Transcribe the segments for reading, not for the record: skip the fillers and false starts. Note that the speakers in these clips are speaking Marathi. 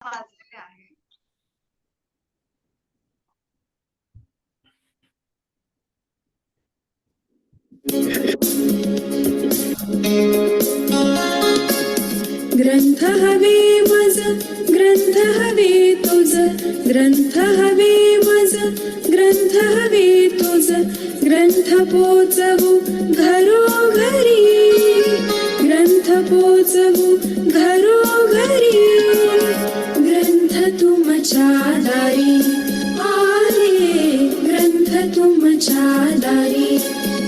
वाचलेले आहे. ग्रंथ हवे मज, ग्रंथ हवे तुझ, ग्रंथ हवे मज, ग्रंथ हवे तुझ, ग्रंथ पोचवू घरोघरी, ग्रंथ पोचवू घरोघरी, ग्रंथ तुमच्या दारी आले, ग्रंथ तुमच्या दारी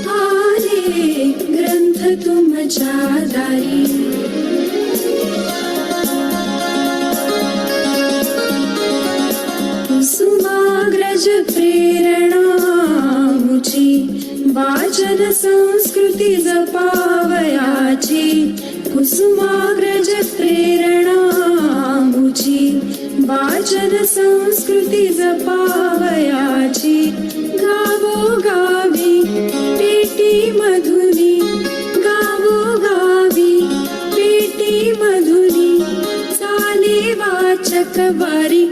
आले, ग्रंथ तुमच्या दारी. कुसुमाग्रज प्रेरणा मुची, वाचन संस्कृती जपावयाची, कुसुमाग्रज प्रेरणा मुची, वाचन संस्कृती जपावयाची, गावोगावी पेटी मधुनी, गावोगावी पेटी मधुनी, चाले वाचक वारी,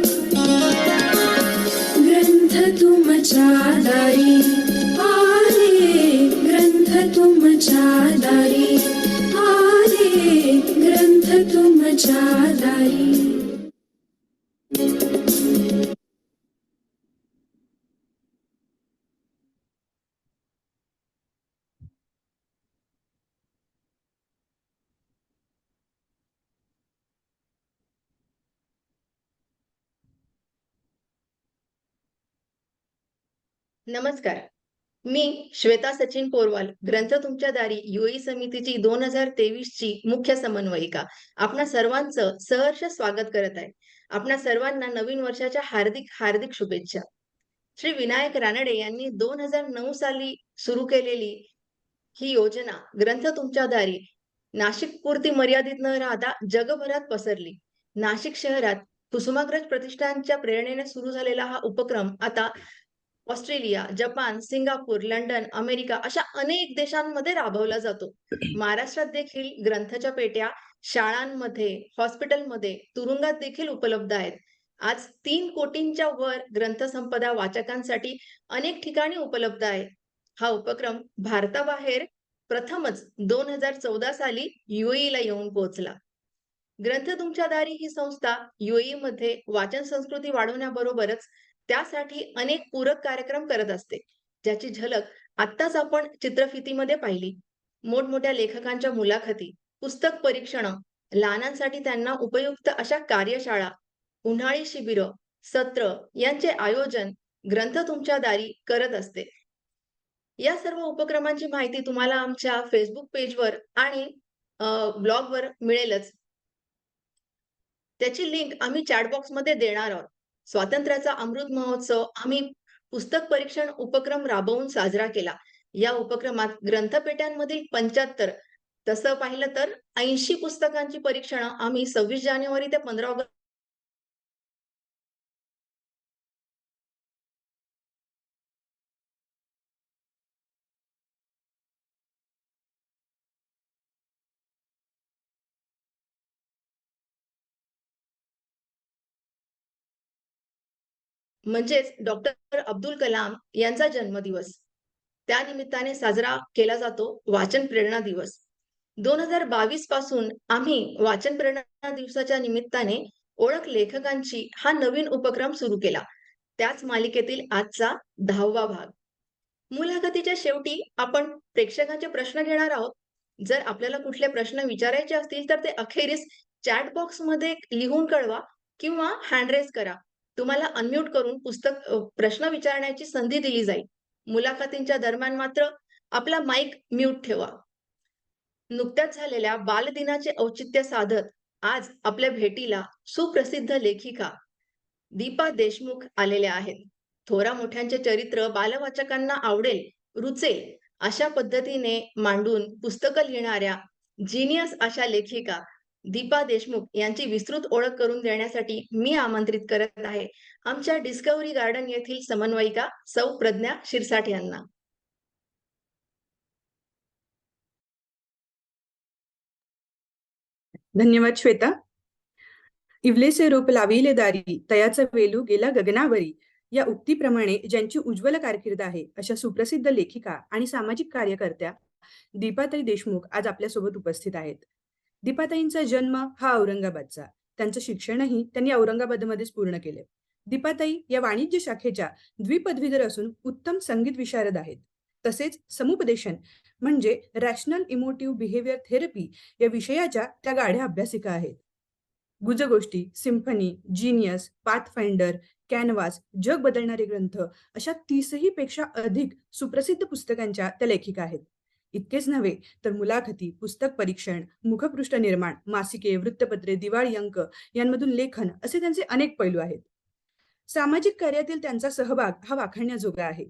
ग्रंथ तुमच्या दारी आले, ग्रंथ तुमच्या दारी आले, ग्रंथ तुमच्या दारी. नमस्कार. मी श्वेता सचिन पोरवाल, ग्रंथ तुमच्या दारी युई समितीची 2023 ची मुख्य समन्वयिका आपणा सर्वांचं सहर्ष स्वागत करत आहे. आपणा सर्वांना नवीन वर्षाच्या हार्दिक हार्दिक शुभेच्छा. श्री विनायक रानडे यांनी 2009 साली सुरू केलेली ही योजना ग्रंथ तुमच्या दारी नाशिक पुरती मर्यादित न राहता जगभरात पसरली. नाशिक शहरात कुसुमाग्रज प्रतिष्ठानच्या प्रेरणेने सुरू झालेला हा उपक्रम आता Australia, Japan, Singapore, London, America अशा अनेक देशांमध्ये राबवला जातो. महाराष्ट्रात देखील ग्रंथाच्या पेट्या शाळांमध्ये, हॉस्पिटलमध्ये, तुरुंगात देखील उपलब्ध आहेत. आज 3 कोटींच्या वर ग्रंथसंपदा वाचकांसाठी अनेक ठिकाणी उपलब्ध आहे. हा उपक्रम भारताबाहेर प्रथमच 2014 साली UAE येऊन पोहोचला. ग्रंथ तुमच्या दारी ही संस्था UAE मध्ये वाचन संस्कृती वाढवण्याबरोबरच त्यासाठी अनेक पूरक कार्यक्रम करत असते, ज्याची झलक आत्ताच आपण चित्रफितीमध्ये पाहिली. मोठमोठ्या लेखकांच्या मुलाखती, पुस्तक परीक्षणं, लहानांसाठी त्यांना उपयुक्त अशा कार्यशाळा, उन्हाळी शिबिरं, सत्र यांचे आयोजन ग्रंथ तुमच्या दारी करत असते. या सर्व उपक्रमांची माहिती तुम्हाला आमच्या फेसबुक पेजवर आणि ब्लॉगवर मिळेलच. त्याची लिंक आम्ही चॅट बॉक्समध्ये देणार आहोत. स्वातंत्र्याचा अमृत महोत्सव आम्ही पुस्तक परीक्षण उपक्रम राबवून साजरा केला. या उपक्रमात ग्रंथपेट्यांमधील 75, तसं पाहिलं तर 80 पुस्तकांची परीक्षणं आम्ही 26 जानेवारी ते 15 ऑगस्ट म्हणजेच डॉक्टर अब्दुल कलाम यांचा जन्मदिवस. त्या निमित्ताने साजरा केला जातो वाचन प्रेरणा दिवस. 2022 पासून आम्ही वाचन प्रेरणा दिवसाच्या निमित्ताने ओळख लेखकांची हा नवीन उपक्रम सुरू केला. त्याच मालिकेतील आजचा 10वा भाग. मुलाखतीच्या शेवटी आपण प्रेक्षकांचे प्रश्न घेणार आहोत. जर आपल्याला कुठले प्रश्न विचारायचे असतील तर ते अखेरीस चॅट बॉक्समध्ये लिहून कळवा किंवा हँड रेज करा. तुम्हाला अनम्यूट करून प्रश्न विचारण्याची संधी दिली जाईल. मुलाखतींच्या दरम्यान मात्र आपला माईक म्यूट ठेवा. नुकत्याच झालेल्या बालदिनाचे औचित्य साधत आज आपल्या भेटीला सुप्रसिद्ध लेखिका दीपा देशमुख आलेल्या आहेत. थोरा मोठ्यांचे चरित्र बालवाचकांना आवडेल, रुचेल अशा पद्धतीने मांडून पुस्तकं लिहिणाऱ्या जिनियस अशा लेखिका दीपा देशमुख यांची विस्तृत ओळख करून देण्यासाठी मी आमंत्रित करत आहे आमच्या डिस्कव्हरी गार्डन येथील समन्वयिका सौ प्रज्ञा शिरसाट यांना. धन्यवाद श्वेता. इवलेसे रोप लाविले दारी तयाचा वेलू गेला गगनावरी या उक्तीप्रमाणे ज्यांची उज्ज्वल कारकीर्द आहे अशा सुप्रसिद्ध लेखिका आणि सामाजिक कार्यकर्त्या दीपाताई देशमुख आज आपल्यासोबत उपस्थित आहेत. दीपाताईंचा जन्म हा औरंगाबादचा. त्यांचं शिक्षणही त्यांनी औरंगाबादमध्येच पूर्ण केले. दीपाताई या वाणिज्य शाखेच्या द्विपदवीधर असून उत्तम संगीत विशारद आहेत. तसेच समुपदेशन म्हणजे रॅशनल इमोटिव्ह बिहेवियर थेरपी या विषयाच्या त्या गाढ्या अभ्यासिका आहेत. गुजगोष्टी, सिम्फनी, जीनियस, पाथफाइंडर, कॅनव्हास, जग बदलणारे ग्रंथ अशा 30ही पेक्षा अधिक सुप्रसिद्ध पुस्तकांच्या त्या लेखिका आहेत. इतकेच नव्हे तर मुलाखती, पुस्तक परीक्षण, मुखपृष्ठ निर्माण, मासिके, वृत्तपत्रे, दिवाळी अंक यांमधून लेखन असे त्यांचे अनेक पैलू आहेत. सामाजिक कार्यातील त्यांचा सहभाग हा वाखाणण्याजोगा आहे.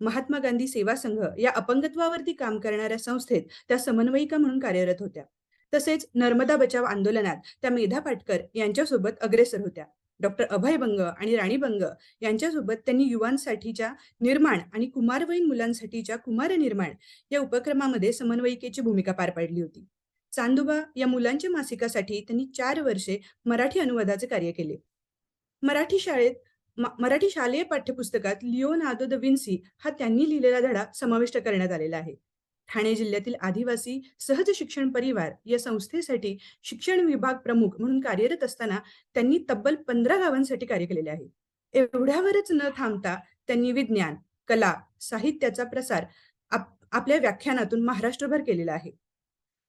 महात्मा गांधी सेवा संघ या अपंगत्वावरती काम करणाऱ्या संस्थेत त्या समन्वयिका म्हणून कार्यरत होत्या. तसेच नर्मदा बचाव आंदोलनात त्या मेधा पाटकर यांच्यासोबत अग्रेसर होत्या. डॉक्टर अभय बंग आणि राणी बंग यांच्यासोबत त्यांनी युवांसाठीच्या निर्माण आणि कुमारवयीन मुलांसाठीच्या कुमार निर्माण या उपक्रमामध्ये समन्वयिकेची भूमिका पार पाडली होती. चांदोबा या मुलांच्या मासिकासाठी त्यांनी 4 वर्षे मराठी अनुवादाचे कार्य केले. मराठी शालेय पाठ्यपुस्तकात लिओनार्दो द विन्सी हा त्यांनी लिहिलेला धडा समाविष्ट करण्यात आलेला आहे. ठाणे जिल्ह्यातील आदिवासी सहज शिक्षण परिवार या संस्थेसाठी शिक्षण विभाग प्रमुख म्हणून कार्यरत असताना त्यांनी तब्बल 15 गावांसाठी कार्य केलेले आहे. एवढ्यावरच न थांबता त्यांनी विज्ञान, कला, साहित्याचा प्रसार आपल्या व्याख्यानातून महाराष्ट्रभर केलेला आहे.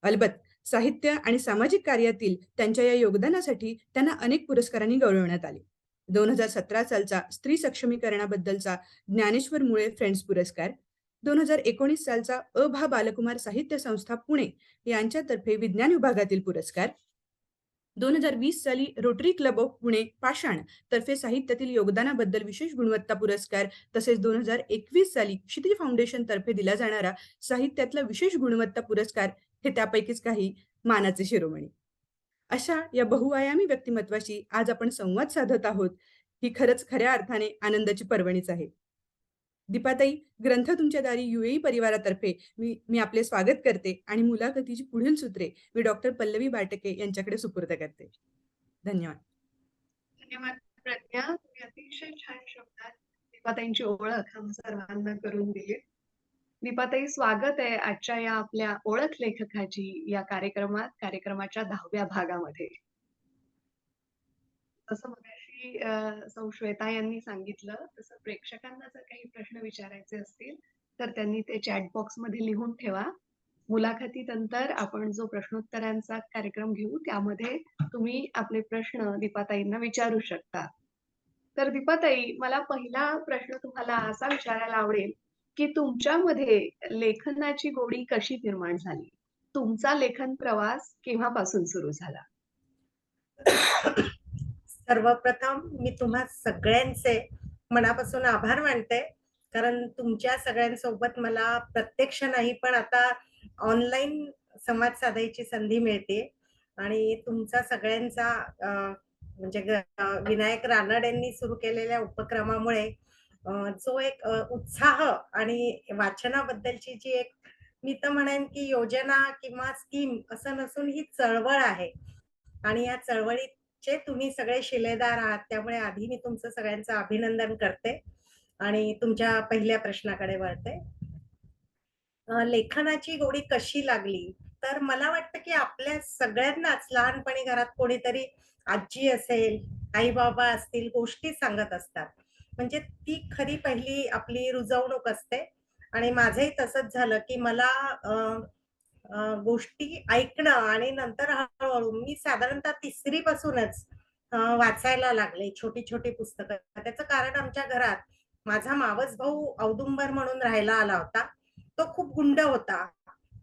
अलबत्त साहित्य आणि सामाजिक कार्यातील त्यांच्या या योगदानासाठी त्यांना अनेक पुरस्कारांनी गौरवण्यात आले. 2017 सालचा स्त्री सक्षमीकरणाबद्दलचा ज्ञानेश्वर मुळे फ्रेंड्स पुरस्कार, 2019 सालचा अभा बालकुमार साहित्य संस्था पुणे यांच्यातर्फे विज्ञान विभागातील पुरस्कार, 2020 साली रोटरी क्लब ऑफ पुणे पाषाण तर्फे साहित्यातील योगदानाबद्दल विशेष गुणवत्ता पुरस्कार, तसेच 2021 साली क्षितिज फाउंडेशन तर्फे दिला जाणारा साहित्यातला विशेष गुणवत्ता पुरस्कार हे त्यापैकीच काही मानाचे शिरोमणी. अशा या बहुआयामी व्यक्तिमत्वाशी आज आपण संवाद साधत आहोत. ही खरंच खऱ्या अर्थाने आनंदाची पर्वणीच आहे. दीपाताई, ग्रंथ तुमच्या दारी UAE परिवारातर्फे मी आपले स्वागत करते आणि मुलाखतीची पुढील सूत्रे मी डॉक्टर पल्लवी बाटके यांच्याकडे सुपूर्द करते. धन्यवाद. धन्यवाद प्रज्ञा, तुम्ही अतिशय छान शब्दात दीपाताईंची ओळख आम्हा सर्वांना करून दिली. दीपाताई, स्वागत आहे आजच्या या आपल्या ओळख लेखकाची या कार्यक्रमाच्या 10व्या भागामध्ये. जसं मगाशी सौ श्वेता यांनी सांगितलं तसं प्रेक्षकांना जर काही प्रश्न विचारायचे असतील तर त्यांनी ते चॅट बॉक्स मध्ये लिहून ठेवा. मुलाखतीनंतर आपण जो प्रश्नोत्तरांचा कार्यक्रम घेऊ त्यामध्ये तुम्ही आपले प्रश्न दीपाताईंना विचारू शकता. तर दीपाताई, मला पहिला प्रश्न तुम्हाला असा विचारायला आवडेल की तुमच्यामध्ये लेखनाची गोडी कशी निर्माण झाली? तुमचा लेखन प्रवास केव्हापासून सुरू झाला? सर्वप्रथम मी तुम्हा सगळ्यांचे मनापासून आभार मानते, कारण तुमच्या सगळ्यांसोबत मला प्रत्यक्ष नाही पण आता ऑनलाईन संवाद साधायची संधी मिळते. आणि तुमचा सगळ्यांचा म्हणजे विनायक रानड यांनी सुरू केलेल्या उपक्रमामुळे जो एक उत्साह आणि वाचनाबद्दलची जी एक, मी तर म्हणेन की योजना किंवा स्कीम असं नसून ही चळवळ आहे आणि या चळवळीचे तुम्ही सगळे शिलेदार आहात. त्यामुळे आधी मी तुमचं सगळ्यांचं अभिनंदन करते आणि तुमच्या पहिल्या प्रश्नाकडे वळते. लेखनाची गोडी कशी लागली? तर मला वाटतं की आपल्या सगळ्यांनाच लहानपणी घरात कोणीतरी आजी असेल, आई बाबा असतील, गोष्टी सांगत असतात. म्हणजे ती खरी पहिली आपली रुजवणूक असते. आणि माझंही तसंच झालं की मला गोष्टी ऐकणं आणि नंतर हळूहळू मी साधारणतः 3री पासूनच वाचायला लागले छोटी छोटी पुस्तकं. त्याचं कारण आमच्या घरात माझा मावस भाऊ औदुंबर म्हणून राहायला आला होता. तो खूप गुंड होता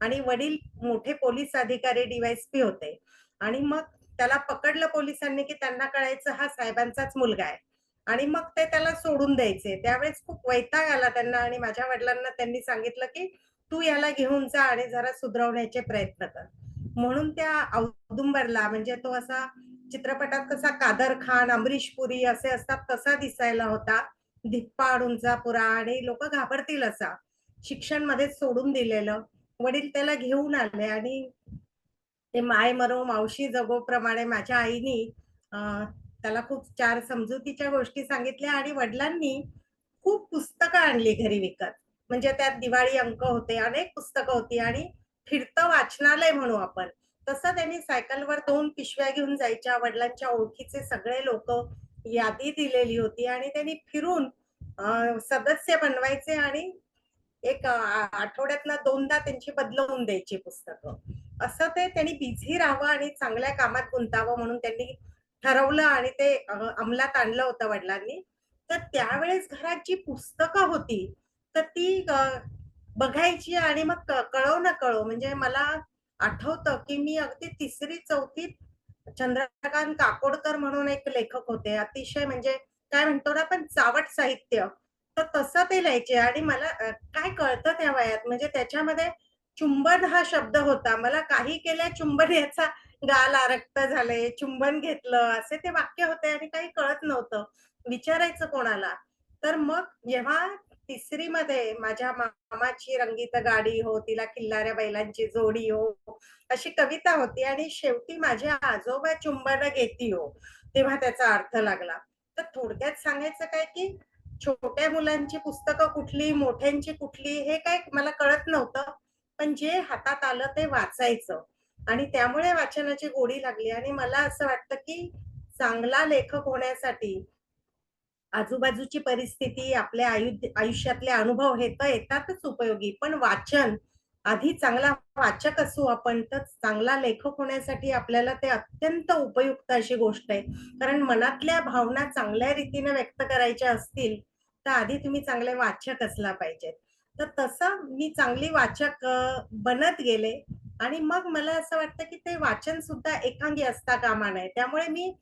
आणि वडील मोठे पोलीस अधिकारी DYSP होते. आणि मग त्याला पकडलं पोलिसांनी की त्यांना कळायचं हा साहेबांचाच मुलगा आहे आणि मग ते त्याला सोडून द्यायचे. त्यावेळेस खूप वैताग आला त्यांना आणि माझ्या वडिलांना त्यांनी सांगितलं की तू याला घेऊन जा आणि जरा सुधरवण्याचे प्रयत्न कर. म्हणून त्या औदुंबरला, म्हणजे तो असा चित्रपटात कसा कादर खान, अमरीश पुरी असे असतात तसा दिसायला होता, धिप्पाड उंचापुरा, आणि लोक घाबरतील असा. शिक्षण मध्येच सोडून दिलेलं. वडील त्याला घेऊन आले आणि ते माय मरो मावशी जगो प्रमाणे माझ्या आईनी त्याला खूप 4 समजुतीच्या गोष्टी सांगितल्या आणि वडिलांनी खूप पुस्तकं आणली घरी विकत. म्हणजे त्यात दिवाळी अंक होते, अनेक पुस्तकं होती आणि फिरतं वाचनालय म्हणू आपण. तसं त्यांनी सायकलवर 2 पिशव्या घेऊन जायच्या. वडिलांच्या ओळखीचे सगळे लोकं यादी दिलेली होती आणि त्यांनी फिरून सदस्य बनवायचे आणि एक आठवड्यातनं 2दा त्यांची बदलवून द्यायची पुस्तकं. असं ते त्यांनी बिझी राहावं आणि चांगल्या कामात गुंतावं म्हणून त्यांनी ठरवलं आणि ते अंमलात आणलं होतं वडिलांनी. तर त्यावेळेस घरात जी पुस्तकं होती, तर ती बघायची आणि मग कळो न कळो म्हणजे मला आठवतं, की मी अगदी 3री-4थीत चंद्रकांत काकोडकर म्हणून एक लेखक होते. अतिशय म्हणजे काय म्हणतो ना आपण चावट साहित्य. तर तसं ते लिहायचे आणि मला काय कळतं त्या वयात म्हणजे त्याच्यामध्ये चुंबन हा शब्द होता. मला काही केल्या चुंबन याचा गाल आरक्त झाले, चुंबन घेतलं असे ते वाक्य होते आणि काही कळत नव्हतं. विचारायचं कोणाला? तर मग जेव्हा 3री माझ्या मामाची रंगीत गाडी हो, तिला खिल्लाऱ्या बैलांची जोडी हो, अशी कविता होती आणि शेवटी माझे आजोबा चुंबन घेती हो, तेव्हा त्याचा अर्थ लागला. तर थोडक्यात सांगायचं काय, की छोट्या मुलांची पुस्तकं कुठली, मोठ्यांची कुठली हे काय मला कळत नव्हतं. पण जे हातात आलं ते वाचायचं आणि त्यामुळे वाचनाची गोडी लागली आणि मला असं वाटतं, की चांगला लेखक होण्यासाठी आजूबाजूची परिस्थिती, आपल्या आयुष्यातले अनुभव हे तर येतातच उपयोगी. पण वाचन, आधी चांगला वाचक असू आपण, तर चांगला लेखक होण्यासाठी आपल्याला ते अत्यंत उपयुक्त अशी गोष्ट आहे. कारण मनातल्या भावना चांगल्या रीतीने व्यक्त करायच्या असतील, तर आधी तुम्ही चांगले वाचक असला पाहिजेत. तर तसं मी चांगली वाचक बनत गेले आणि मग मला असं वाटतं, की ते वाचन सुद्धा एकांगी असता कामा नये. त्यामुळे मी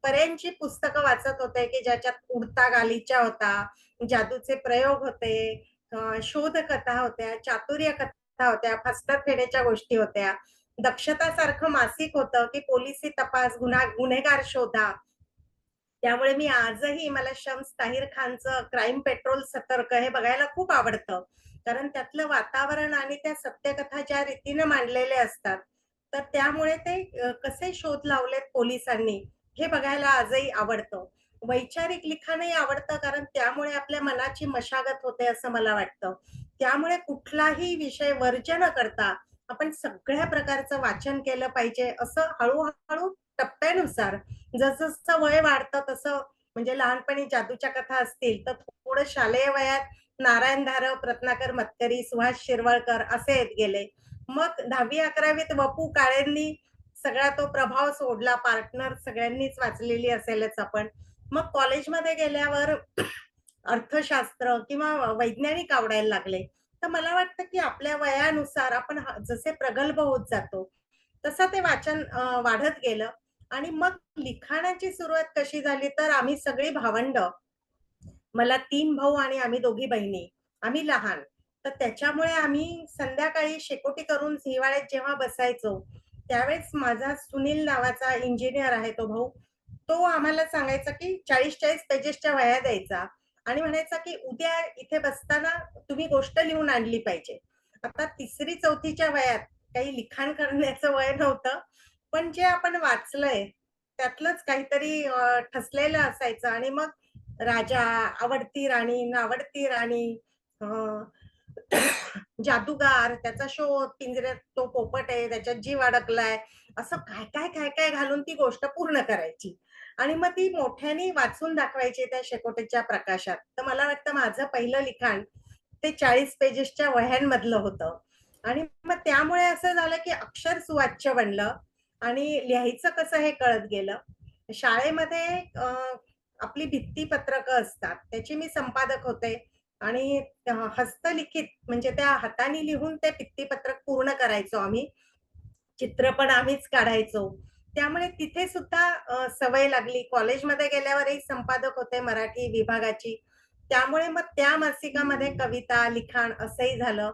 बऱ्यांची पुस्तकं वाचत होते, की ज्याच्यात उडता गालिचा होता, जादूचे प्रयोग होते, शोधकथा होत्या, चातुर्य कथा होत्या, फसव्या गोष्टी होत्या. दक्षतासारखं मासिक होतं, की पोलिसी तपास, गुन्हेगार शोधा. त्यामुळे मी आजही मला शम्स ताहिर खानचं क्राईम पेट्रोल सतर्क हे बघायला खूप आवडतं. कारण त्यातलं वातावरण आणि त्या सत्यकथा ज्या रीतीनं मांडलेल्या असतात, तर त्यामुळे ते कसे शोध लावलेत पोलिसांनी हे बघायला आजही आवडतं. वैचारिक लिखाणही आवडतं कारण त्यामुळे आपल्या मनाची मशागत होते असं मला वाटतं. त्यामुळे कुठलाही विषय वर्ज न करता आपण सगळ्या प्रकारचं वाचन केलं पाहिजे असं हळू टप्प्यानुसार जसं वय वाढतं तसं म्हणजे लहानपणी जादूच्या कथा असतील, तर थोडं शालेय वयात नारायण धारप, रत्नाकर मतकरी, सुहास शिरवाळकर असे येत गेले. मग 10वी-11वीत वपू काळेंनी सगळा तो प्रभाव सोडला. पार्टनर सगळ्यांनीच वाचलेली असेलच आपण. मग कॉलेजमध्ये गेल्यावर अर्थशास्त्र किंवा वैज्ञानिक आवडायला लागले. तर मला वाटतं, की आपल्या वयानुसार आपण जसे प्रगल्भ होत जातो, तसं ते वाचन वाढत गेलं आणि मग लिखाणाची सुरुवात कशी झाली, तर आम्ही सगळी भावंडं, मला 3 भाऊ आणि आम्ही दोघी बहिणी. आम्ही लहान. तर त्याच्यामुळे आम्ही संध्याकाळी शेकोटी करून हिवाळ्यात जेव्हा बसायचो, त्यावेळेस माझा सुनील नावाचा इंजिनिअर आहे तो भाऊ. तो आम्हाला सांगायचा, की 40-40 पेजेसच्या वह्या द्यायचा आणि म्हणायचा, की "उद्या इथे बसताना तुम्ही गोष्ट लिहून आणली पाहिजे." आता 3री-4थीच्या वयात काही लिखाण करण्याचं वय नव्हतं. पण जे आपण वाचलंय त्यातलंच काहीतरी ठसलेलं असायचं आणि मग राजा, आवडती राणी, नावडती राणी, अ, जादूगार, त्याचा शोध, पिंजऱ्यात तो पोपट आहे, त्याच्यात जीव अडकलाय. असं काय घालून ती गोष्ट पूर्ण करायची. आणि मग ती मोठ्याने वाचून दाखवायची त्या शेकोटीच्या प्रकाशात. तर मला वाटतं माझं पहिलं लिखाण ते 40 पेजेसच्या वह्यांमधलं होतं. आणि मग त्यामुळे असं झालं, की अक्षर सुवाच्य बनलं आणि लिहायचं कसं हे कळत गेलं. शाळेमध्ये आपली भित्तीपत्रकं असतात. त्याची मी संपादक होते आणि हस्तलिखित म्हणजे त्या हाताने लिहून ते भित्तीपत्रक पूर्ण करायचो आम्ही. चित्र पण आम्हीच काढायचो. त्यामुळे तिथे सुद्धा सवय लागली. कॉलेजमध्ये गेल्यावरही संपादक होते मराठी विभागाची. त्यामुळे मग त्या मासिकामध्ये कविता, लिखाण असंही झालं.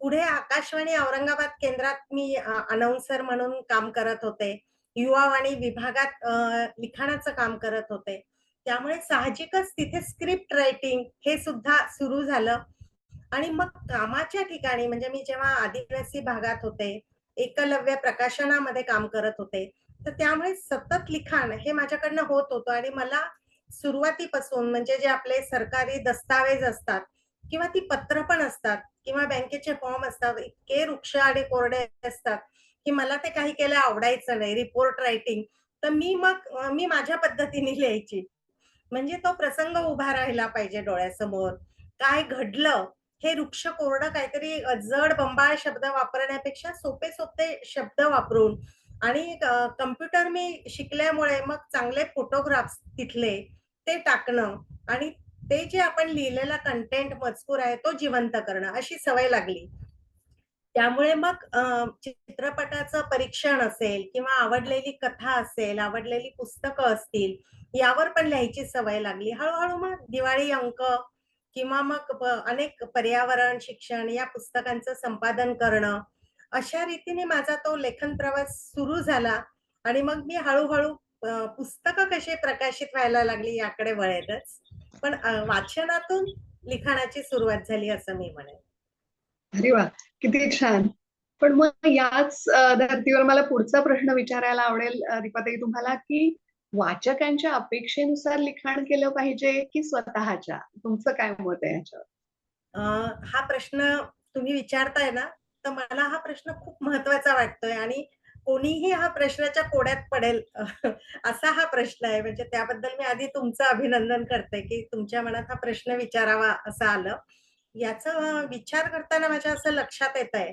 पुढे आकाशवाणी औरंगाबाद केंद्रात मी अनाउन्सर म्हणून काम करत होते. युवावाणी विभागात लिखाणाचं काम करत होते. त्यामुळे साहजिकच तिथे स्क्रिप्ट रायटिंग हे सुद्धा सुरू झालं आणि मग कामाच्या ठिकाणी म्हणजे मी जेव्हा आदिवासी भागात होते, एकलव्य प्रकाशनामध्ये काम करत होते. तर त्यामुळे सतत लिखाण हे माझ्याकडनं होत होतं आणि मला सुरुवातीपासून म्हणजे जे आपले सरकारी दस्तावेज असतात किंवा ती पत्र पण असतात किंवा बँकेचे फॉर्म असतात, इतके रुक्ष आणि कोरडे असतात, की मला ते काही केलं आवडायचं नाही. Report writing. तर मी माझ्या पद्धतीने लिहायची. म्हणजे तो प्रसंग उभा राहिला पाहिजे डोळ्यासमोर. काय घडलं हे वृक्ष कोरडं काहीतरी जड बंबाळ शब्द वापरण्यापेक्षा सोपे-सोपे शब्द वापरून आणि कॉम्प्युटर मी शिकल्यामुळे मग चांगले फोटोग्राफ्स तिथले ते टाकणं आणि ते जे आपण लिहिलेला कंटेंट मजकूर आहे तो जिवंत करणं अशी सवय लागली. त्यामुळे मग चित्रपटाचं परीक्षण असेल किंवा आवडलेली कथा असेल, आवडलेली पुस्तकं असतील, यावर पण लिहायची सवय लागली. हळू-हळू मग दिवाळी अंक किंवा मग अनेक पर्यावरण, शिक्षण या पुस्तकांचं संपादन करणं, अशा रीतीने माझा तो लेखन प्रवास सुरू झाला आणि मग मी हळू-हळू पुस्तकं कशी प्रकाशित व्हायला लागली याकडे वळेलच. पण वाचनातून लिखाणाची सुरुवात झाली असं मी म्हणेन. अरे वा, किती छान. पण मग याच धर्तीवर मला पुढचा प्रश्न विचारायला आवडेल दीपाताई तुम्हाला, की वाचकांच्या अपेक्षेनुसार लिखाण केलं पाहिजे की स्वतःच्या? तुमचं काय मत आहे याच्यावर? अ, हा प्रश्न तुम्ही विचारताय ना, तर मला हा प्रश्न खूप महत्त्वाचा वाटतोय आणि कोणीही हा प्रश्नाच्या कोड्यात पडेल असा हा प्रश्न आहे. म्हणजे त्याबद्दल मी आधी तुमचं अभिनंदन करते, की तुमच्या मनात हा प्रश्न विचारावा असं आलं. याचा विचार करताना माझ्या असं लक्षात येतंय,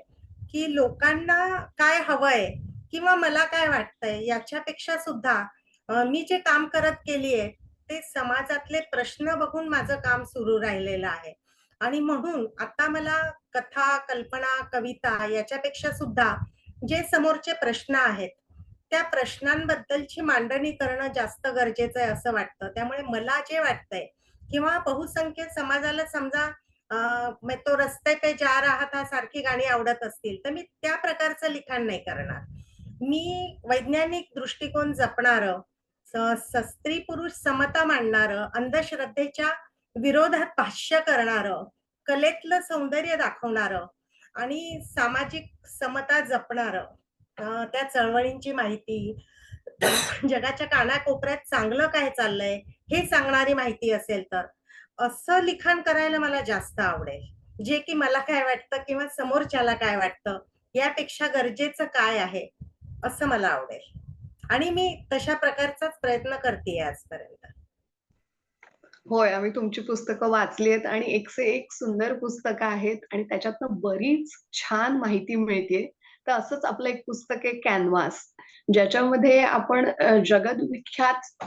की लोकांना काय हवंय किंवा मला काय वाटतंय याच्यापेक्षा सुद्धा मी जे काम करत केलीये, ते समाजातले प्रश्न बघून माझं काम सुरू राहिलेलं आहे. आणि म्हणून आता मला कथा, कल्पना, कविता याच्यापेक्षा सुद्धा जे समोरचे प्रश्न आहेत, त्या प्रश्नांबद्दलची मांडणी करणं जास्त गरजेचं आहे असं वाटतं. त्यामुळे मला जे वाटतंय किंवा बहुसंख्य समाजाला समजा मैं तो रस्ते पे जा रहा था सारखी गाणी आवडत असतील, तर मी त्या प्रकारचं लिखाण नाही करणार. मी वैज्ञानिक दृष्टिकोन जपणारं, स्त्री-पुरुष समता मांडणारं, अंधश्रद्धेच्या विरोधात भाष्य करणारं, कलेतलं सौंदर्य दाखवणारं आणि सामाजिक समता जपणारं, त्या चळवळींची माहिती, जगाच्या कानाकोपऱ्यात चांगलं काय चाललंय हे सांगणारी माहिती असेल तर, असं लिखाण करायला मला जास्त आवडेल. जे की मला काय वाटतं किंवा समोरच्याला काय वाटतं, यापेक्षा गरजेचं काय आहे, असं मला आवडेल. आणि मी तशा प्रकारचाच प्रयत्न करतेय आजपर्यंत. होय, आम्ही तुमची पुस्तकं वाचली आहेत आणि एकसे एक सुंदर पुस्तकं आहेत आणि त्याच्यातनं बरीच छान माहिती मिळतेय. तर असंच आपलं एक पुस्तक आहे कॅनव्हास, ज्याच्यामध्ये आपण जगविख्यात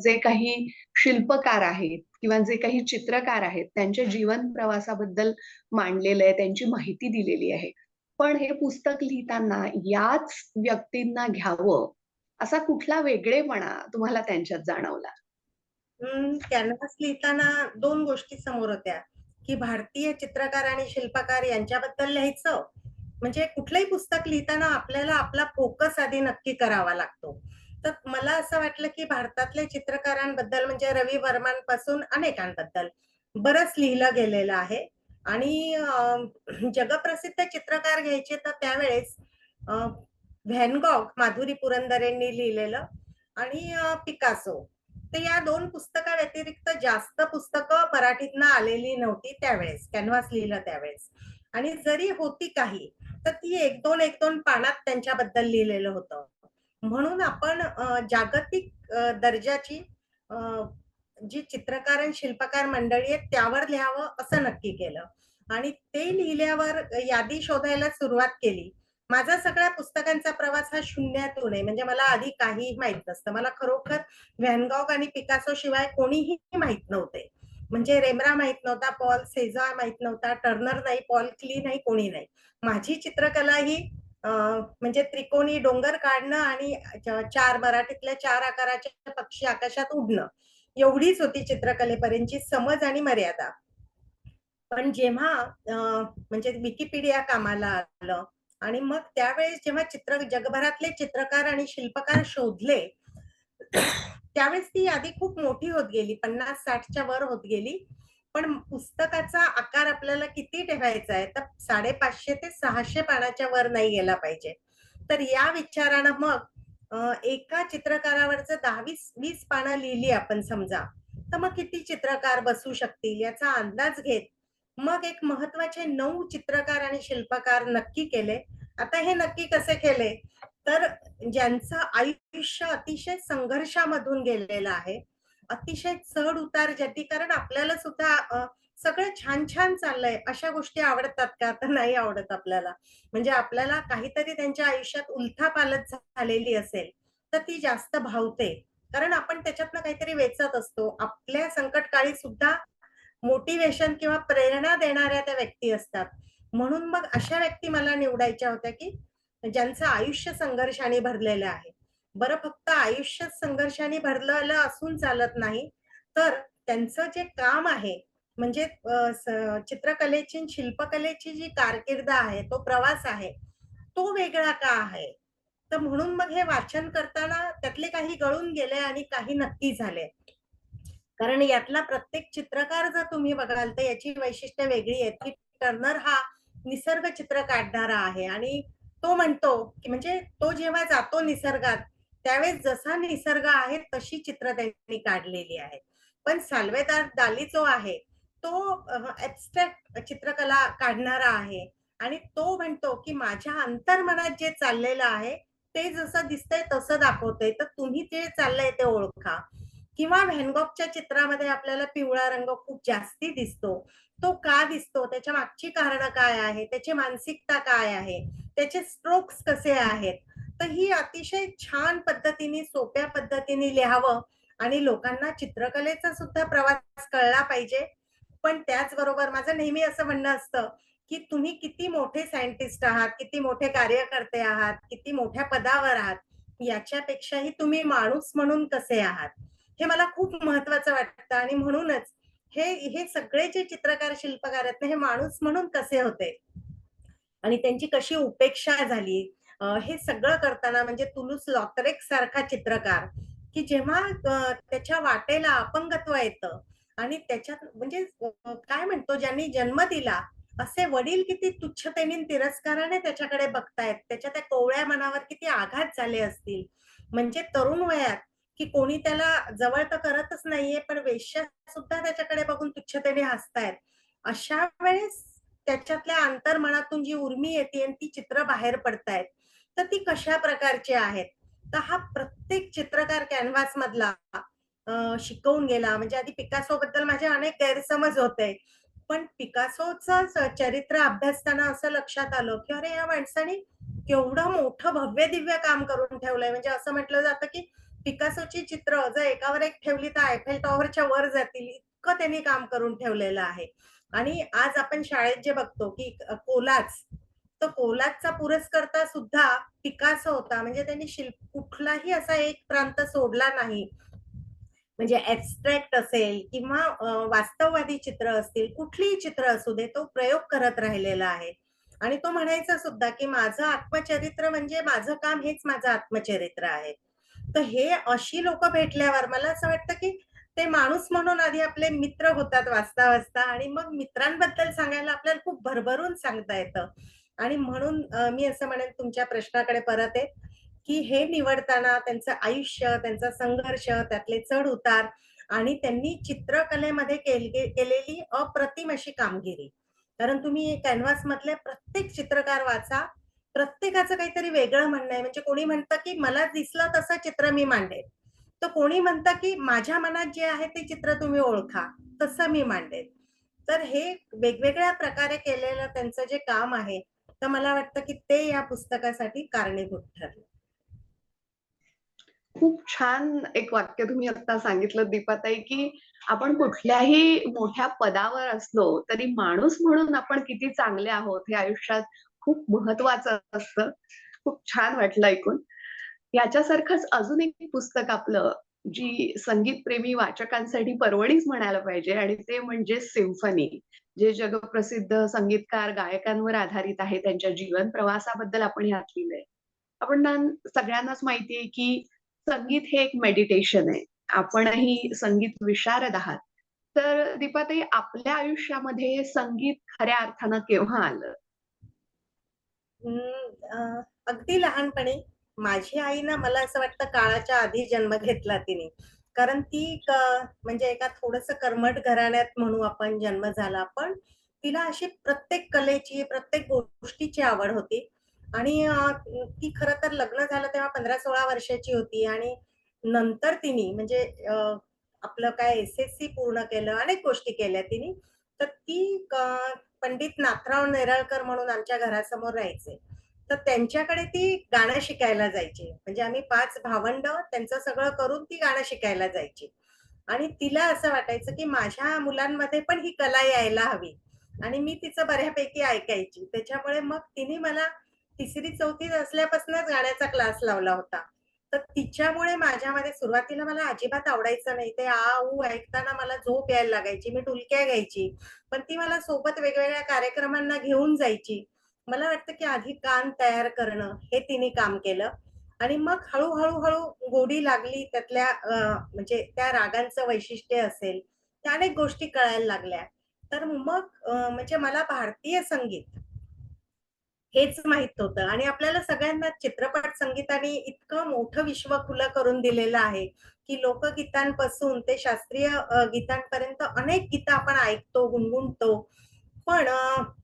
जे काही शिल्पकार आहेत किंवा जे काही चित्रकार आहेत, त्यांच्या जीवन प्रवासाबद्दल मांडलेलं आहे, त्यांची माहिती दिलेली आहे. पण हे पुस्तक लिहिताना याच व्यक्तींना घ्यावं, असा कुठला वेगळेपणा तुम्हाला त्यांच्यात जाणवला? कॅनव्हास लिहिताना 2 गोष्टी समोर होत्या, की भारतीय चित्रकार आणि शिल्पकार यांच्याबद्दल लिहायचं. म्हणजे कुठलंही पुस्तक लिहिताना आपल्याला आपला फोकस आधी नक्की करावा लागतो. तर मला असं वाटलं, की भारतातल्या चित्रकारांबद्दल म्हणजे रवी वर्मांपासून अनेकांबद्दल बरंच लिहिलं गेलेलं आहे आणि जगप्रसिद्ध चित्रकार घ्यायचे तर त्यावेळेस अ, व्हॅन गॉग माधुरी पुरंदरेंनी लिहिलेलं आणि पिकासो. तर या 2 पुस्तका व्यतिरिक्त जास्त पुस्तकं मराठीतनं आलेली नव्हती त्यावेळेस, कॅनव्हास लिहिलं त्यावेळेस. आणि जरी होती काही, तर ती 1-2 पानात त्यांच्याबद्दल लिहिलेलं होतं. म्हणून आपण जागतिक दर्जाची अ, जी चित्रकार आणि शिल्पकार मंडळी आहेत त्यावर लिहावं असं नक्की केलं. आणि ते लिहिल्यावर यादी शोधायला सुरुवात केली. माझा सगळ्या पुस्तकांचा प्रवास हा शून्यातून आहे. म्हणजे मला आधी काहीही माहीत नसतं. मला खरोखर व्हॅन गॉग आणि पिकासो शिवाय कोणीही माहीत नव्हते. म्हणजे रेम्ब्रा माहीत नव्हता, पॉल सेझार माहीत नव्हता, टर्नर नाही, पॉल क्ली नाही, कोणी नाही. माझी चित्रकला ही म्हणजे त्रिकोणी डोंगर काढणं आणि 4 मराठीतल्या 4 आकाराचे पक्षी आकाशात उडणं, एवढीच होती चित्रकलेपर्यंतची समज आणि मर्यादा. पण जेव्हा म्हणजे विकिपीडिया कामाला आलं आणि मग त्यावेळेस जेव्हा जगभरातले चित्रकार आणि शिल्पकार शोधले, त्यावेळेस ती यादी खूप मोठी होत गेली. 50-60च्या वर होत गेली. पण पुस्तकाचा आकार आपल्याला किती ठेवायचा आहे, तर 550 ते 600 पानाच्या वर नाही गेला पाहिजे. तर या विचारानं मग एका चित्रकारावरचं 10-20 पानं लिहिली आपण समजा, तर मग किती चित्रकार बसू शकतील याचा अंदाज घेत, मग एक महत्त्वाचे 9 चित्रकार आणि शिल्पकार नक्की केले. आता हे नक्की कसे केले, तर ज्यांचं आयुष्य अतिशय संघर्षामधून गेलेलं आहे, अतिशय चढ-उतार ज्यांनी, कारण आपल्याला सुद्धा सगळं छान-छान चाललंय अशा गोष्टी आवडतात का? तर नाही आवडत आपल्याला. म्हणजे आपल्याला काहीतरी त्यांच्या आयुष्यात उलथापालथ झालेली असेल, तर ती जास्त भावते. कारण आपण त्याच्यातनं काहीतरी वेचत असतो. आपल्या संकटकाळी सुद्धा मोटिव्हेशन किंवा प्रेरणा देणाऱ्या त्या व्यक्ती असतात. म्हणून मग अशा व्यक्ती मला निवडायच्या होत्या, की ज्यांचं आयुष्य संघर्षाने भरलेलं आहे. बरं, फक्त आयुष्य संघर्षाने भरलेलं असून चालत नाही, तर त्यांचं जे काम आहे, म्हणजे चित्रकलेची आणि शिल्पकलेची जी कारकीर्द आहे, तो प्रवास आहे, तो वेगळा का आहे? तर म्हणून मग हे वाचन करताना त्यातले काही गळून गेले आणि काही नक्की झाले. कारण यातला प्रत्येक चित्रकार जर तुम्ही बघाल तर याची वैशिष्ट्य वेगळी आहेत, की टर्नर हा निसर्ग चित्र काढणारा आहे आणि तो म्हणतो, की म्हणजे तो जेव्हा जातो निसर्गात, त्यावेळेस जसा निसर्ग आहे तशी चित्र त्यांनी काढलेली आहेत. पण साल्वादोर दाली जो आहे, तो ॲब्स्ट्रॅक्ट चित्रकला काढणारा आहे आणि तो म्हणतो, की माझ्या अंतर्मनात जे चाललेलं आहे, ते जसं दिसतंय तसं दाखवतंय. तर तुम्ही जे चाललंय ते ओळखा. किंवा व्हॅन गॉगच्या चित्रामध्ये आपल्याला पिवळा रंग खूप जास्ती दिसतो. तो का दिसतो? त्याच्या मागची कारणं काय आहे? त्याची मानसिकता काय आहे? त्याचे स्ट्रोक्स कसे आहेत? तर ही अतिशय छान पद्धतीने, सोप्या पद्धतीने लिहावं आणि लोकांना चित्रकलेचा सुद्धा प्रवास कळला पाहिजे. पण त्याचबरोबर माझं नेहमी असं म्हणणं असतं, की तुम्ही किती मोठे सायंटिस्ट आहात, किती मोठे कार्यकर्ते आहात, किती मोठ्या पदावर आहात, याच्यापेक्षाही तुम्ही माणूस म्हणून कसे आहात? हे मला खूप महत्वाचं वाटतं आणि म्हणूनच हे हे सगळे जे चित्रकार, शिल्पकार आहेत ना, हे माणूस म्हणून कसे होते आणि त्यांची कशी उपेक्षा झाली, हे सगळं करताना म्हणजे तुलूस-लॉटरेक सारखा चित्रकार, की जेव्हा त्याच्या वाटेला अपंगत्व येतं आणि त्याच्यात म्हणजे काय म्हणतो, ज्यांनी जन्म दिला, असे वडील किती तुच्छतेने आणि तिरस्काराने त्याच्याकडे बघतायत. त्याच्या त्या कोवळ्या मनावर किती आघात झाले असतील. म्हणजे तरुण वयात, की कोणी त्याला जवळ तर करतच नाहीये, पण वेश्या सुद्धा त्याच्याकडे बघून तुच्छतेने हसतायत. अशा वेळेस त्याच्यातल्या अंतर्मनातून जी उर्मी येते आणि ती चित्र बाहेर पडतायत, तर ती कशा प्रकारची आहेत? तर हा प्रत्येक चित्रकार कॅनव्हास मधला शिकवून गेला. म्हणजे आधी पिकासोबद्दल माझे अनेक गैरसमज होते. पण पिकासोचं चरित्र अभ्यासताना असं लक्षात आलं, की अरे या माणसाने केवढं मोठं भव्य-दिव्य काम करून ठेवलंय. म्हणजे असं म्हटलं जातं, की पिकासोची चित्र जर एकावर एक ठेवली तर आयफेल टॉवरच्या वर जातील, इतकं त्यांनी काम करून ठेवलेलं आहे. आणि आज आपण शाळेत जे बघतो, की कोलाज, तर कोलाजचा पुरस्कर्ता सुद्धा पिकासो होता. म्हणजे त्यांनी कुठलाही असा एक प्रांत सोडला नाही. म्हणजे ॲब्स्ट्रॅक्ट असेल किंवा वास्तववादी चित्र असतील, कुठलीही चित्र असू दे, तो प्रयोग करत राहिलेला आहे. आणि तो म्हणायचा सुद्धा, की माझं आत्मचरित्र म्हणजे माझं काम हेच माझं आत्मचरित्र आहे. तर हे अशी लोकं भेटल्यावर मला असं वाटतं, की ते माणूस म्हणून आधी आपले मित्र होतात वाचता-वाचता आणि मग मित्रांबद्दल सांगायला आपल्याला खूप भरभरून सांगता येतं. आणि म्हणून मी असं म्हणेन तुमच्या प्रश्नाकडे परत आहे, की हे निवडताना त्यांचं आयुष्य, त्यांचा संघर्ष, त्यातले चढ-उतार आणि त्यांनी चित्रकलेमध्ये केलेली अप्रतिम अशी कामगिरी. कारण तुम्ही कॅनव्हासमधले प्रत्येक चित्रकार वाचा, प्रत्येकाचं काहीतरी वेगळं म्हणणं आहे. म्हणजे कोणी म्हणतं, की मला दिसलं तसं चित्र मी मांडेन. तर कोणी म्हणतं, की माझ्या मनात जे आहे ते चित्र तुम्ही ओळखा, तसं मी मांडेन. तर हे वेगवेगळ्या प्रकारे केलेलं त्यांचं जे काम आहे, तर मला वाटतं, की ते या पुस्तकासाठी कारणीभूत ठरलं. खूप छान एक वाक्य तुम्ही आता सांगितलं दीपाताई, की आपण कुठल्याही मोठ्या पदावर असलो, तरी माणूस म्हणून आपण किती चांगले आहोत हे आयुष्यात खूप महत्वाचं असतं. खूप छान वाटलं ऐकून. याच्यासारखंच अजून एक पुस्तक आपलं, जी संगीतप्रेमी वाचकांसाठी पर्वणीच म्हणायला पाहिजे आणि ते म्हणजे सिम्फनी. जे जगप्रसिद्ध संगीतकार, गायकांवर आधारित आहे. त्यांच्या जीवन प्रवासाबद्दल आपण ह्यात लिहिलंय. आपणां सगळ्यांनाच माहिती आहे, की संगीत हे एक मेडिटेशन आहे. आपणही संगीत विशारद आहात. तर दीपाताई, आपल्या आयुष्यामध्ये संगीत खऱ्या अर्थानं केव्हा आलं? अगदी लहानपणी माझी आई ना मला असं वाटतं काळाच्या आधी जन्म घेतला तिने. कारण ती म्हणजे एका थोडंसं कर्मठ घराण्यात म्हणू आपण जन्म झाला. पण तिला अशी प्रत्येक कलेची, प्रत्येक गोष्टीची आवड होती आणि ती खरं तर लग्न झालं तेव्हा 15-16 वर्षाची होती आणि नंतर तिने म्हणजे आपलं काय एस-एस-सी पूर्ण केलं, अनेक गोष्टी केल्या तिने. तर ती पंडित नाथराव नेरळकर म्हणून आमच्या घरासमोर राहायचे. तर त्यांच्याकडे ती गाणं शिकायला जायची. म्हणजे आम्ही 5 भावंड त्यांचं सगळं करून ती गाणं शिकायला जायची. आणि तिला असं वाटायचं, की माझ्या मुलांमध्ये पण ही कला यायला हवी आणि मी तिचं बऱ्यापैकी ऐकायची. त्याच्यामुळे मग तिने मला 3री-4थीत असल्यापासूनच गाण्याचा क्लास लावला होता. तर तिच्यामुळे माझ्यामध्ये सुरुवातीला मला अजिबात आवडायचं नाही. ते आ, ऊ ऐकताना मला झोप यायला लागायची. मी डुलक्या घ्यायची. पण ती मला सोबत वेगवेगळ्या कार्यक्रमांना घेऊन जायची. मला वाटतं, की आधी कान तयार करणं हे तिने काम केलं आणि मग हळू गोडी लागली त्यातल्या म्हणजे त्या रागांचं वैशिष्ट्य असेल, त्या अनेक गोष्टी कळायला लागल्या. तर मग म्हणजे मला भारतीय संगीत हेच माहीत होतं आणि आपल्याला सगळ्यांना चित्रपट संगीताने इतकं मोठं विश्व खुलं करून दिलेलं आहे, की लोकगीतांपासून ते शास्त्रीय गीतांपर्यंत अनेक गीतं आपण ऐकतो, गुणगुणतो. पण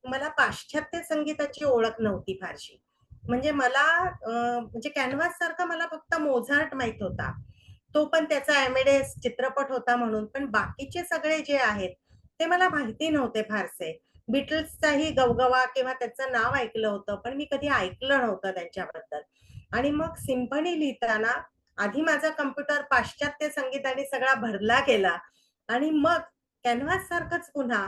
मला पाश्चात्य संगीताची ओळख नव्हती फारशी. म्हणजे मला म्हणजे कॅनव्हास सारखा मला फक्त मोझार्ट माहीत होता. तो पण त्याचा एमेडेस चित्रपट होता म्हणून. पण बाकीचे सगळे जे आहेत, ते मला माहिती नव्हते फारसे. बीटल्सचाही गवगवा किंवा त्याचं नाव ऐकलं होतं, पण मी कधी ऐकलं नव्हतं त्यांच्याबद्दल. आणि मग सिम्फनी लिहिताना आधी माझा कॉम्प्युटर पाश्चात्य संगीताने सगळा भरला गेला आणि मग कॅनव्हास सारखंच पुन्हा,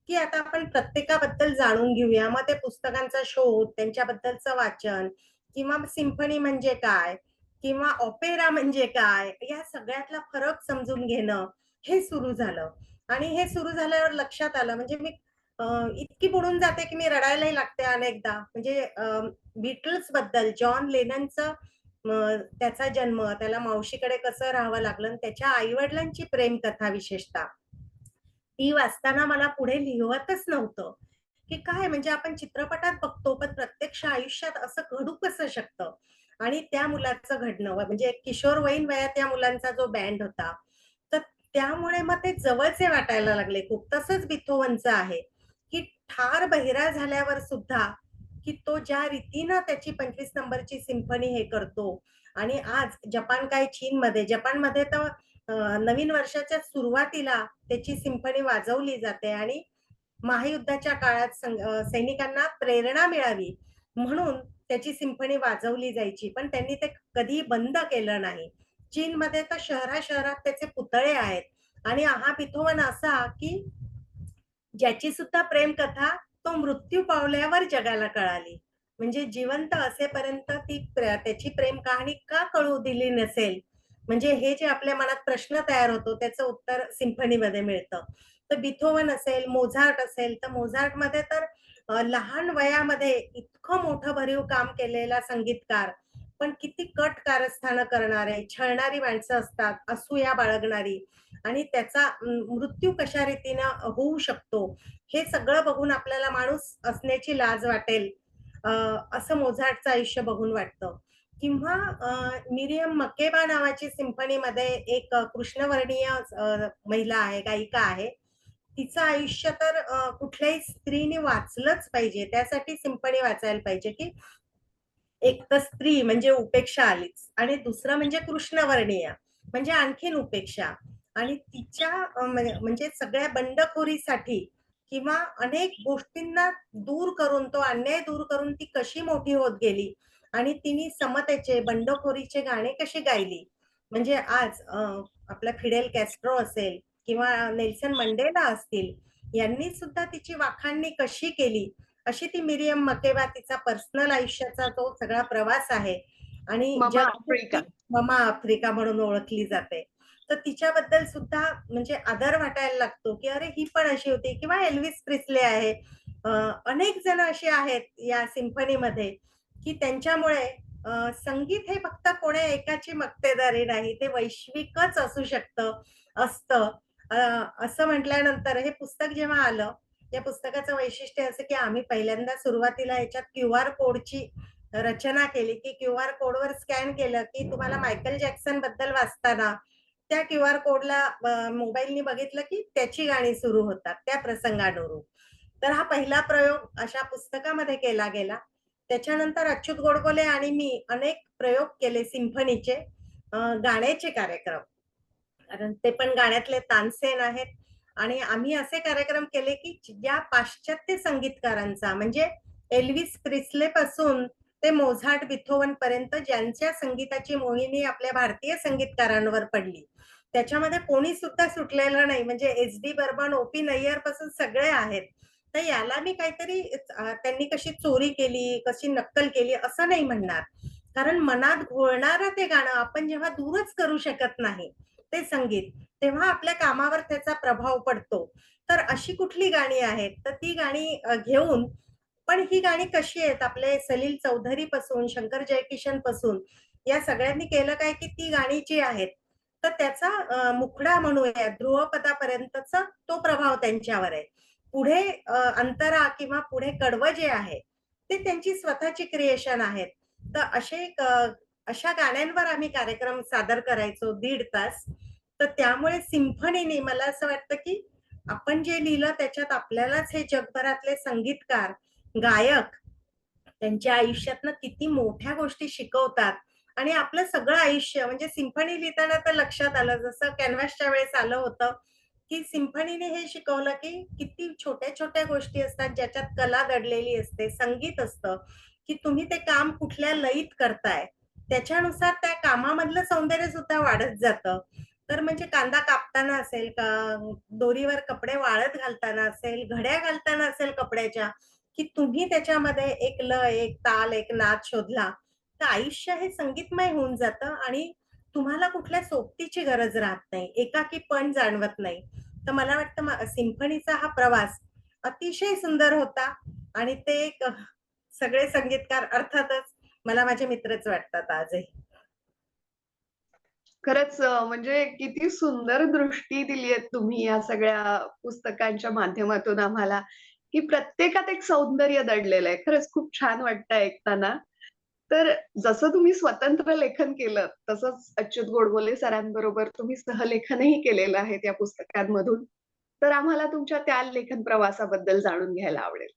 की आता आपण प्रत्येकाबद्दल जाणून घेऊया. मग ते पुस्तकांचा शोध, त्यांच्याबद्दलचं वाचन किंवा सिम्फनी म्हणजे काय? किंवा ऑपेरा म्हणजे काय? या सगळ्यातला फरक समजून घेणं, हे सुरू झालं. आणि हे सुरू झाल्यावर लक्षात आलं म्हणजे मी अ, इतकी बुडून जाते, की मी रडायलाही लागते अनेकदा. म्हणजे बीटल्सबद्दल जॉन लेननचं त्याचा जन्म, त्याला मावशीकडे कसं राहावं लागलं आणि त्याच्या आई-वडिलांची प्रेमकथा विशेषतः. ती वाचताना मला पुढे लिहवतच नव्हतं, की काय म्हणजे आपण चित्रपटात बघतो, पण प्रत्यक्ष आयुष्यात असं घडू कसं शकतं? आणि त्या मुलाचं घडणं म्हणजे एक किशोरवयीन वयात त्या मुलांचा जो बँड होता, तर त्यामुळे मग ते जवळचे वाटायला लागले खूप. तसंच बिथोवनचं आहे, की ठार बहिरा झाल्यावर सुद्धा, की तो ज्या रीतीनं त्याची 25 नंबरची सिम्फनी हे करतो आणि आज जपान काय चीनमध्ये, जपानमध्ये तर नवीन वर्षाच्या सुरुवातीला त्याची सिम्फनी वाजवली जाते आणि महायुद्धाच्या काळात सैनिकांना प्रेरणा मिळावी म्हणून त्याची सिम्फनी वाजवली जायची. पण त्यांनी ते कधीही बंद केलं नाही. चीनमध्ये तर शहरा-शहरात त्याचे पुतळे आहेत आणि हा बिथोवन असा, की ज्याची सुद्धा प्रेमकथा तो मृत्यू पावल्यावर जगाला कळाली. म्हणजे जिवंत असेपर्यंत त्याची प्रेम कहाणी का कळू दिली नसेल? म्हणजे हे जे आपल्या मनात प्रश्न तयार होतो त्याचं उत्तर सिम्फनीमध्ये मिळतं. तर बिथोवन असेल, मोझार्ट असेल, तर मोझार्टमध्ये तर लहान वयामध्ये इतकं मोठं भरीव काम केलेला संगीतकार, पण किती कट कारस्थानं करणारे, छळणारी माणसं असतात, असूया बाळगणारी आणि त्याचा मृत्यू कशा रीतीनं होऊ शकतो, हे सगळं बघून आपल्याला माणूस असण्याची लाज वाटेल, अ, असं मोझार्टचं आयुष्य बघून वाटतं. किंवा मिरियम मकेबा नावाची सिम्फनीमध्ये एक कृष्णवर्णीय महिला आहे, गायिका आहे. तिचं आयुष्य तर कुठल्याही स्त्रीने वाचलंच पाहिजे. त्यासाठी सिम्फनी वाचायला पाहिजे, की एक तर स्त्री म्हणजे उपेक्षा आलीच आणि दुसरं म्हणजे कृष्णवर्णीय म्हणजे आणखीन उपेक्षा आणि तिच्या म्हणजे सगळ्या बंडखोरीसाठी किंवा अनेक गोष्टींना दूर करून तो अन्याय दूर करून ती कशी मोठी होत गेली आणि तिने समतेचे बंडखोरीचे गाणे कशी गायली. म्हणजे आज आपला फिडेल कॅस्ट्रो असेल किंवा नेल्सन मंडेला असतील, यांनी सुद्धा तिची वाखाणणी कशी केली अशी ती मिरियम मकेबा तिचा पर्सनल आयुष्याचा तो सगळा प्रवास आहे आणि ममा जगभर आफ्रिका. ती ममा आफ्रिका म्हणून ओळखली जाते. तर तिच्याबद्दल सुद्धा म्हणजे आदर वाटायला लागतो, की अरे ही पण अशी होती किंवा एल्विस प्रिस्ले आहे. अ, अनेक जण असे आहेत या सिम्फनीमध्ये, की त्यांच्यामुळे संगीत हे फक्त कोण्या एकाची मक्तेदारी नाही, ते वैश्विकच असू शकतं, असतं. अ, असं म्हटल्यानंतर हे पुस्तक जेव्हा आलं, या पुस्तकाचं वैशिष्ट्य असं की आम्ही पहिल्यांदा सुरुवातीला याच्यात क्यूआर कोडची रचना केली, की क्यूआर कोडवर स्कॅन केलं, की तुम्हाला मायकेल जॅक्सन बद्दल वाचताना त्या क्यूआर कोडला मोबाईलनी बघितलं, की त्याची गाणी सुरू होतात त्या प्रसंगानुरूप. तर हा पहिला प्रयोग अशा पुस्तकामध्ये केला गेला. त्याच्यानंतर अच्युत गोडबोले आणि मी अनेक प्रयोग केले सिम्फनीचे, गाण्याचे कार्यक्रम. कारण ते पण गाण्यातले तानसेन आहेत आणि आम्ही असे कार्यक्रम केले, की ज्या पाश्चात्य संगीतकारांचा म्हणजे एल्विस प्रिस्ले पासून ते मोझार्ट, बिथोवन पर्यंत ज्यांच्या संगीताची मोहिनी आपल्या भारतीय संगीतकारांवर पडली. त्याच्यामध्ये कोणी सुद्धा सुटलेलं नाही. म्हणजे एस.डी. बर्मन, ओ.पी. नय्यर पासून सगळे आहेत. तर याला मी काहीतरी त्यांनी कशी चोरी केली, कशी नक्कल केली असं नाही म्हणणार. कारण मनात घोळणारं ते गाणं आपण जेव्हा दूरच करू शकत नाही, ते संगीत, तेव्हा आपल्या कामावर त्याचा प्रभाव पडतो. तर अशी कुठली गाणी आहेत, तर ती गाणी घेऊन पण ही गाणी कशी आहेत आपले सलील चौधरी पासून, शंकर जयकिशन पासून या सगळ्यांनी केलं काय, की ती गाणी जी आहेत, तर त्याचा मुखडा म्हणूया ध्रुवपदापर्यंतचा तो प्रभाव त्यांच्यावर आहे. पुढे अंतरा किंवा पुढे कडवं जे आहे, ते त्यांची स्वतःची क्रिएशन आहेत. तर अशा गाण्यांवर आम्ही कार्यक्रम सादर करायचो 1.5 तास. तर त्यामुळे सिम्फनीने मला असं वाटतं, की आपण जे लिहिलं त्याच्यात आपल्यालाच हे जगभरातले संगीतकार, गायक त्यांच्या आयुष्यातनं किती मोठ्या गोष्टी शिकवतात आणि आपलं सगळं आयुष्य म्हणजे सिम्फनी लिहिताना तर लक्षात आलं, जसं कॅनव्हासच्या वेळेस आलं होतं, की सिम्फनीने हे शिकवलं, की किती छोट्या-छोट्या गोष्टी असतात ज्याच्यात कला दडलेली असते, संगीत असतं, की तुम्ही ते काम कुठल्या लयीत करताय, त्याच्यानुसार त्या कामामधलं सौंदर्य सुद्धा वाढत जातं. तर म्हणजे कांदा कापताना असेल का, दोरीवर कपडे वाळत घालताना असेल, घड्या घालताना असेल कपड्याच्या, की तुम्ही त्याच्यामध्ये एक लय, एक ताल, एक नाद शोधला, तर आयुष्य हे संगीतमय होऊन जातं आणि तुम्हाला कुठल्या सोबतीची गरज राहत नाही, एकाकीपण जाणवत नाही. तर मला वाटतं सिम्फनीचा हा प्रवास अतिशय सुंदर होता आणि ते एक सगळे संगीतकार अर्थातच मला माझे मित्रच वाटतात आजही. खरंच म्हणजे किती सुंदर दृष्टी दिली आहे तुम्ही या सगळ्या पुस्तकांच्या माध्यमातून आम्हाला, की प्रत्येकात एक सौंदर्य दडलेलं आहे. खरंच खूप छान वाटतं ऐकताना. तर जसं तुम्ही स्वतंत्र लेखन केलं, तसंच अच्युत गोडबोले सरांबरोबर तुम्ही सहलेखनही केलेलं आहे त्या पुस्तकांमधून. तर आम्हाला तुमच्या त्या लेखन प्रवासाबद्दल जाणून घ्यायला आवडेल.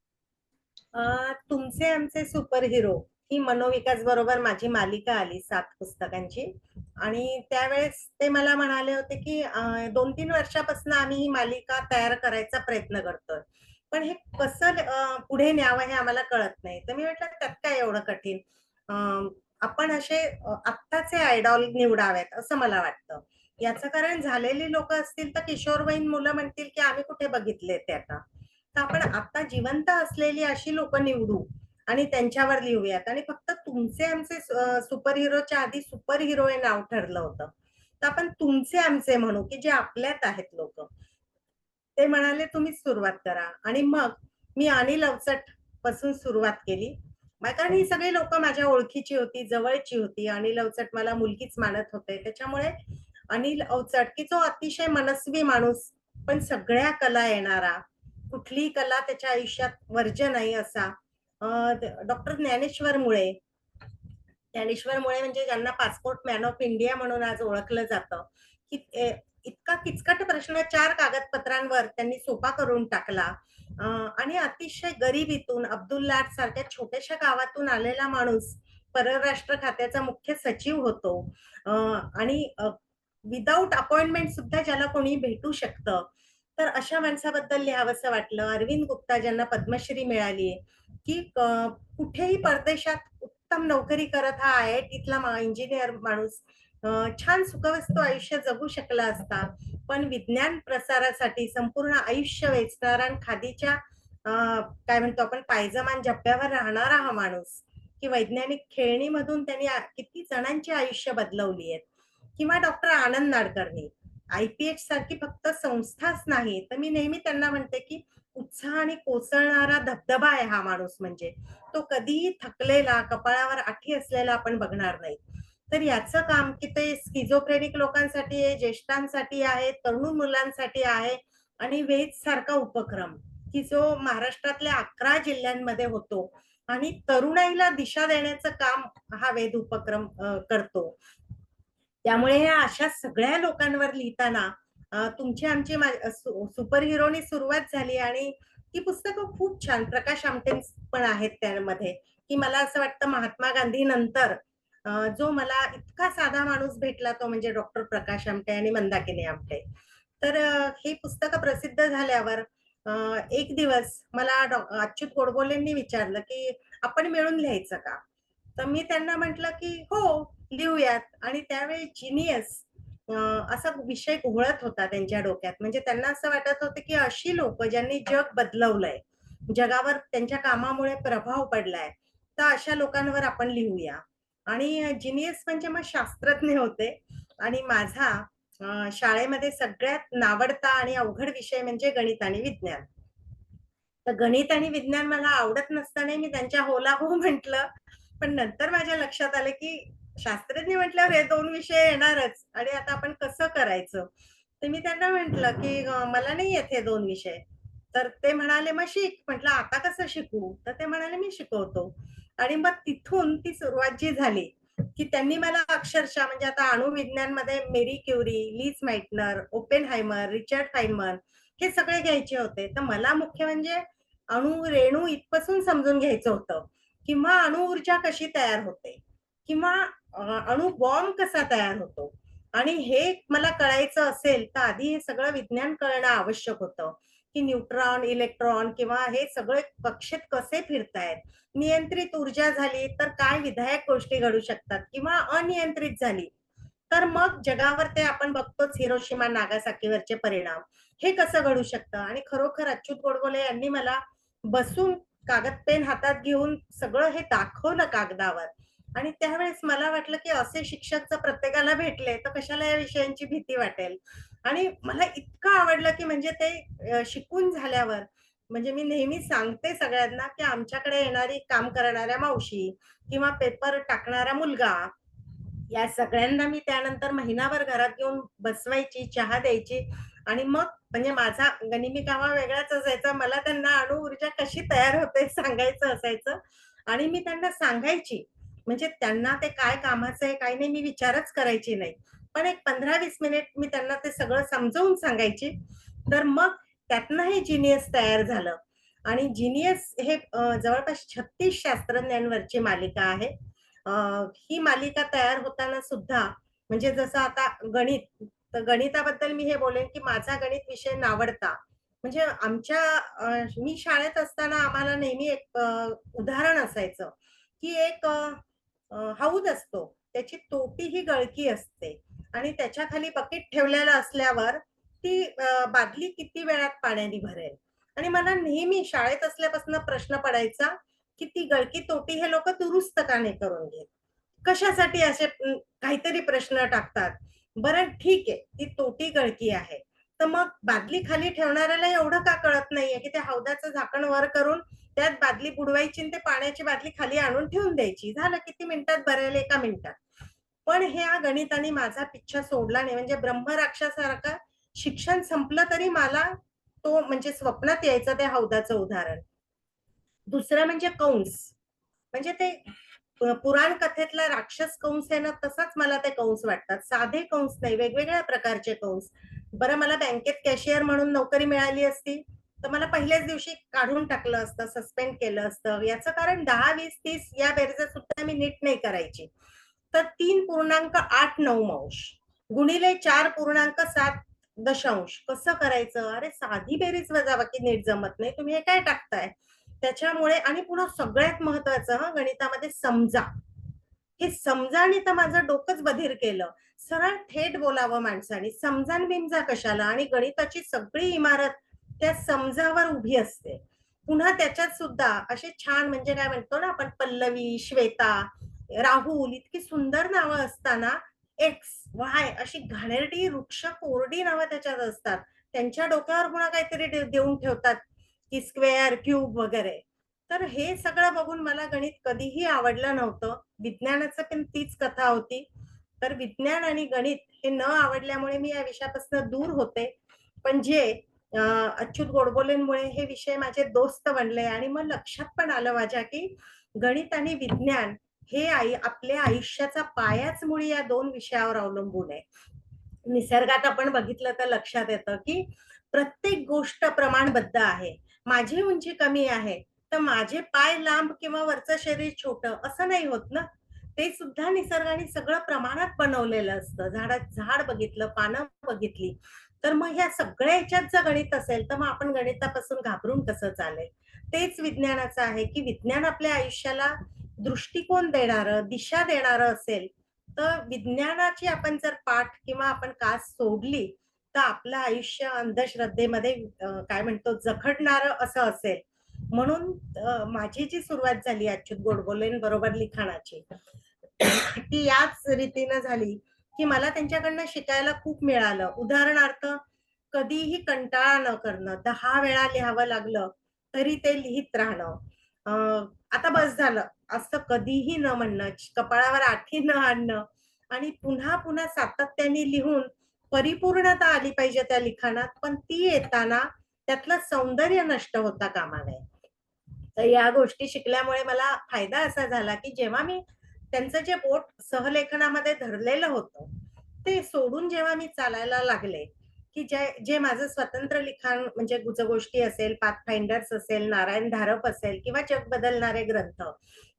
तुमचे आमचे सुपर हिरो ही मनोविकास बरोबर माझी मालिका आली 7 पुस्तकांची आणि त्यावेळेस ते मला म्हणाले होते, की 2-3 वर्षापासून आम्ही ही मालिका तयार करायचा प्रयत्न करतोय. पण हे कसं पुढे न्यावं हे आम्हाला कळत नाही. तर मी म्हटलं त्यात काय एवढं कठीण? अ, आपण असे आत्ताचे आयडॉल निवडावेत असं मला वाटतं. याचं कारण झालेली लोकं असतील तर किशोरवयीन मुलं म्हणतील, की आम्ही कुठे बघितले ते आता. तर आपण आता जिवंत असलेली अशी लोकं निवडू आणि त्यांच्यावर लिहूयात आणि फक्त तुमचे आमचे सुपर हिरोच्या आधी सुपर हिरो हे नाव ठरलं होतं. तर आपण तुमचे आमचे म्हणू, की जे आपल्यात आहेत लोकं. ते म्हणाले, "तुम्हीच सुरुवात करा" आणि मग मी अनिल अवचट पासून सुरुवात केली. कारण ही सगळी लोकं माझ्या ओळखीची होती, जवळची होती. अनिल अवचट मला मुलगीच मानत होते. त्याच्यामुळे अनिल अवचट, की जो अतिशय मनस्वी माणूस, पण सगळ्या कला येणारा, कुठलीही कला त्याच्या आयुष्यात वर्ज्य नाही असा. डॉक्टर ज्ञानेश्वर मुळे. ज्ञानेश्वर मुळे म्हणजे ज्यांना पासपोर्ट मॅन ऑफ इंडिया म्हणून आज ओळखलं जातं, की इतका किचकट प्रश्न 4 कागदपत्रांवर त्यांनी सोपा करून टाकला. आणि अतिशय गरिबीतून अब्दुल लाट सारख्या छोट्याशा गावातून आलेला माणूस परराष्ट्र खात्याचा मुख्य सचिव होतो. आणि विदाऊट अपॉइंटमेंट सुद्धा ज्याला कोणी भेटू शकतं. तर अशा माणसाबद्दल लिहावंसं वाटलं. अरविंद गुप्ता ज्यांना पद्मश्री मिळाली, की कुठेही परदेशात उत्तम नोकरी करत हा IITतला इंजिनिअर माणूस छान सुखवस्त आयुष्य जगू शकला असता. पण विज्ञान प्रसारासाठी संपूर्ण आयुष्य वेचणारा आणि खादीच्या काय म्हणतो आपण पायजमान झब्ब्यावर राहणारा हा माणूस, की वैज्ञानिक खेळणीमधून त्यांनी किती जणांची आयुष्य बदलवली आहेत. किंवा डॉक्टर आनंद नाडकर्णी. IPH सारखी फक्त संस्थाच नाही, तर मी नेहमी त्यांना म्हणते, की उत्साहाने कोसळणारा धबधबा आहे हा माणूस म्हणजे. तो कधीही थकलेला, कपाळावर आठी असलेला आपण बघणार नाही. तर याचं काम की ते स्किझोफ्रेनिक लोकांसाठी आहे, ज्येष्ठांसाठी आहे, तरुण मुलांसाठी आहे आणि वेद सारखा उपक्रम, की जो महाराष्ट्रातल्या 11 जिल्ह्यांमध्ये होतो. आणि तरुणाईला दिशा देण्याचं काम हा वेध उपक्रम करतो. त्यामुळे ह्या अशा सगळ्या लोकांवर लिहिताना तुमची आमची सुपर हिरोनी सुरुवात झाली आणि ती पुस्तकं खूप छान. प्रकाश आमटे पण आहेत त्यामध्ये, की मला असं वाटतं महात्मा गांधी नंतर जो मला इतका साधा माणूस भेटला तो म्हणजे डॉक्टर प्रकाश आमटे आणि मंदाकिनी आमटे. तर ही पुस्तकं प्रसिद्ध झाल्यावर अ, एक दिवस मला अच्युत गोडबोलेंनी विचारलं, की "आपण मिळून लिहायचं का?" तर मी त्यांना म्हटलं, की "हो, लिहूयात." आणि त्यावेळी जीनियस असा विषय घोळत होता त्यांच्या डोक्यात. म्हणजे त्यांना असं वाटत होतं, की अशी लोकं ज्यांनी जग बदलवलंय, जगावर त्यांच्या कामामुळे प्रभाव पडलाय, तर अशा लोकांवर आपण लिहूया. आणि जीनियस म्हणजे मग शास्त्रज्ञ होते आणि माझा शाळेमध्ये सगळ्यात नावडता आणि अवघड विषय म्हणजे गणित आणि विज्ञान. तर गणित आणि विज्ञान मला आवडत नसतानाही मी त्यांच्या होला हो म्हटलं. पण नंतर माझ्या लक्षात आलं, की शास्त्रज्ञ म्हटल्यावर हे 2 विषय येणारच आणि आता आपण कसं करायचं? तर मी त्यांना म्हटलं, की मला नाही येत हे 2 विषय." तर ते म्हणाले, "मग शिक." म्हटलं, "आता कसं शिकू?" तर ते म्हणाले, "मी शिकवतो." आणि मग तिथून ती सुरुवात जी झाली, की त्यांनी मला अक्षरशः म्हणजे आता अणुविज्ञानमध्ये Marie Curie, Lise Meitner, Oppenheimer, Richard Feynman हे सगळे घ्यायचे होते. तर मला मुख्य म्हणजे अणु, रेणू इथपासून समजून घ्यायचं होतं किंवा अणुऊर्जा कशी तयार होते किंवा अणु बॉम्ब कसा तयार होतो आणि हे मला कळायचं असेल तर आधी हे सगळं विज्ञान कळणं आवश्यक होतं, की न्यूट्रॉन, इलेक्ट्रॉन किंवा हे सगळे कक्षेत कसे फिरतायत. नियंत्रित ऊर्जा झाली तर काय विधायक गोष्टी घडू शकतात किंवा अनियंत्रित झाली तर मग जगावर ते आपण बघतोच हिरोशिमा नागासाकीवरचे परिणाम. हे कसं घडू शकतं आणि खरोखर अच्युत गोडबोले यांनी मला बसून कागद पेन हातात घेऊन सगळं हे दाखवलं कागदावर आणि त्यावेळेस मला वाटलं, की असे शिक्षक जर प्रत्येकाला भेटले, तर कशाला या विषयांची भीती वाटेल. आणि मला इतकं आवडलं, की म्हणजे ते शिकून झाल्यावर म्हणजे मी नेहमी सांगते सगळ्यांना, की आमच्याकडे येणारी काम करणाऱ्या मावशी किंवा पेपर टाकणारा मुलगा या सगळ्यांना मी त्यानंतर महिनाभर घरात घेऊन बसवायची, चहा द्यायची आणि मग म्हणजे माझा गनिमी कामा वेगळाच असायचा. मला त्यांना अणुऊर्जा कशी तयार होते सांगायचं असायचं आणि मी त्यांना सांगायची. म्हणजे त्यांना ते काय कामाचं आहे, काही नाही मी विचारच करायची नाही. पण एक 15-20 मिनिट मी त्यांना ते सगळं समजावून सांगायची. तर मग त्यातनं हे जीनियस तयार झालं आणि जीनियस हे जवळपास 36 शास्त्रज्ञांवरची मालिका आहे. अ, ही मालिका तयार होताना सुद्धा म्हणजे जसं आता गणित, तर गणिताबद्दल मी हे बोलेन, की माझा गणित विषय नावडता. म्हणजे मी शाळेत असताना आम्हाला नेहमी एक उदाहरण असायचं, की एक हौद असतो. त्याची तोटी ही गळकी असते आणि त्याच्या खाली बकेट ठेवलेलं असल्यावर ती बादली किती वेळात पाण्याने भरेल आणि मला नेहमी शाळेत असल्यापासून प्रश्न पडायचा, की ती गळकी तोटी हे लोकं दुरुस्त का नाही करून घेत? कशासाठी असे काहीतरी प्रश्न टाकतात. बरं ठीक आहे, ती तोटी गळकी आहे. तर मग बादली खाली ठेवणाऱ्याला एवढं का कळत नाहीये, की त्या हौदाचं झाकण वर करून त्यात बादली बुडवायची आणि ते पाण्याची बादली खाली आणून ठेवून द्यायची. झालं किती मिनिटात भरेल? 1 मिनिटात. पण ह्या गणिताने माझा पिच्छा सोडला नाही. म्हणजे ब्रह्मराक्षसारखं शिक्षण संपलं तरी मला तो म्हणजे स्वप्नात यायचं त्या हौदाचं उदाहरण. दुसरं म्हणजे कंस. म्हणजे ते पुराण कथेतला राक्षस कंस आहे ना, तसाच मला ते कंस वाटतात. साधे कंस नाही, वेगवेगळ्या प्रकारचे कंस. बरं मला बँकेत कॅशियर म्हणून नोकरी मिळाली असती, तर मला पहिल्याच दिवशी काढून टाकलं असतं, सस्पेंड केलं असतं. याचं कारण 10, 20, 30 या बेरजा सुद्धा मी नीट नाही करायची. तर 3.89 गुणिले 4.7 दशांश कसं करायचं? अरे साधी बेरीज वजाबाकी नीट जमत नाही. तुम्ही हे काय टाकताय? त्याच्यामुळे आणि पुन्हा सगळ्यात महत्वाचं गणितामध्ये समजा. हे समजाने तर माझं डोकंच बधीर केलं. सरळ थेट बोलावं माणसाने. समजा न बिमजा कशाला आणि गणिताची सगळी इमारत त्या समजावर उभी असते. पुन्हा त्याच्यात सुद्धा असे छान म्हणजे काय म्हणतो ना आपण पल्लवी, श्वेता, राहुल इतकी सुंदर नावं असताना एक्स, वाय अशी घाणेरडी, रुक्ष, कोरडी नावं त्याच्यात असतात. त्यांच्या डोक्यावर पुन्हा काहीतरी देऊन ठेवतात, की स्क्वेअर, क्यूब वगैरे. तर हे सगळं बघून मला गणित कधीही आवडलं नव्हतं. विज्ञानाचं पण तीच कथा होती. तर विज्ञान आणि गणित हे न आवडल्यामुळे मी या विषयापासून दूर होते. पण जे अच्युत गोडबोलेंमुळे हे विषय माझे दोस्त बनले आणि मग लक्षात पण आलं माझ्या, की गणित आणि विज्ञान हे आपल्या आयुष्याचा पायाच मुळी या 2 विषयावर अवलंबून आहे. निसर्गात आपण बघितलं तर लक्षात येतं, की प्रत्येक गोष्ट प्रमाणबद्ध आहे. माझी उंची कमी आहे, तर माझे पाय लांब किंवा वरचं शरीर छोटं असं नाही होत ना. ते सुद्धा निसर्गाने सगळं प्रमाणात बनवलेलं असतं. झाड बघितलं, पानं बघितली, तर मग ह्या सगळ्या ह्याच्यात जर गणित असेल, तर मग आपण गणितापासून घाबरून कसं चालेल? तेच विज्ञानाचं आहे, की विज्ञान आपल्या आयुष्याला दृष्टिकोन देणारं, दिशा देणारं असेल, तर विज्ञानाची आपण जर पाठ किंवा आपण कास सोडली, तर आपलं आयुष्य अंधश्रद्धेमध्ये काय म्हणतो जखडणारं असं असेल. म्हणून माझी जी सुरुवात झाली अच्युत गोडबोलेंबरोबर लिखाणाची, ती याच रीतीनं झाली, की मला त्यांच्याकडनं शिकायला खूप मिळालं. उदाहरणार्थ, कधीही कंटाळा न करणं, 10 वेळा लिहावं लागलं, तरी ते लिहीत राहणं. अ, आता बस झालं, असं कधीही न म्हणणं, कपाळावर आठी न आणणं आणि पुन्हा-पुन्हा सातत्याने लिहून परिपूर्णता आली पाहिजे त्या लिखाणात, पण ती येताना त्यातलं सौंदर्य नष्ट होता कामा नये. तर या गोष्टी शिकल्यामुळे मला फायदा असा झाला, की जेव्हा मी त्यांचं जे बोट सहलेखनामध्ये धरलेलं होतं, ते सोडून जेव्हा मी चालायला लागले, की जे जे माझं स्वतंत्र लिखाण म्हणजे गुजगोष्टी असेल, पाथफाइंडर्स असेल, नारायण धारप असेल किंवा जग बदलणारे ग्रंथ,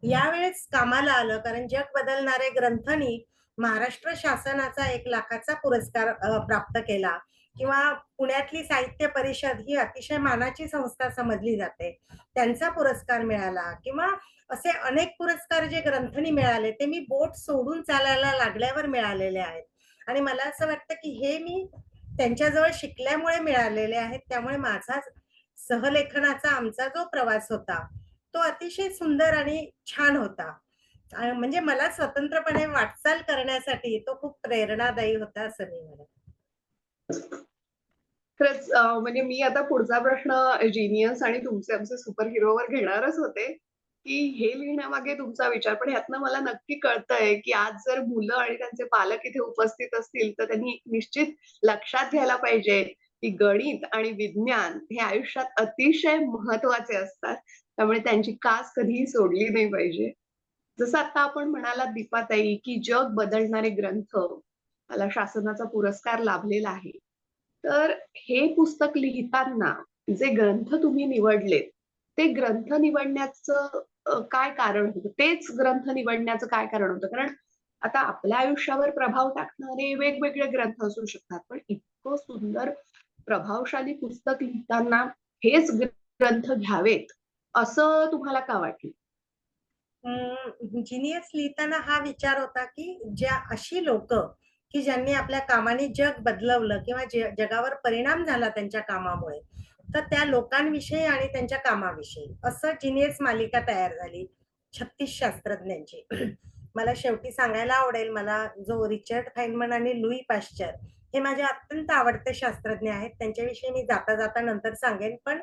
यावेळेस कामाला आलं. कारण जग बदलणारे ग्रंथनी महाराष्ट्र शासनाचा 1,00,000चा पुरस्कार प्राप्त केला किंवा पुण्यातली साहित्य परिषद ही अतिशय मानाची संस्था समजली जाते. त्यांचा पुरस्कार मिळाला किंवा असे अनेक पुरस्कार जे ग्रंथनी मिळाले, ते मी बोट सोडून चालायला लागल्यावर मिळालेले आहेत. आणि मला असं वाटतं, की हे मी त्यांच्याजवळ शिकल्यामुळे मिळालेले आहेत. त्यामुळे माझा सहलेखनाचा आमचा जो प्रवास होता, तो अतिशय सुंदर आणि छान होता. म्हणजे मला स्वतंत्रपणे वाटचाल करण्यासाठी तो खूप प्रेरणादायी होता असं मी म्हणेन. खरंच म्हणजे मी आता पुढचा प्रश्न जीनियस आणि तुमचे आमचे सुपर हिरोवर घेणारच होते, की हे लिहिण्यामागे तुमचा विचार. पण ह्यातनं मला नक्की कळतंय, की आज जर मुलं आणि त्यांचे पालक इथे उपस्थित असतील, तर त्यांनी निश्चित लक्षात घ्यायला पाहिजे, की गणित आणि विज्ञान हे आयुष्यात अतिशय महत्त्वाचे असतात. त्यामुळे त्यांची कास कधीही सोडली नाही पाहिजे. जसं आता आपण म्हणालात दीपाताई, की जग बदलणारे ग्रंथ, मला शासनाचा पुरस्कार लाभलेला आहे. तर हे पुस्तक लिहिताना जे ग्रंथ तुम्ही निवडलेत, ते ग्रंथ निवडण्याचं काय कारण होतं? तेच ग्रंथ निवडण्याचं काय कारण होतं? कारण आता आपल्या आयुष्यावर प्रभाव टाकणारे वेगवेगळे ग्रंथ असू शकतात. पण इतकं सुंदर प्रभावशाली पुस्तक लिहिताना हेच ग्रंथ घ्यावेत, असं तुम्हाला का वाटलं? जिनियस लिहिताना हा विचार होता, की ज्या अशी लोकं, की ज्यांनी आपल्या कामाने जग बदलवलं किंवा जगावर परिणाम झाला त्यांच्या कामामुळे, तर त्या लोकांविषयी आणि त्यांच्या कामाविषयी असं जिनियस मालिका तयार झाली 36 शास्त्रज्ञांची. मला शेवटी सांगायला आवडेल, मला जो रिचर्ड फाइनमन आणि लुई पाश्चर हे माझे अत्यंत आवडते शास्त्रज्ञ आहेत. त्यांच्याविषयी मी जाता-जाता नंतर सांगेन. पण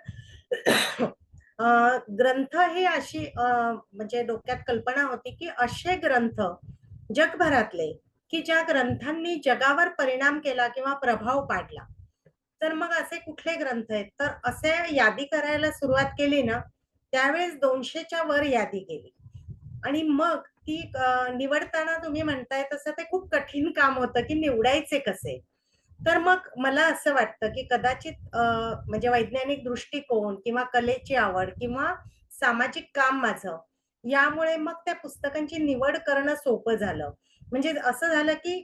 ग्रंथ ही अशी म्हणजे डोक्यात कल्पना होती, की असे ग्रंथ जगभरातले, की ज्या ग्रंथांनी जगावर परिणाम केला किंवा प्रभाव पाडला. तर मग असे कुठले ग्रंथ आहेत? तर असे यादी करायला सुरुवात केली ना, त्यावेळेस 200च्या वर यादी केली. आणि मग ती निवडताना तुम्ही म्हणताय तसं ते खूप कठीण काम होतं, की निवडायचे कसे? तर मग मला असं वाटतं, की कदाचित म्हणजे वैज्ञानिक दृष्टिकोन किंवा कलेची आवड किंवा सामाजिक काम माझं, यामुळे मग त्या पुस्तकांची निवड करणं सोपं झालं. म्हणजे असं झालं, की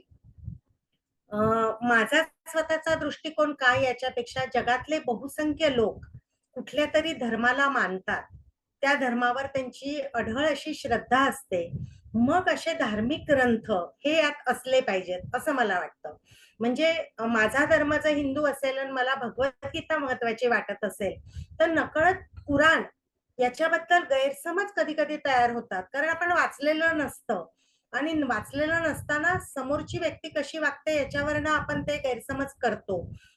अ, माझा स्वतःचा दृष्टिकोन काय याच्यापेक्षा जगातले बहुसंख्य लोक कुठल्यातरी धर्माला मानतात. त्या धर्मावर त्यांची अढळ अशी श्रद्धा असते. मग असे धार्मिक ग्रंथ हे यात असले पाहिजेत, असं मला वाटतं. म्हणजे माझा धर्म जर हिंदू असेल आणि मला भगवद्गीता महत्त्वाची वाटत असेल, तर नकळत कुराण याच्याबद्दल गैरसमज कधी-कधी तयार होतात. कारण आपण वाचलेलं नसतं आणि वाचलेलं नसताना समोरची व्यक्ती कशी वागते याच्यावरनं आपण ते गैरसमज करतो.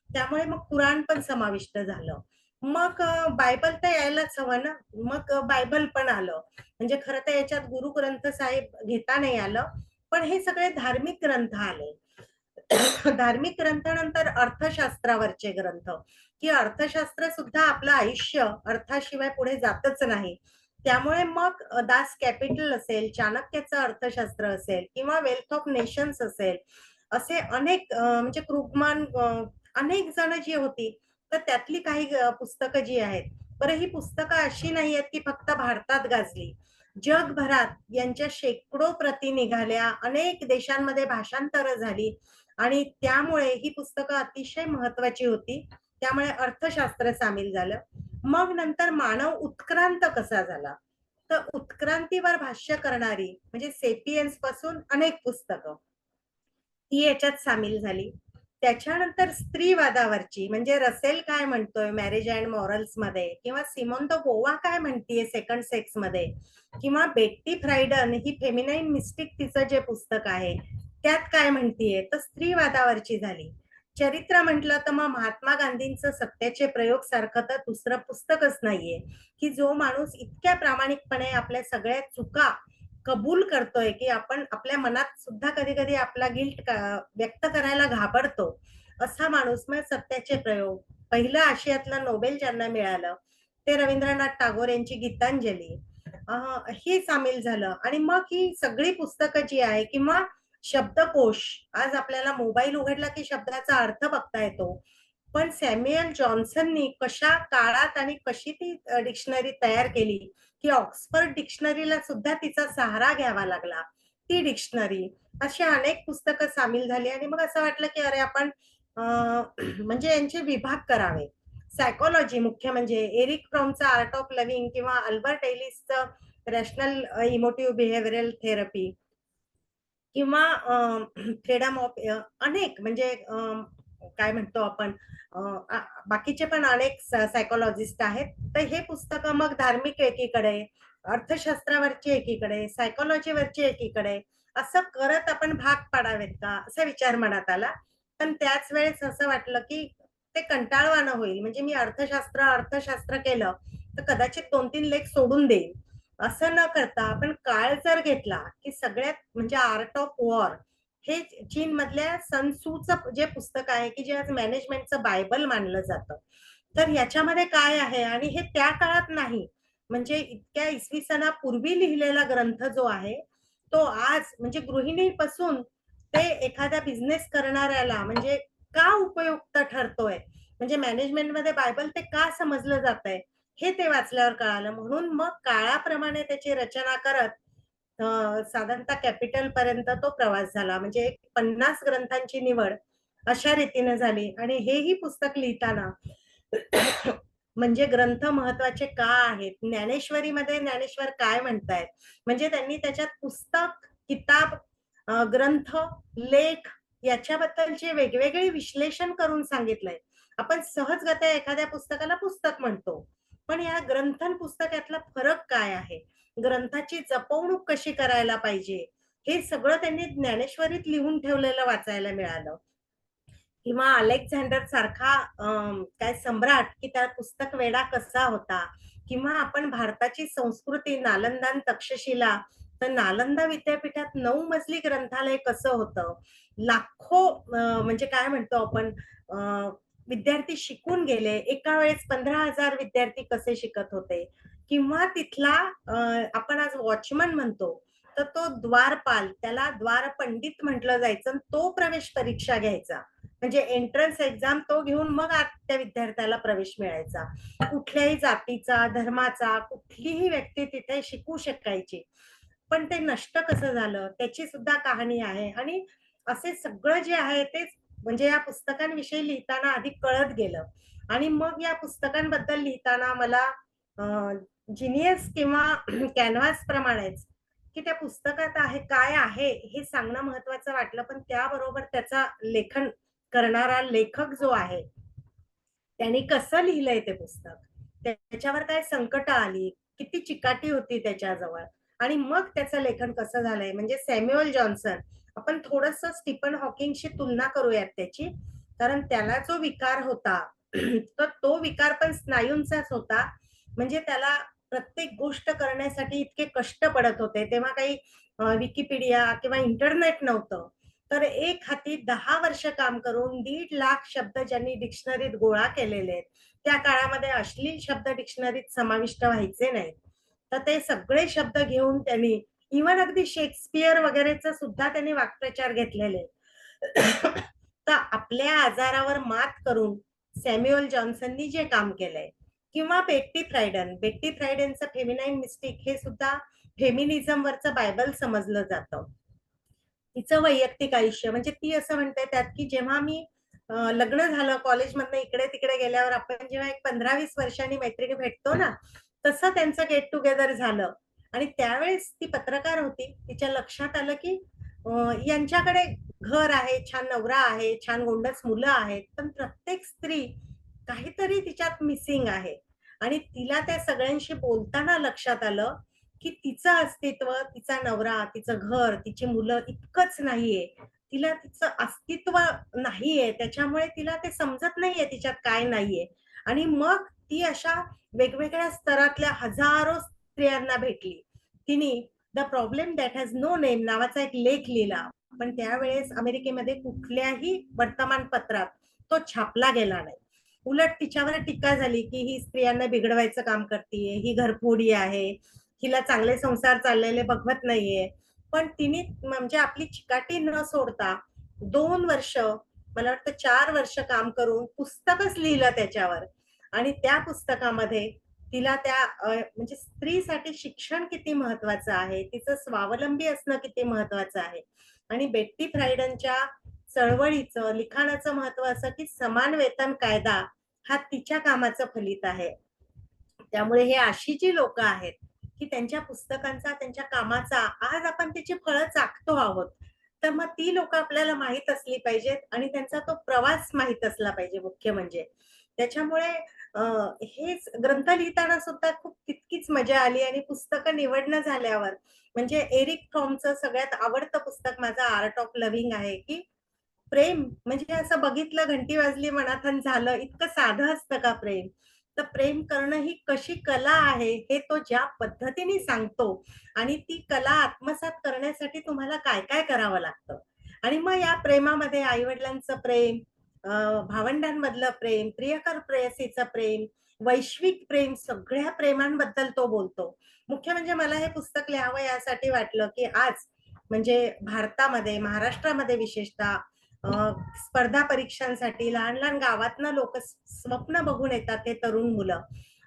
त्यामुळे मग कुराण पण समाविष्ट झालं. मग बायबल तर यायलाच हवं ना. मग बायबल पण आलं. म्हणजे खरं तर याच्यात गुरु ग्रंथ साहिब घेता नाही आलं. पण हे सगळे धार्मिक ग्रंथ आले. धार्मिक ग्रंथानंतर अर्थशास्त्रावरचे ग्रंथ, की अर्थशास्त्र सुद्धा आपलं आयुष्य अर्थाशिवाय पुढे जातच नाही. त्यामुळे मग दास कॅपिटल असेल, चाणक्याचं अर्थशास्त्र असेल किंवा वेल्थ ऑफ नेशन्स असेल, असे अनेक म्हणजे क्रुगमन अनेक जण जी होती, तर त्यातली काही पुस्तकं जी आहेत. बरं, ही पुस्तकं अशी नाही आहेत की फक्त भारतात गाजली. जगभरात यांच्या शेकडो प्रती निघाल्या, अनेक देशांमध्ये भाषांतरं झाली आणि त्यामुळे ही पुस्तकं अतिशय महत्वाची होती. त्यामुळे अर्थशास्त्र सामील झालं. मग नंतर मानव उत्क्रांत कसा झाला? तर उत्क्रांतीवर भाष्य करणारी म्हणजे सेपियन्स पासून अनेक पुस्तकं ती याच्यात सामील झाली. त्याच्यानंतर स्त्रीवादावरची म्हणजे रसेल काय म्हणतोय मॅरेज अँड मॉरल्स मध्ये, किंवा सिमोन द बोवा काय म्हणतीये सेकंड सेक्स मध्ये, किंवा बेट्टी फ्रायडन ही फेमिनाईन मिस्टिक तिचं जे पुस्तक आहे त्यात काय म्हणतीये, तर स्त्रीवादावरची झाली. चरित्र म्हटलं तर मग महात्मा गांधींचं सत्याचे प्रयोग सारखं तर दुसरं पुस्तकच नाहीये, की जो माणूस इतक्या प्रामाणिकपणे आपल्या सगळ्या चुका कबूल करतोय, की आपण आपल्या मनात सुद्धा कधी कधी आपला गिल्ट व्यक्त करायला घाबरतो, असा माणूस. मग सत्याचे प्रयोग, पहिलं आशियातलं नोबेल ज्यांना मिळालं ते रवींद्रनाथ टागोर यांची गीतांजली, हे सामील झालं. आणि मग ही सगळी पुस्तकं जी आहे, किंवा शब्दकोश, आज आपल्याला मोबाईल उघडला की शब्दाचा अर्थ बघता येतो, पण सॅम्युएल जॉन्सननी कशा काळात आणि कशी ती डिक्शनरी तयार केली, की ऑक्सफर्ड डिक्शनरीला सुद्धा तिचा सहारा घ्यावा लागला. ती डिक्शनरी, अशी अनेक पुस्तकं सामील झाली. आणि मग असं वाटलं की अरे आपण म्हणजे यांचे विभाग करावे. सायकोलॉजी मुख्य म्हणजे एरिक फ्रॉमचा आर्ट ऑफ लिव्हिंग किंवा अल्बर्ट एलिसचं रॅशनल इमोटिव्ह बिहेवियरल थेरपी, किंवा फ्रीडम ऑफ अनेक म्हणजे काय म्हणतो आपण बाकीचे पण अनेक सायकोलॉजिस्ट आहेत. तर हे पुस्तकं मग धार्मिक एकीकडे, अर्थशास्त्रावरची एकीकडे, सायकोलॉजीवरची एकीकडे, असं करत आपण भाग पाडावेत का असा विचार मनात आला. पण त्याच वेळेस असं वाटलं की ते कंटाळवाणं होईल, म्हणजे मी अर्थशास्त्र केलं तर कदाचित 2-3 लेख सोडून देईल. असं न करता आपण काळ जर घेतला की सगळ्यात म्हणजे आर्ट ऑफ वॉर हे चीन मधल्या सन सूचं जे पुस्तक आहे, की जे आज मॅनेजमेंटचं बायबल मानलं जातं, तर याच्यामध्ये काय आहे, आणि हे त्या काळात नाही, म्हणजे इतक्या इसवी सणापूर्वी लिहिलेला ग्रंथ जो आहे तो आज म्हणजे गृहिणीपासून ते एखाद्या बिझनेस करणाऱ्याला म्हणजे का उपयुक्त ठरतोय, म्हणजे मॅनेजमेंटमध्ये बायबल ते का समजलं जात आहे, हे ते वाचल्यावर कळालं. म्हणून मग काळाप्रमाणे त्याची रचना करत साधारणतः कॅपिटल पर्यंत तो प्रवास झाला. म्हणजे एक 50 ग्रंथांची निवड अशा रीतीने झाली. आणि हेही पुस्तक लिहिताना म्हणजे ग्रंथ महत्वाचे का आहेत, ज्ञानेश्वरीमध्ये ज्ञानेश्वर काय म्हणतायत, म्हणजे त्यांनी त्याच्यात पुस्तक, किताब, ग्रंथ, लेख याच्याबद्दलचे वेगवेगळे विश्लेषण करून सांगितलंय. आपण सहजगत्या एखाद्या पुस्तकाला पुस्तक म्हणतो, पण या ग्रंथन पुस्तकातला फरक काय आहे, ग्रंथाची जपवणूक कशी करायला पाहिजे, हे सगळं त्यांनी ज्ञानेश्वरीत लिहून ठेवलेलं वाचायला मिळालं. किंवा अलेक्झांडर सारखा काय सम्राट, की त्या पुस्तक वेडा कसा होता, किंवा आपण भारताची संस्कृती नालंदा आणि तक्षशिला, तर नालंदा विद्यापीठात 9 मजली ग्रंथालय कसं होतं, लाखो म्हणजे काय म्हणतो आपण विद्यार्थी शिकून गेले, एका वेळेस 15,000 विद्यार्थी कसे शिकत होते, किंवा तिथला आपण आज वॉचमन म्हणतो, तर तो द्वारपाल, त्याला द्वारपंडित म्हटलं जायचं, आणि तो प्रवेश परीक्षा घ्यायचा, म्हणजे एंट्रन्स एक्झाम तो घेऊन मग आत त्या विद्यार्थ्याला प्रवेश मिळायचा. कुठल्याही जातीचा, धर्माचा कुठलीही व्यक्ती तिथे शिकू शकायची. पण ते नष्ट कसं झालं त्याची सुद्धा कहाणी आहे. आणि असे सगळं जे आहे ते म्हणजे या पुस्तकांविषयी लिहिताना आधी कळत गेलं. आणि मग या पुस्तकांबद्दल लिहिताना मला जिनियस किंवा कॅनव्हास प्रमाणेच की त्या पुस्तकात आहे काय आहे हे सांगणं महत्वाचं वाटलं. पण त्याबरोबर त्याचा लेखन करणारा लेखक जो आहे त्यांनी कसं लिहिलंय ते पुस्तक, त्याच्यावर काय संकट आली, किती चिकाटी होती त्याच्याजवळ, आणि मग त्याचं लेखन कसं झालंय. म्हणजे सॅम्युएल जॉन्सन, आपण थोडस स्टीफन हॉकिंगशी तुलना करूयात त्याची, कारण त्याला जो विकार होता तर तो विकार पण स्नायूंचाच होता. म्हणजे त्याला प्रत्येक गोष्ट करण्यासाठी इतके कष्ट पडत होते. तेव्हा काही विकिपीडिया किंवा इंटरनेट नव्हतं. तर एक हाती 10 वर्ष काम करून 1.5 लाख शब्द ज्यांनी डिक्शनरीत गोळा केलेले आहेत, त्या काळामध्ये अश्लील शब्द डिक्शनरीत समाविष्ट व्हायचे नाहीत. तर ते सगळे शब्द घेऊन त्यांनी इव्हन अगदी शेक्सपियर वगैरेचं सुद्धा त्यांनी वाक्प्रचार घेतलेले. तर आपल्या आजारावर मात करून सॅम्युअल जॉन्सननी जे काम केलंय किंवा बेट्टी फ्रायडनचं फेमिनाईन मिस्टिक हे सुद्धा फेमिनिझमवरचं बायबल समजलं जातं. तिचं वैयक्तिक आयुष्य म्हणजे ती असं म्हणते त्यात, की जेव्हा मी लग्न झालं कॉलेजमधनं इकडे-तिकडे गेल्यावर आपण जेव्हा एक 15-20 वर्षांनी मैत्रिणी भेटतो ना, तसं त्यांचं गेट टुगेदर झालं आणि त्यावेळेस ती पत्रकार होती. तिच्या लक्षात आलं, की यांच्याकडे घर आहे, छान नवरा आहे, छान गोंडस मुलं आहेत. पण प्रत्येक स्त्री काहीतरी तिच्यात मिसिंग आहे आणि तिला त्या सगळ्यांशी बोलताना लक्षात आलं, की तिचं अस्तित्व, तिचा नवरा, तिचं घर, तिची मुलं इतकंच नाहीये. तिला तिचं अस्तित्व नाहीये. त्याच्यामुळे तिला ते समजत नाहीये तिच्यात काय नाहीये. आणि मग ती अशा वेगवेगळ्या स्तरातल्या हजारो स्त्रियांना भेटली. तिने the problem that has no name नावाचा एक लेख लिहिला. पण त्यावेळेस अमेरिकेमध्ये कुठल्याही वर्तमानपत्रात तो छापला गेला नाही. उलट तिच्यावर टीका झाली, की ही स्त्रियांना बिघडवायचं काम करतीये, ही घरफोडी आहे, हिला चांगले संसार चाललेले बघवत नाहीये. पण तिने म्हणजे आपली चिकाटी न सोडता 2 वर्ष, मला वाटतं 4 वर्ष काम करून पुस्तकच लिहिलं त्याच्यावर. आणि त्या पुस्तकामध्ये तिला त्या म्हणजे स्त्रीसाठी शिक्षण किती महत्वाचं आहे, तिचं स्वावलंबी असणं किती महत्वाचं आहे आणि बेट्टी फ्रायडनच्या चळवळीचं, लिखाणाचं महत्व असं, की समान वेतन कायदा हा तिच्या कामाचं फलित आहे. त्यामुळे हे अशी जी लोकं आहेत, की त्यांच्या पुस्तकांचा, त्यांच्या कामाचा आज आपण त्याची फळं चाखतो आहोत. तर मग ती लोकं आपल्याला माहीत असली पाहिजेत आणि त्यांचा तो प्रवास माहीत असला पाहिजे मुख्य म्हणजे. त्याच्यामुळे अ, हेच ग्रंथ लिहिताना सुद्धा खूप तितकीच मजा आली आणि पुस्तकं निवडणं झाल्यावर म्हणजे एरिक फ्रॉमचं सगळ्यात आवडतं पुस्तक माझं आर्ट ऑफ लव्हिंग आहे, की प्रेम म्हणजे असं बघितलं, घंटी वाजली मनात अन् झालं, इतकं साधं असतं का प्रेम? तर प्रेम करणं ही कशी कला आहे, हे तो ज्या पद्धतीने सांगतो आणि ती कला आत्मसात करण्यासाठी तुम्हाला काय-काय करावं लागतं. आणि मग या प्रेमामध्ये आई-वडिलांचं प्रेम, अ, भावंडांमधलं प्रेम, प्रियकर प्रेयसीचं प्रेम, वैश्विक प्रेम, सगळ्या प्रेमांबद्दल तो बोलतो. मुख्य म्हणजे मला हे पुस्तक लिहावं यासाठी वाटलं, की आज म्हणजे भारतामध्ये, महाराष्ट्रामध्ये विशेषतः अ, स्पर्धा परीक्षांसाठी लहान-लहान गावातनं लोकं स्वप्न बघून येतात हे तरुण मुलं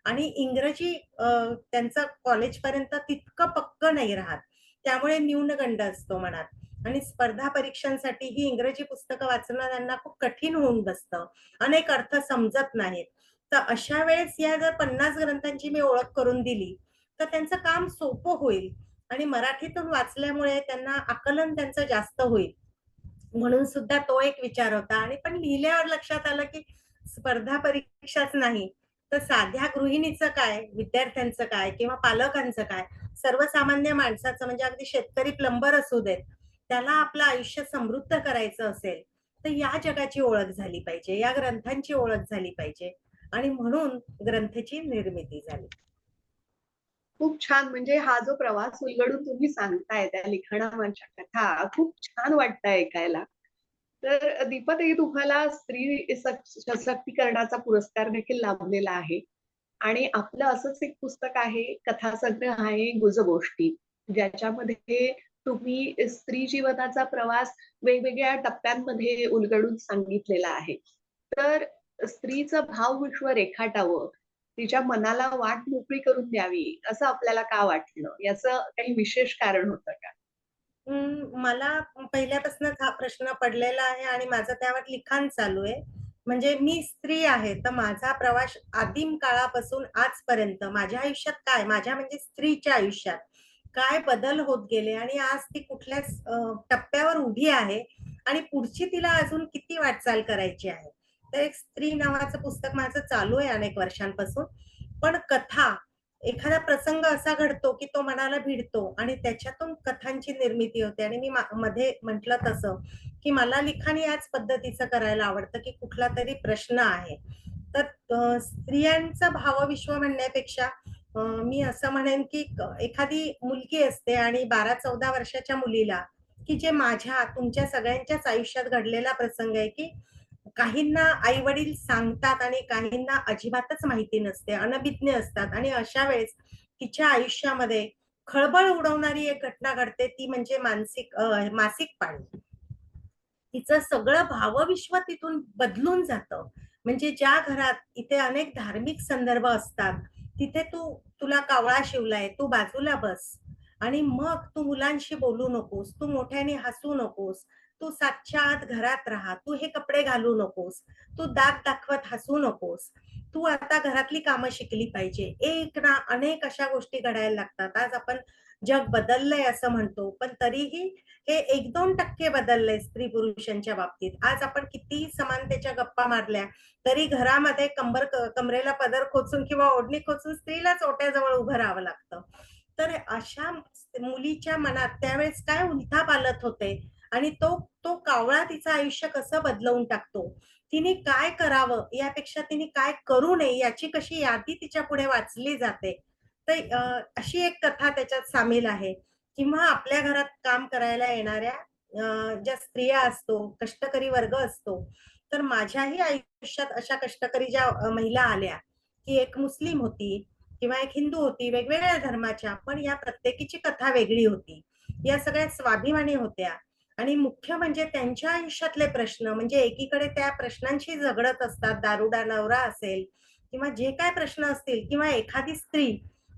आणि इंग्रजी त्यांचं कॉलेजपर्यंत तितकं पक्कं नाही राहत. त्यामुळे न्यूनगंड असतो मनात आणि स्पर्धा परीक्षांसाठी ही इंग्रजी पुस्तकं वाचणं त्यांना खूप कठीण होऊन बसतं. अनेक अर्थ समजत नाहीत. तर अशा वेळेस या जर 50 ग्रंथांची मी ओळख करून दिली, तर त्यांचं काम सोपं होईल आणि मराठीतून वाचल्यामुळे त्यांना आकलन त्यांचं जास्त होईल. म्हणून सुद्धा तो एक विचार होता आणि पण लिहिल्यावर लक्षात आलं, की स्पर्धा परीक्षाच नाही, तर साध्या गृहिणीचं काय, विद्यार्थ्यांचं काय किंवा पालकांचं काय, सर्वसामान्य माणसाचं म्हणजे अगदी शेतकरी प्लंबर असू देत, त्याला आपलं आयुष्य समृद्ध करायचं असेल, तर या जगाची ओळख झाली पाहिजे, या ग्रंथांची ओळख झाली पाहिजे आणि म्हणून ग्रंथाची निर्मिती झाली. खूप छान. म्हणजे हा जो प्रवास उलगडून तुम्ही सांगताय त्या लिखाणावरच्या कथा खूप छान वाटतं ऐकायला. तर दीपाताई तुम्हाला स्त्री सशक्तीकरणाचा पुरस्कार देखील लाभलेला आहे. आणि आपलं असंच एक पुस्तक आहे, कथासंग्रह आहे गुजगोष्टी, ज्याच्यामध्ये तुम्ही स्त्री जीवनाचा प्रवास वेगवेगळ्या टप्प्यांमध्ये उलगडून सांगितलेला आहे. तर स्त्रीचं भावविश्व रेखाटावं, तिच्या मनाला वाट मोकळी करून द्यावी, असं आपल्याला का वाटलं? याचं काही विशेष कारण होतं का? मला पहिल्यापासूनच हा प्रश्न पडलेला आहे आणि माझं त्यावर लिखाण चालू आहे. म्हणजे मी स्त्री आहे, तर माझा प्रवास आदिम काळापासून आजपर्यंत माझ्या आयुष्यात काय, माझ्या म्हणजे स्त्रीच्या आयुष्यात काय बदल होत गेले आणि आज ती कुठल्या टप्प्यावर उभी आहे आणि पुढची तिला अजून किती वाटचाल करायची आहे. तर एक स्त्री नावाचं पुस्तक माझं चालू आहे अनेक वर्षांपासून. पण कथा एखादा प्रसंग असा घडतो, की तो मनाला भिडतो आणि त्याच्यातून कथांची निर्मिती होते आणि मी मध्ये म्हटलं तसं, की मला लिखाण याच पद्धतीचं करायला आवडतं, की कुठला तरी प्रश्न आहे. तर स्त्रियांचं भावविश्व म्हणण्यापेक्षा मी असं म्हणेन, की एखादी मुलगी असते आणि 12-14 वर्षाच्या मुलीला, की जे माझ्या, तुमच्या सगळ्यांच्याच आयुष्यात घडलेला प्रसंग आहे, की काहींना आई-वडील सांगतात आणि काहींना अजिबातच माहिती नसते, अनभिज्ञ असतात आणि अशा वेळेस तिच्या आयुष्यामध्ये खळबळ उडवणारी एक घटना घडते, ती म्हणजे मासिक पाळी. तिचं सगळं भावविश्व तिथून बदलून जातं. म्हणजे ज्या घरात इथे अनेक धार्मिक संदर्भ असतात, तिथे तुला कावळा शिवलाय, तू बाजूला बस आणि मग तू मुलांशी बोलू नकोस, तू मोठ्याने हसू नकोस, तू 7च्या आत घरात राहा, तू हे कपडे घालू नकोस, तू दात दाखवत हसू नकोस, तू आता घरातली कामं शिकली पाहिजे. एक ना अनेक अशा गोष्टी घडायला लागतात. आज आपण जग बदललंय असं म्हणतो, पण तरीही हे 1-2% बदललंय स्त्री पुरुषांच्या बाबतीत. आज आपण कितीही समानतेच्या गप्पा मारल्या, तरी घरामध्ये कमरेला पदर खोचून किंवा ओढणी खोचून स्त्रीलाच ओट्याजवळ उभं राहावं लागतं. तर अशा मुलीच्या मनात त्यावेळेस काय उलथापालथ होते आणि तो तो कावळा तिचं आयुष्य कसं बदलवून टाकतो. तिने काय करावं यापेक्षा तिने काय करू नये याची कशी यादी तिच्या पुढे वाचली जाते. तर अशी एक कथा त्याच्यात सामील आहे. किंवा आपल्या घरात काम करायला येणाऱ्या ज्या स्त्रिया असतो, कष्टकरी वर्ग असतो. तर माझ्याही आयुष्यात अशा कष्टकरी ज्या महिला आल्या, की एक मुस्लिम होती किंवा एक हिंदू होती, वेगवेगळ्या धर्माच्या, पण या प्रत्येकीची कथा वेगळी होती. या सगळ्या स्वाभिमानी होत्या आणि मुख्य म्हणजे त्यांच्या आयुष्यातले प्रश्न म्हणजे एकीकडे त्या प्रश्नांशी झगडत असतात, दारुडा नवरा असेल किंवा जे काय प्रश्न असतील किंवा एखादी स्त्री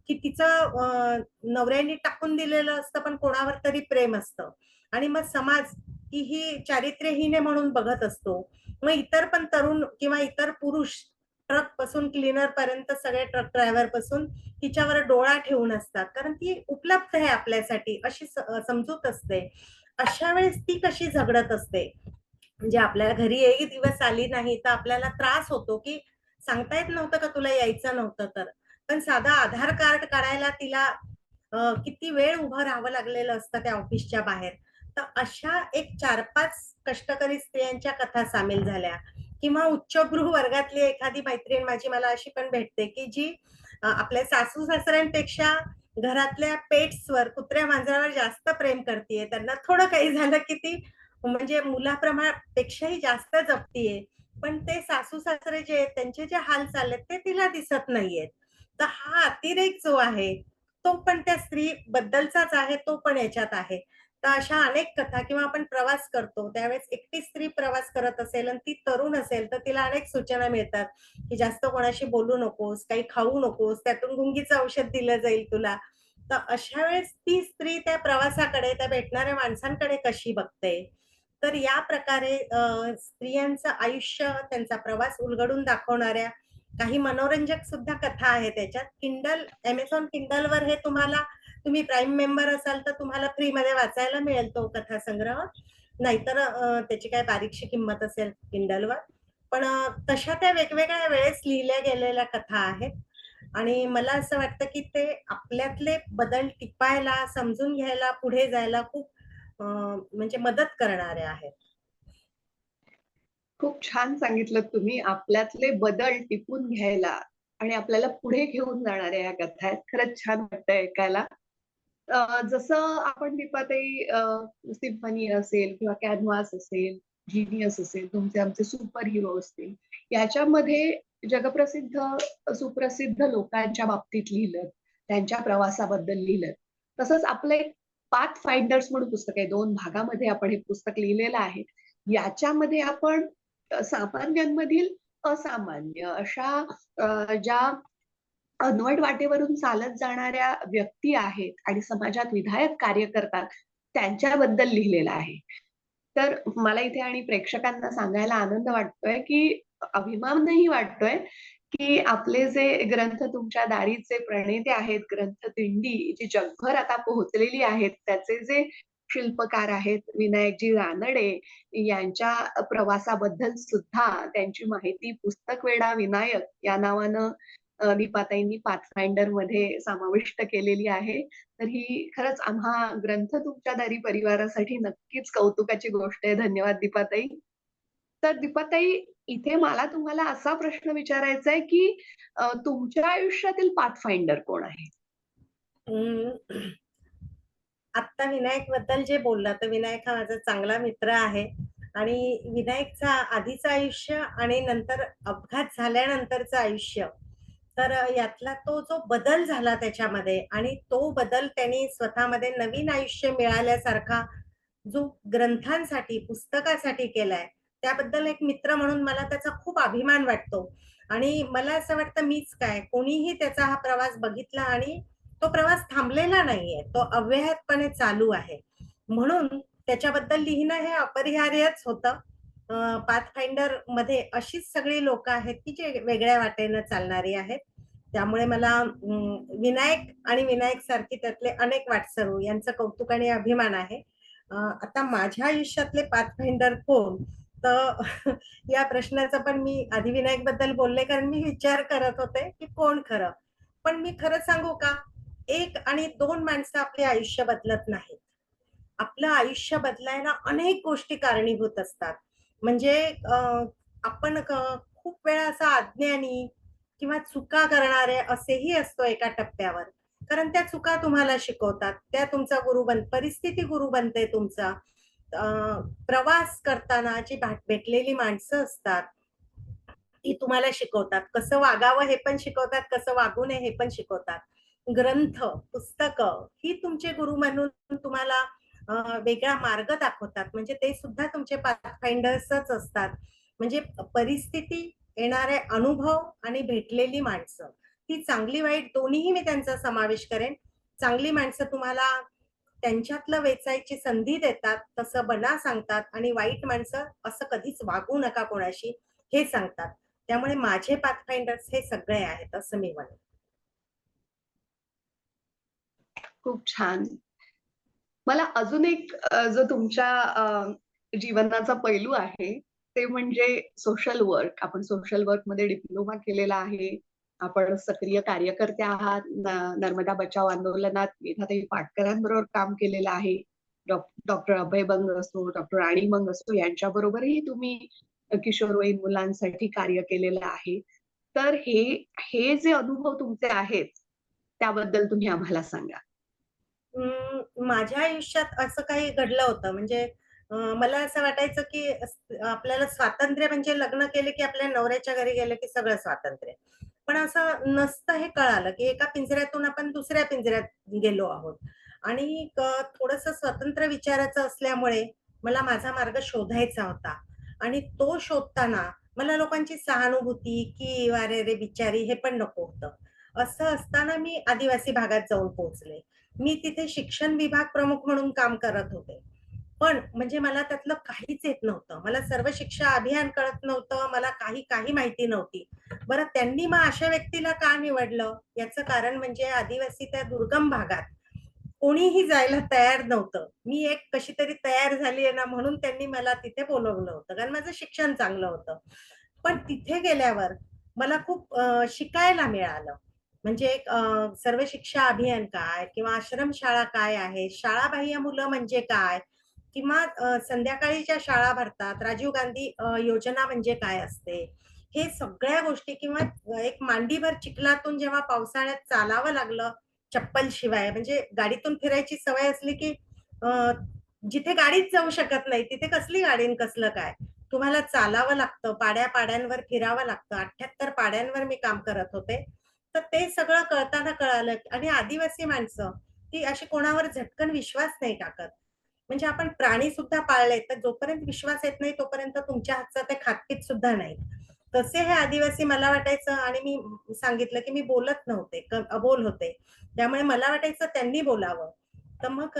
की तिचं नवऱ्याने टाकून दिलेलं असतं, पण कोणावर तरी प्रेम असतं आणि मग समाज की ही चारित्र्यहीन आहे म्हणून बघत असतो. मग इतर पण तरुण किंवा इतर पुरुष ट्रक पासून क्लीनर पर्यंत सगळे ट्रक ड्रायव्हर पासून तिच्यावर डोळा ठेवून असतात. कारण ती उपलब्ध आहे आपल्यासाठी अशी समजूत असते. अशा वेळेस ती कशी झगडत असते. म्हणजे आपल्याला घरी एक दिवस आली नाही तर आपल्याला त्रास होतो, की सांगता येत नव्हतं का तुला यायचं नव्हतं तर. पण साधं आधार कार्ड काढायला तिला किती वेळ उभं राहावं लागलेलं असतं त्या ऑफिसच्या बाहेर. तर अशा एक 4-5 कष्टकरी स्त्रियांच्या कथा सामील झाल्या किंवा उच्चभ्रू वर्गातली एखादी मैत्रीण माझी मला अशी पण भेटते, की जी आपल्या सासू-सासऱ्यांपेक्षा घरातल्या पेट्सवर, कुत्र्या-मांजरावर जास्त प्रेम करतीये. त्यांना थोडं काही झालं, की ती म्हणजे पेक्षाही जास्त जपतीये. पण ते सासू-सासरे जे आहेत त्यांचे जे हाल चाललेत ते तिला दिसत नाहीयेत. तर हा अतिरेक जो आहे, तो पण त्या स्त्री बद्दलचाच आहे, तो पण याच्यात आहे. तर अशा अनेक कथा किंवा आपण प्रवास करतो, त्यावेळेस एकटी स्त्री प्रवास करत असेल आणि ती तरुण असेल, तर तिला अनेक सूचना मिळतात, की जास्त कोणाशी बोलू नकोस, काही खाऊ नकोस, त्यातून गुंगीचं औषध दिलं जाईल तुला. तर अशा वेळेस ती स्त्री त्या प्रवासाकडे, त्या भेटणाऱ्या माणसांकडे कशी बघते? तर या प्रकारे स्त्रियांचं आयुष्य, त्यांचा प्रवास उलगडून दाखवणाऱ्या काही मनोरंजक सुद्धा कथा आहेत त्याच्यात. Amazon Kindleवर हे तुम्ही प्राईम मेंबर असाल तर तुम्हाला फ्रीमध्ये वाचायला मिळेल तो कथासंग्रह. नाहीतर त्याची काय बारीकशी किंमत असेल Kindleवर. पण तशा त्या वेगवेगळ्या वेळेस लिहिल्या गेलेल्या कथा आहेत आणि मला असं वाटतं, की ते आपल्यातले बदल टिपायला, समजून घ्यायला, पुढे जायला खूप म्हणजे मदत करणारे आहेत. खूप छान सांगितलं तुम्ही. आपल्यातले बदल टिपून घ्यायला आणि आपल्याला पुढे घेऊन जाणाऱ्या या कथा आहेत. खरंच छान वाटतंय ऐकायला. जसं आपण दीपाताई सिम्फनी असेल किंवा कॅनव्हास असेल, जीनियस असेल, तुमचे आमचे सुपर हिरो असतील, याच्यामध्ये सुप्रसिद्ध लोकांच्या बाबतीत लिहिलं, त्यांच्या प्रवासाबद्दल लिहिलं. तसंच आपलं एक पाथ फाइंडर्स म्हणून पुस्तक आहे. 2 भागामध्ये आपण हे पुस्तक लिहिलेलं आहे. याच्यामध्ये आपण सामान्यांमधील असामान्य अशा ज्या अनवट वाटेवरून चालत जाणाऱ्या व्यक्ती आहेत आणि समाजात विधायक कार्य करतात, त्यांच्याबद्दल लिहिलेलं आहे. तर मला इथे आणि प्रेक्षकांना सांगायला आनंद वाटतोय, की अभिमानही वाटतोय, की आपले जे ग्रंथ तुमच्या दारीचे प्रणेते आहेत, ग्रंथदिंडी जी जगभर आता पोहोचलेली आहेत, त्याचे जे शिल्पकार आहेत विनायकजी रानडे यांच्या प्रवासाबद्दल सुद्धा त्यांची माहिती पुस्तक वेडा विनायक या नावानं दीपाताईंनी पाथफाइंडर मध्ये समाविष्ट केलेली आहे. तर ही खरंच आम्हा ग्रंथ तुमच्या दारी परिवारासाठी नक्कीच कौतुकाची गोष्ट आहे. धन्यवाद दीपाताई. तर दीपाताई, इथे मला तुम्हाला असा प्रश्न विचारायचा आहे, की तुमच्या आयुष्यातील पाथफाइंडर कोण आहे? अं, आत्ता विनायकबद्दल जे बोलला, तर विनायक हा माझा चांगला मित्र आहे आणि विनायकचा आधीचं आयुष्य आणि नंतर अपघात झाल्यानंतरचं आयुष्य, तर यातला तो जो बदल झाला त्याच्यामध्ये आणि तो बदल त्यांनी स्वतःमध्ये नवीन आयुष्य मिळाल्यासारखा जो ग्रंथांसाठी, पुस्तकासाठी केलाय, त्याबद्दल एक मित्र म्हणून मला त्याचा खूप अभिमान वाटतो. आणि मला असं वाटतं मीच काय, कोणीही त्याचा हा प्रवास बघितला आणि तो प्रवास थांबलेला नाहीये. तो अव्याहतपणे चालू आहे. म्हणून त्याच्याबद्दल लिहिणं हे अपरिहार्यच होतं. पाथफाइंडरमध्ये अशीच सगळी लोकं आहेत, की जे वेगळ्या वाटेनं चालणारी आहेत. त्यामुळे मला विनायक आणि विनायक सारखी त्यातले अनेक वाटसरू यांचं कौतुक आणि अभिमान आहे. आता माझ्या आयुष्यातले पाथफाइंडर कोण? तर या प्रश्नाचा पण मी आधी विनायकबद्दल बोलले, कारण मी विचार करत होते, की कोण खरं? पण मी खरं सांगू का? 1 आणि 2 माणसं आपले आयुष्य बदलत नाहीत. आपलं आयुष्य बदलायला अनेक गोष्टी कारणीभूत असतात. म्हणजे आपण खूप वेळा असा अज्ञानी किंवा चुका करणारे असेही असतो एका टप्प्यावर. कारण त्या चुका तुम्हाला शिकवतात. त्या तुमचा गुरु परिस्थिती गुरु बनते तुमचा. अ, प्रवास करताना जी भेटलेली माणसं असतात, ती तुम्हाला शिकवतात. कसं वागावं हे पण शिकवतात, कसं वागू नये हे पण शिकवतात. ग्रंथ, पुस्तकं ही तुमचे गुरु म्हणून तुम्हाला वेगळा मार्ग दाखवतात. म्हणजे ते सुद्धा तुमचे पाथफाइंडर्सच असतात. म्हणजे परिस्थिती, येणारे अनुभव आणि भेटलेली माणसं. ही चांगली वाईट दोन्हीही मी त्यांचा समावेश करेन. चांगली माणसं तुम्हाला त्यांच्यातलं वेचायची संधी देतात, तसं बना सांगतात आणि वाईट माणसं असं कधीच वागू नका कोणाशी हे सांगतात. त्यामुळे माझे पाथफाइंडर्स हे सगळे आहेत असं मी म्हणेन. खूप छान. मला अजून एक जो तुमच्या जीवनाचा पैलू आहे, ते म्हणजे सोशल वर्क. आपण सोशल वर्कमध्ये डिप्लोमा केलेला आहे. आपण सक्रिय कार्यकर्ते आहात. नर्मदा बचाव आंदोलनात मेधाताई पाटकरांबरोबर काम केलेलं आहे. डॉक्टर अभय बंग असो, डॉक्टर राणी बंग असो यांच्याबरोबरही तुम्ही किशोरवयीन मुलांसाठी कार्य केलेलं आहे. तर हे हे जे अनुभव तुमचे आहेत, त्याबद्दल तुम्ही आम्हाला सांगा. माझ्या आयुष्यात असं काही घडलं होतं म्हणजे मला असं वाटायचं की आपल्याला स्वातंत्र्य म्हणजे लग्न केले की आपल्या नवऱ्याच्या घरी गेलं की सगळं स्वातंत्र्य. पण असं नसतं हे कळालं की एका पिंजऱ्यातून आपण दुसऱ्या पिंजऱ्यात गेलो आहोत. आणि थोडंसं स्वतंत्र विचाराचं असल्यामुळे मला माझा मार्ग शोधायचा होता. आणि तो शोधताना मला लोकांची सहानुभूती की "अरे रे बिचारी" हे पण नको होतं. असं असताना मी आदिवासी भागात जाऊन पोहोचले. मी तिथे शिक्षण विभाग प्रमुख म्हणून काम करत होते. पण म्हणजे मला त्यातलं काहीच येत नव्हतं. मला सर्व शिक्षा अभियान कळत नव्हतं. मला काही माहिती नव्हती. बरं त्यांनी मग अशा व्यक्तीला का निवडलं? याचं कारण म्हणजे आदिवासी त्या दुर्गम भागात कोणीही जायला तयार नव्हतं. मी एक कशी तरी तयार झाली आहे ना, म्हणून त्यांनी मला तिथे बोलावलं होतं. कारण माझं शिक्षण चांगलं होतं. पण तिथे गेल्यावर मला खूप शिकायला मिळालं. म्हणजे एक सर्व शिक्षा अभियान काय किंवा आश्रमशाळा काय आहे? शाळाबाह्य मुलं म्हणजे काय? किंवा संध्याकाळी ज्या शाळा भरतात, राजीव गांधी योजना म्हणजे काय असते? हे सगळ्या गोष्टी किंवा एक मांडीभर चिखलातून जेव्हा पावसाळ्यात चालावं लागलं चप्पल शिवाय, म्हणजे गाडीतून फिरायची सवय असली की जिथे गाडीच जाऊ शकत नाही, तिथे कसली गाडी आणि कसलं काय? तुम्हाला चालावं लागतं, पाड्या-पाड्यांवर फिरावं लागतं. 78 पाड्यांवर मी काम करत होते. तर ते सगळं कळताना कळालं आणि आदिवासी माणसं, ती अशी कोणावर झटकन विश्वास नाही टाकत. म्हणजे आपण प्राणी सुद्धा पाळले, तर जोपर्यंत विश्वास येत नाही, तोपर्यंत तुमच्या हातचं ते खात सुद्धा नाहीत. तसे हे आदिवासी मला वाटायचं आणि मी सांगितलं, की मी बोलत नव्हते, अबोल होते. त्यामुळे मला वाटायचं त्यांनी बोलावं. तर मग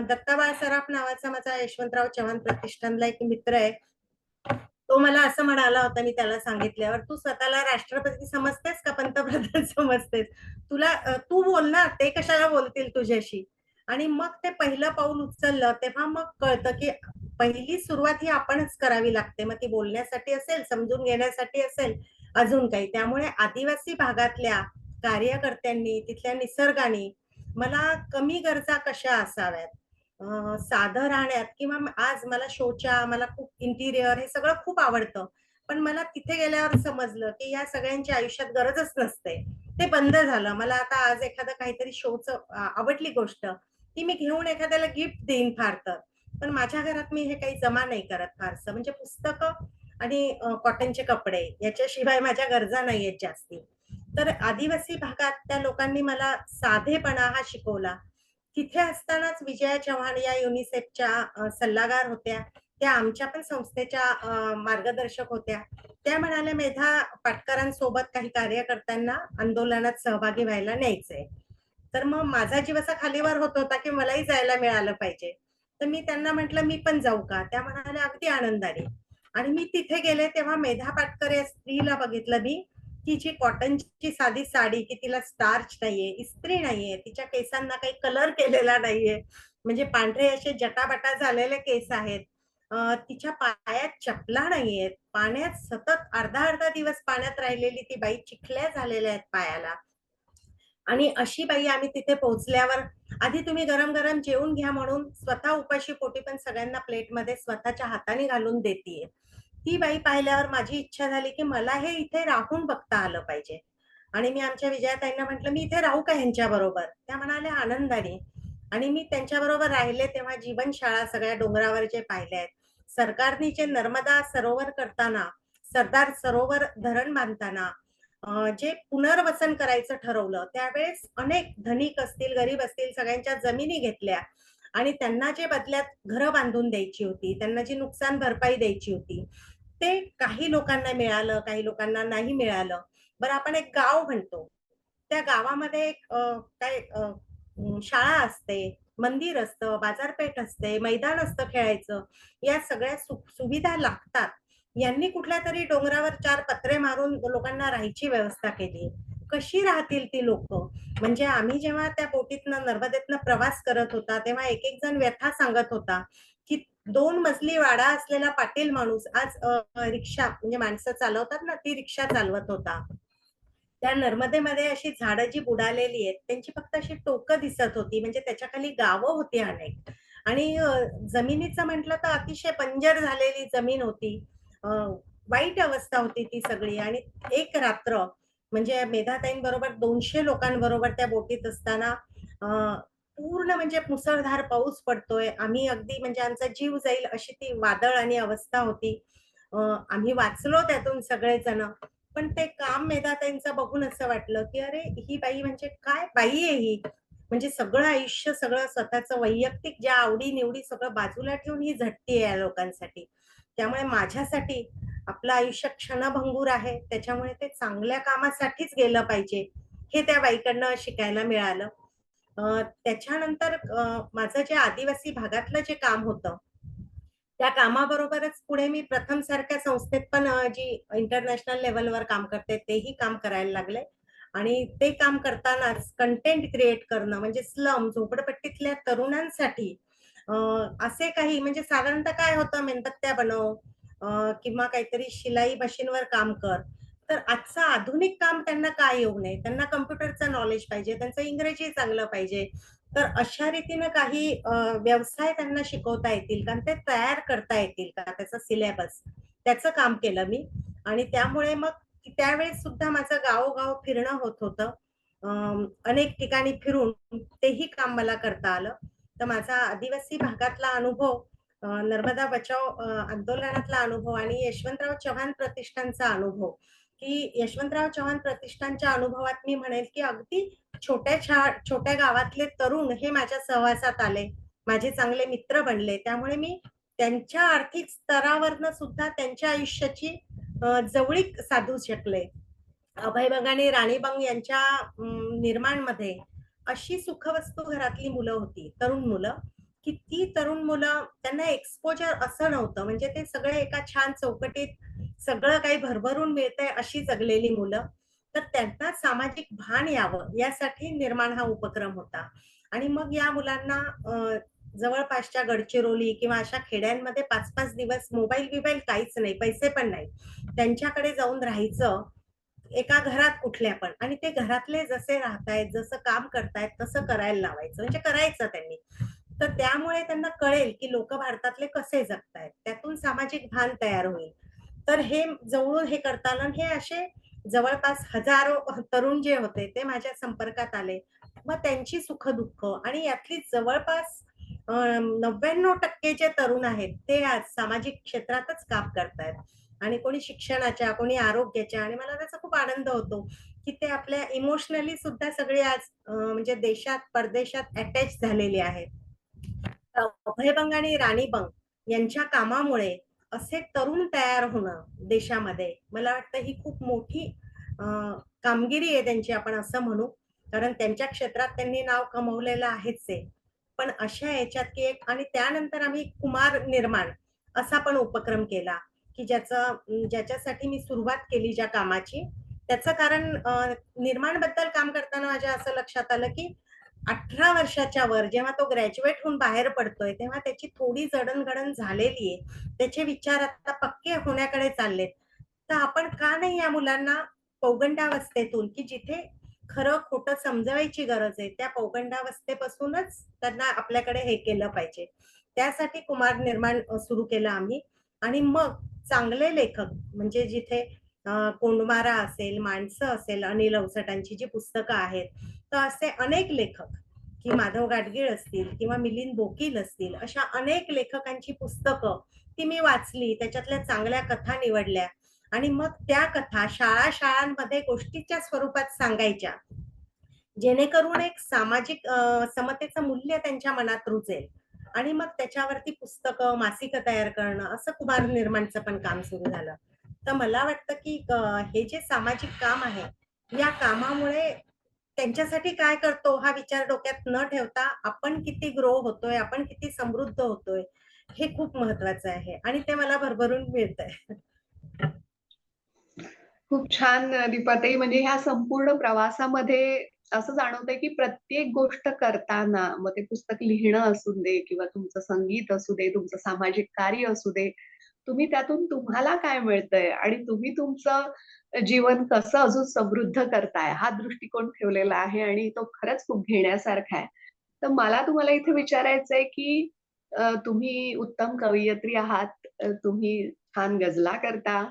दत्ताबाळ सराफ नावाचा माझा यशवंतराव चव्हाण प्रतिष्ठानला एक मित्र आहे. तो मला असं म्हणाला होता मी त्याला सांगितल्यावर, "तू स्वतःला राष्ट्रपती समजतेस का पंतप्रधान समजतेस? तुला तू बोल ना, ते कशाला बोलतील तुझ्याशी?" आणि मग ते पहिलं पाऊल उचललं, तेव्हा मग कळतं, की पहिली सुरुवात ही आपणच करावी लागते. मग ती बोलण्यासाठी असेल, समजून घेण्यासाठी असेल, अजून काही. त्यामुळे आदिवासी भागातल्या कार्यकर्त्यांनी, तिथल्या निसर्गाने मला कमी गरजा कशा असाव्यात, साधं राहण्यात किंवा आज मला मला खूप इंटिरियर हे सगळं खूप आवडतं. पण मला तिथे गेल्यावर समजलं, की या सगळ्यांची आयुष्यात गरजच नसते. ते बंद झालं. मला आता आज एखादं काहीतरी शोचं आवडली गोष्ट, ती मी घेऊन एखाद्याला गिफ्ट देईन फार तर. पण माझ्या घरात मी हे काही जमा नाही करत फारसं. म्हणजे पुस्तकं आणि कॉटनचे कपडे याच्याशिवाय माझ्या गरजा नाहीयेत जास्ती. तर आदिवासी भागात त्या लोकांनी मला साधेपणा हा शिकवला. तिथे असतानाच विजया चव्हाण या युनिसेफच्या सल्लागार होत्या. त्या आमच्या पण संस्थेच्या मार्गदर्शक होत्या. त्या म्हणाल्या, "मेधा पाटकरांसोबत काही कार्य करताना आंदोलनात सहभागी व्हायला न्यायचंय." तर मग माझा जीव असा खालीवर होत होता, की मलाही जायला मिळालं पाहिजे. तर मी त्यांना म्हटलं, "मी पण जाऊ का?" त्या म्हणाल्या, "अगदी आनंदाने." आणि मी तिथे गेले तेव्हा मेधा पाटकर या स्त्रीला बघितलं मी, की जी कॉटनची साधी साडी, की तिला स्टार्च नाहीये, इस्त्री नाहीये, तिच्या केसांना काही कलर केलेला नाहीये. म्हणजे पांढरे असे जटाबटा झालेले केस आहेत. तिच्या पायात चपला नाहीयेत. पाण्यात सतत अर्धा-अर्धा दिवस पाण्यात राहिलेली ती बाई, चिखल्या झालेल्या आहेत पायाला. आणि अशी बाई आम्ही तिथे पोहोचल्यावर आधी तुम्ही गरम-गरम जेवून घ्या म्हणून स्वतः उपाशी पोटी पण सगळ्यांना प्लेटमध्ये स्वतःच्या हाताने घालून देतीये. ती बाई पाहिल्यावर माझी इच्छा झाली, की मला हे इथे राहून बघता आलं पाहिजे. आणि मी आमच्या विजयाताईंना म्हटलं, "मी इथे राहू का ह्यांच्याबरोबर?" त्या म्हणाल्या, "आनंदाने." आणि मी त्यांच्याबरोबर राहिले तेव्हा जीवनशाळा सगळ्या डोंगरावर जे पाहिल्या आहेत. सरकारने जे नर्मदा सरोवर करताना, सरदार सरोवर धरण बांधताना जे पुनर्वसन करायचं ठरवलं, त्यावेळेस अनेक धनिक असतील, गरीब असतील, सगळ्यांच्या जमिनी घेतल्या आणि त्यांना जे बदल्यात घरं बांधून द्यायची होती, त्यांना जी नुकसान भरपाई द्यायची होती, ते काही लोकांना मिळालं, काही लोकांना नाही मिळालं. बरं आपण एक गाव म्हणतो. त्या गावामध्ये एक शाळा असते, मंदिर असतं, बाजारपेठ असते, मैदान असतं खेळायचं. या सगळ्या सुविधा लागतात. यांनी कुठल्यातरी डोंगरावर 4 पत्रे मारून लोकांना राहायची व्यवस्था केली. कशी राहतील ती लोकं? म्हणजे आम्ही जेव्हा त्या बोटीतनं नर्मदेतनं प्रवास करत होता, तेव्हा एक-एक जण व्यथा सांगत होता, की 2 मजली वाडा असलेला पाटील माणूस आज रिक्षा म्हणजे माणसं चालवतात ना, ती रिक्षा चालवत होता. त्या नर्मदेमध्ये अशी झाडं जी बुडालेली आहेत, त्यांची फक्त अशी टोकं दिसत होती. म्हणजे त्याच्याखाली गावं होती अनेक आणि जमिनीचं म्हटलं तर अतिशय बंजर झालेली जमीन होती. अ, वाईट अवस्था होती ती सगळी आणि एक रात्र म्हणजे मेधाताईंबरोबर 200 लोकांबरोबर त्या बोटीत असताना अ, पूर्ण म्हणजे मुसळधार पाऊस पडतोय. आम्ही अगदी म्हणजे आमचा जीव जाईल अशी ती वादळ आणि अवस्था होती. आम्ही वाचलो त्यातून सगळेजण. पण ते काम मेधाताईंचं बघून असं वाटलं, की अरे ही बाई म्हणजे काय बाई आहे ही. म्हणजे सगळं आयुष्य, सगळं स्वतःचं वैयक्तिक ज्या आवडी-निवडी सगळं बाजूला ठेवून ही झटतीये या लोकांसाठी. त्यामुळे माझ्यासाठी आपलं आयुष्य क्षणभंगूर आहे. त्याच्यामुळे ते चांगल्या कामासाठीच गेलं पाहिजे. हे त्या बाईकडनं शिकायला मिळालं. त्याच्यानंतर माझं जे आदिवासी भागातलं जे काम होतं, त्या कामाबरोबरच पुढे मी प्रथम सारख्या संस्थेत पण जी इंटरनॅशनल लेव्हलवर काम करते, तेही काम करायला लागले. आणि ते काम करतानाच कंटेंट क्रिएट करणं म्हणजे स्लम, झोपडपट्टीतल्या तरुणांसाठी अ, असे काही म्हणजे साधारणतः काय होतं मेणबत्त्या बनव किंवा काहीतरी शिलाई मशीनवर काम कर. तर आजचं आधुनिक काम त्यांना का येऊ नये? त्यांना कॉम्प्युटरचं नॉलेज पाहिजे, त्यांचं इंग्रजी चांगलं पाहिजे. तर अशा रीतीनं काही व्यवसाय त्यांना शिकवता येतील का? आणि ते तयार करता येतील का? त्याचा सिलेबस, त्याचं काम केलं मी आणि त्यामुळे मग त्यावेळेस सुद्धा माझं गावोगाव फिरणं होत होतं. अनेक ठिकाणी फिरून तेही काम मला करता आलं. तर माझा आदिवासी भागातला अनुभव, नर्मदा बचाव आंदोलनातला अनुभव आणि यशवंतराव चव्हाण प्रतिष्ठानचा अनुभव, की यशवंतराव चव्हाण प्रतिष्ठानच्या अनुभवात मी म्हणेल, की अगदी छोट्या गावातले तरुण हे माझ्या सहवासात आले. माझे चांगले मित्र बनले. त्यामुळे मी त्यांच्या आर्थिक स्तरावरनं सुद्धा त्यांच्या आयुष्याची जवळीक साधू शकले. अभयबंग आणि राणीबंग यांच्या निर्माणमध्ये अशी सुखवस्तू घरातली मुलं होती, तरुण मुलं, की ती तरुण मुलं त्यांना एक्सपोजर असं नव्हतं. म्हणजे ते सगळे एका छान चौकटीत सगळं काही भरभरून मिळतंय अशी जगलेली मुलं. तर त्यांना सामाजिक भान यावं यासाठी निर्माण हा उपक्रम होता. आणि मग या मुलांना जवळपासच्या गडचिरोली किंवा अशा खेड्यांमध्ये 5-5 दिवस मोबाईल-बिबाईल काहीच नाही, पैसे पण नाही. त्यांच्याकडे जाऊन राहायचं एका घरात कुठल्या पण आणि ते घरातले जसे राहतायत, जसं काम करतायत तसं करायला लावायचं. म्हणजे करायचं त्यांनी. तर त्यामुळे त्यांना कळेल, की लोकं भारतातले कसे जगतायत. त्यातून सामाजिक भान तयार होईल. तर हे जवळून हे करताना हे असे जवळपास हजारो तरुण जे होते ते माझ्या संपर्कात आले. मग त्यांची सुख-दुःख आणि यातली जवळपास 99% जे तरुण आहेत ते आज सामाजिक क्षेत्रातच काम करतायत. आणि कोणी शिक्षणाच्या, कोणी आरोग्याच्या आणि मला त्याचा खूप आनंद होतो, की ते आपल्या इमोशनली सुद्धा सगळे आज म्हणजे देशात, परदेशात अटॅच झालेले आहेत. अभयभंग आणि राणी बंग यांच्या कामामुळे असे तरुण तयार होणं देशामध्ये, मला वाटतं ही खूप मोठी अ, कामगिरी आहे त्यांची आपण असं म्हणू. कारण त्यांच्या क्षेत्रात त्यांनी नाव कमवलेलं आहेच आहे. पण अशा याच्यात की एक आणि त्यानंतर आम्ही कुमार निर्माण असा पण उपक्रम केला, की ज्याच्यासाठी मी सुरुवात केली ज्या कामाची, त्याचं कारण निर्माणबद्दल काम करताना माझ्या असं लक्षात आलं, की 18 वर्षाच्या वर जेव्हा तो ग्रॅज्युएट होऊन बाहेर पडतोय, तेव्हा त्याची थोडी जडण-घडण झालेली आहे. त्याचे विचार आता पक्के होण्याकडे चाललेत. तर आपण का नाही या मुलांना पौगंडावस्थेतून, की जिथे खरं-खोटं समजवायची गरज आहे, त्या पौगंडावस्थेपासूनच त्यांना आपल्याकडे हे केलं पाहिजे. त्यासाठी कुमार निर्माण सुरू केलं आम्ही आणि मग चांगले लेखक म्हणजे जिथे कोंडमारा असेल, माणसं असेल, अनिल अवचटांची जी पुस्तकं आहेत, तर असे अनेक लेखक की माधव गाडगीळ असतील किंवा मिलिंद बोकील असतील, अशा अनेक लेखकांची पुस्तकं ती मी वाचली. त्याच्यातल्या चांगल्या कथा निवडल्या आणि मग त्या कथा शाळांमध्ये गोष्टीच्या स्वरूपात सांगायच्या. जेणेकरून एक सामाजिक समतेचं मूल्य त्यांच्या मनात रुजेल आणि मग त्याच्यावरती पुस्तकं, मासिकं तयार करणं असं कुमार निर्माणचं पण काम सुरू झालं. तर मला वाटतं की हे जे सामाजिक काम आहे, या कामामुळे त्यांच्यासाठी काय करतो हा विचार डोक्यात न ठेवता आपण किती ग्रो होतोय, आपण किती समृद्ध होतोय, हे खूप महत्वाचं आहे आणि ते मला भरभरून मिळतंय. खूप छान दीपाताई. म्हणजे ह्या संपूर्ण प्रवासामध्ये असं जाणवतंय, की प्रत्येक गोष्ट करताना, मग ते पुस्तक लिहिणं असू दे किंवा तुमचं संगीत असू दे, तुमचं सामाजिक कार्य असू दे, तुम्ही त्यातून तुम्हाला काय मिळतंय आणि तुम्ही तुमचं जीवन कसं अजून समृद्ध करताय, हा दृष्टिकोन ठेवलेला आहे आणि तो खरंच खूप घेण्यासारखा आहे. तर मला तुम्हाला इथे विचारायचंय, की तुम्ही उत्तम कवयित्री आहात, तुम्ही छान गझला करता,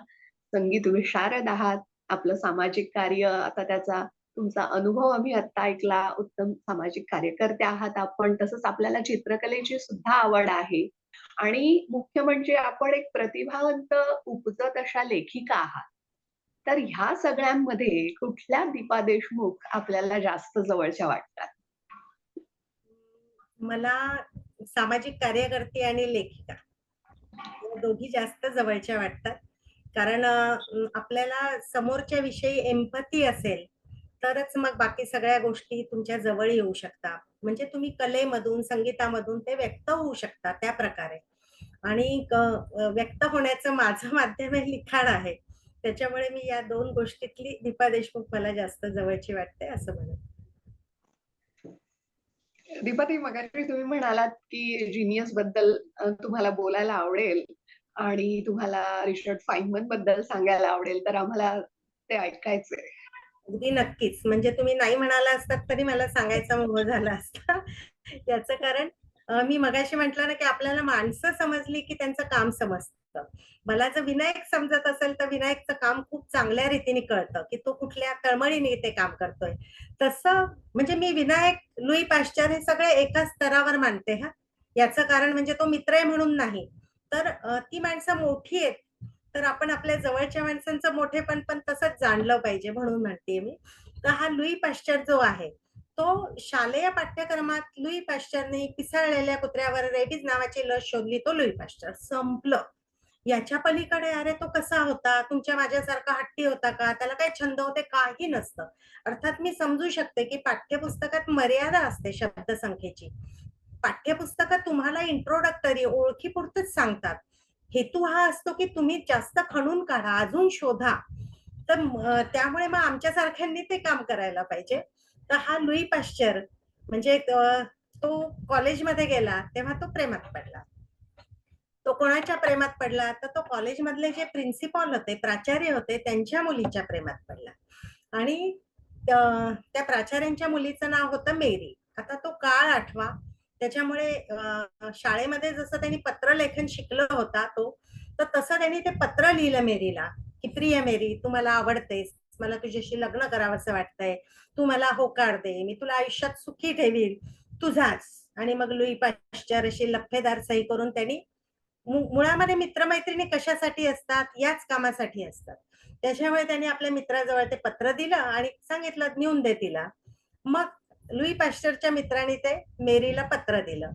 संगीत विशारद आहात, आपलं सामाजिक कार्य आता त्याचा तुमचा अनुभव आम्ही आत्ता ऐकला, उत्तम सामाजिक कार्यकर्ते आहात आपण. तसंच आपल्याला चित्रकलेची सुद्धा आवड आहे आणि मुख्य म्हणजे आपण एक प्रतिभावंत उपजत अशा लेखिका आहात. तर ह्या सगळ्यांमध्ये कुठल्या दीपा देशमुख आपल्याला जास्त जवळच्या वाटतात? मला सामाजिक कार्यकर्ती आणि लेखिका या दोघी जास्त जवळच्या वाटतात. कारण आपल्याला समोरच्या विषयी एम्पॅथी असेल, तरच मग बाकी सगळ्या गोष्टी तुमच्या जवळ येऊ शकतात. म्हणजे तुम्ही कलेमधून, संगीतामधून ते व्यक्त होऊ शकता त्या प्रकारे. आणि व्यक्त होण्याचं माझं माध्यम हे लिखाण आहे. त्याच्यामुळे मी या 2 गोष्टीतली दीपा देशमुख मला जास्त जवळची वाटते असं म्हणेन. दीपाताई, मगाशी तुम्ही म्हणालात, की जीनियस बद्दल तुम्हाला बोलायला आवडेल आणि तुम्हाला रिचर्ड फाइनमन बद्दल सांगायला आवडेल, तर आम्हाला ते ऐकायचंय. अगदी नक्कीच. म्हणजे तुम्ही नाही म्हणाला असतात तरी मला सांगायचा मोह झाला असता. याचं कारण मी मगाशी म्हटलं ना, की आपल्याला माणसं समजली, की त्यांचं काम समजतं. मला जर विनायक समजत असेल, तर विनायकचं काम खूप चांगल्या रीतीने कळतं, की तो कुठल्या तळमळीने ते काम करतोय. तसं म्हणजे मी विनायक, लुई पाश्चर हे सगळे एकाच स्तरावर मानते हां. याचं कारण म्हणजे तो मित्र आहे म्हणून नाही. तर ती माणसं मोठी आहेत. तर आपण आपल्या जवळच्या माणसांचं मोठेपण पण तसंच जाणलं पाहिजे म्हणून म्हणते मी. तर हा लुई पाश्चर जो आहे, तो शालेय पाठ्यक्रमात लुई पाश्चरने पिसाळलेल्या कुत्र्यावर रेबीज नावाची लस शोधली, तो लुई पाश्चर. संपलं. याच्या पलीकडे अरे तो कसा होता? तुमच्या माझ्यासारखा हट्टी होता का? त्याला काही छंद होते? काही नसतं. अर्थात मी समजू शकते, की पाठ्यपुस्तकात मर्यादा असते शब्दसंख्येची. पाठ्यपुस्तकात तुम्हाला इंट्रोडक्टरी ओळखीपुरतंच सांगतात. हेतू हा असतो, की तुम्ही जास्त खणून काढा, अजून शोधा. तर त्यामुळे मग आमच्यासारख्यांनी ते काम करायला पाहिजे. तर हा लुई पाश्चर म्हणजे तो कॉलेजमध्ये गेला, तेव्हा तो प्रेमात पडला. तो कोणाच्या प्रेमात पडला? तर तो कॉलेजमधले जे प्रिन्सिपल होते, प्राचार्य होते, त्यांच्या मुलीच्या प्रेमात पडला. आणि त्या प्राचार्यांच्या मुलीचं नाव होतं मेरी. आता तो काळ आठवा. त्याच्यामुळे शाळेमध्ये जसं त्यांनी पत्रलेखन शिकलं होता तो, तर तसं त्यांनी ते पत्र लिहिलं मेरीला, की "प्रिय मेरी, तू मला आवडतेस. मला तुझ्याशी लग्न करावंसं वाटतंय. तू मला होकार दे. मी तुला आयुष्यात सुखी ठेवीन. तुझाच." आणि मग लुई पाश्चर अशी लफेदार सही करून त्यांनी मुळामध्ये मित्रमैत्रिणी कशासाठी असतात? याच कामासाठी असतात. त्याच्यामुळे त्यांनी आपल्या मित्राजवळ ते पत्र दिलं आणि सांगितलं, "नेऊन दे तिला." मग लुई पाश्चरच्या मित्राने ते मेरीला पत्र दिलं.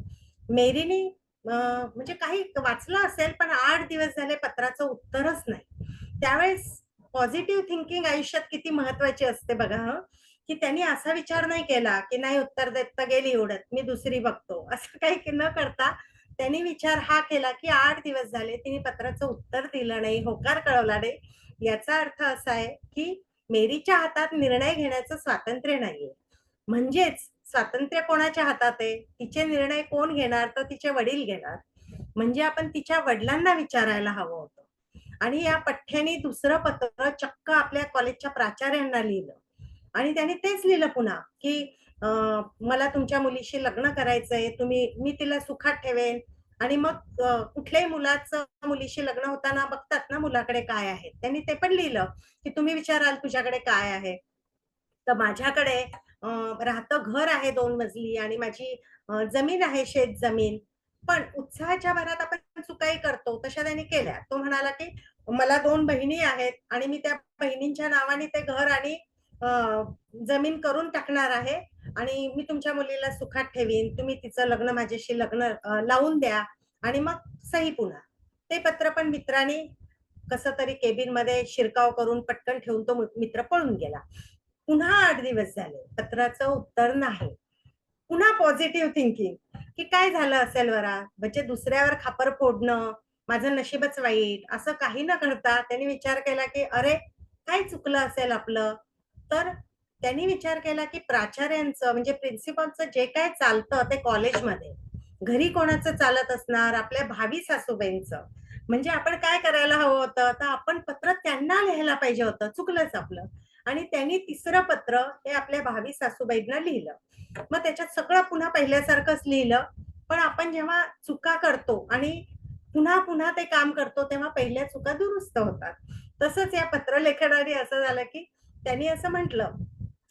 मेरीने म्हणजे काही वाचलं असेल, पण 8 दिवस झाले पत्राचं उत्तरच नाही. त्यावेळेस पॉझिटिव्ह थिंकिंग आयुष्यात किती महत्वाची असते बघा हं, की त्यांनी असा विचार नाही केला, की नाही उत्तर देत तर गेली उडत, मी दुसरी बघतो. असं काही न करता त्यांनी विचार हा केला, की 8 दिवस झाले तिने पत्राचं उत्तर दिलं नाही, होकार कळवला नाही. याचा अर्थ असा आहे, की मेरीच्या हातात निर्णय घेण्याचं स्वातंत्र्य नाहीये. म्हणजेच स्वातंत्र्य कोणाच्या हातात आहे? तिचे निर्णय कोण घेणार? तर तिचे वडील घेणार. म्हणजे आपण तिच्या वडिलांना विचारायला हवं होतं. आणि या पठ्ठ्याने दुसरं पत्र चक्क आपल्या कॉलेजच्या प्राचार्यांना लिहिलं. आणि त्याने तेच लिहिलं पुन्हा, की मला तुमच्या मुलीशी लग्न करायचंय. मी तिला सुखात ठेवेन आणि मग कुठल्याही मुलाचं मुलीशी लग्न होताना बघतात ना मुलाकडे काय आहे. त्यांनी ते पण लिहिलं, की तुम्ही विचाराल तुझ्याकडे काय आहे? तर माझ्याकडे राहतं घर आहे 2 मजली आणि माझी जमीन आहे शेतजमीन. पण उत्साहाच्या भरात आपण चुकाही करतो, तशा त्याने केल्या. तो म्हणाला, की मला 2 बहिणी आहेत आणि मी त्या बहिणींच्या नावाने ते घर आणि अ, जमीन करून टाकणार आहे आणि मी तुमच्या मुलीला सुखात ठेवीन. तुम्ही तिचं लग्न माझ्याशी लावून द्या आणि मग सही पुन्हा. ते पत्र पण मित्राने कसं तरी केबिनमध्ये शिरकाव करून पटकन ठेवून तो मित्र पळून गेला. पुन्हा 8 दिवस झाले. पत्राचं उत्तर नाही. पुन्हा पॉझिटिव्ह थिंकिंग, की काय झालं असेल बरा? म्हणजे दुसऱ्यावर खापर फोडणं, माझं नशीबच वाईट, असं काही न करता त्यांनी विचार केला, की अरे, काय चुकलं असेल आपलं? तर त्यांनी विचार केला, की प्राचार्यांचं म्हणजे प्रिन्सिपलचं जे काय चालतं ते कॉलेजमध्ये, घरी कोणाचं चालत असणार? आपल्या भावी सासूबाईंचं. म्हणजे आपण काय करायला हवं होतं? तर आपण पत्र त्यांना लिहायला पाहिजे होतं. चुकलंच आपलं. आणि त्यांनी तिसरं पत्र हे आपल्या भावी सासूबाईंना लिहिलं. मग त्याच्यात सगळं पुन्हा पहिल्यासारखंच लिहिलं. पण आपण जेव्हा चुका करतो आणि पुन्हा-पुन्हा ते काम करतो, तेव्हा पहिल्या चुका दुरुस्त होतात. तसंच या पत्रलेखनाने असं झालं, की त्यांनी असं म्हटलं,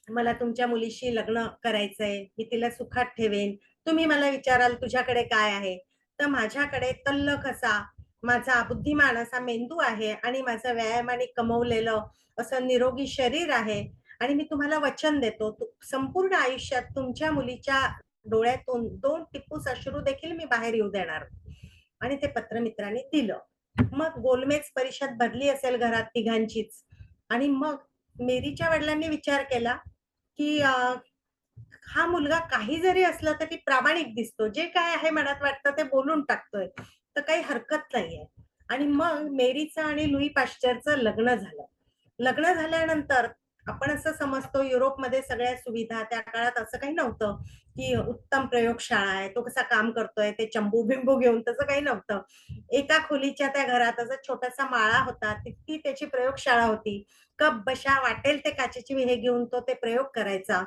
"मला तुमच्या मुलीशी लग्न करायचंय. मी तिला सुखात ठेवेन. तुम्ही मला विचाराल तुझ्याकडे काय आहे? तर माझ्याकडे तल्लख असा माझा बुद्धिमान असा मेंदू आहे आणि माझं व्यायामाने कमवलेलं असं निरोगी शरीर आहे आणि मी तुम्हाला वचन देतो, संपूर्ण आयुष्यात तुमच्या मुलीच्या डोळ्यातून 2 टिपूस अश्रू देखील मी बाहेर येऊ देणार नाही." आणि ते पत्र मित्रांनी दिलं. मग गोलमेज परिषद भरली असेल घरात तिघांचीच आणि मग मेरीच्या वडिलांनी विचार केला, की हा मुलगा काही जरी असला तरी प्रामाणिक दिसतो. जे काय आहे मनात वाटतं ते बोलून टाकतोय. तर काही हरकत नाहीये. आणि मग मेरीचं आणि लुई पाश्चरचं लग्न झालं. लग्न झाल्यानंतर आपण असं समजतो युरोपमध्ये सगळ्या सुविधा त्या काळात असं काही नव्हतं, की उत्तम प्रयोगशाळा आहे, तो कसा काम करतोय ते चंबू-बिंबू घेऊन तसं काही नव्हतं. एका खोलीच्या त्या घरात असा छोटासा माळा होता. ती त्याची प्रयोगशाळा होती. कप बशा वाटेल ते काचेची विहे घेऊन तो ते प्रयोग करायचा.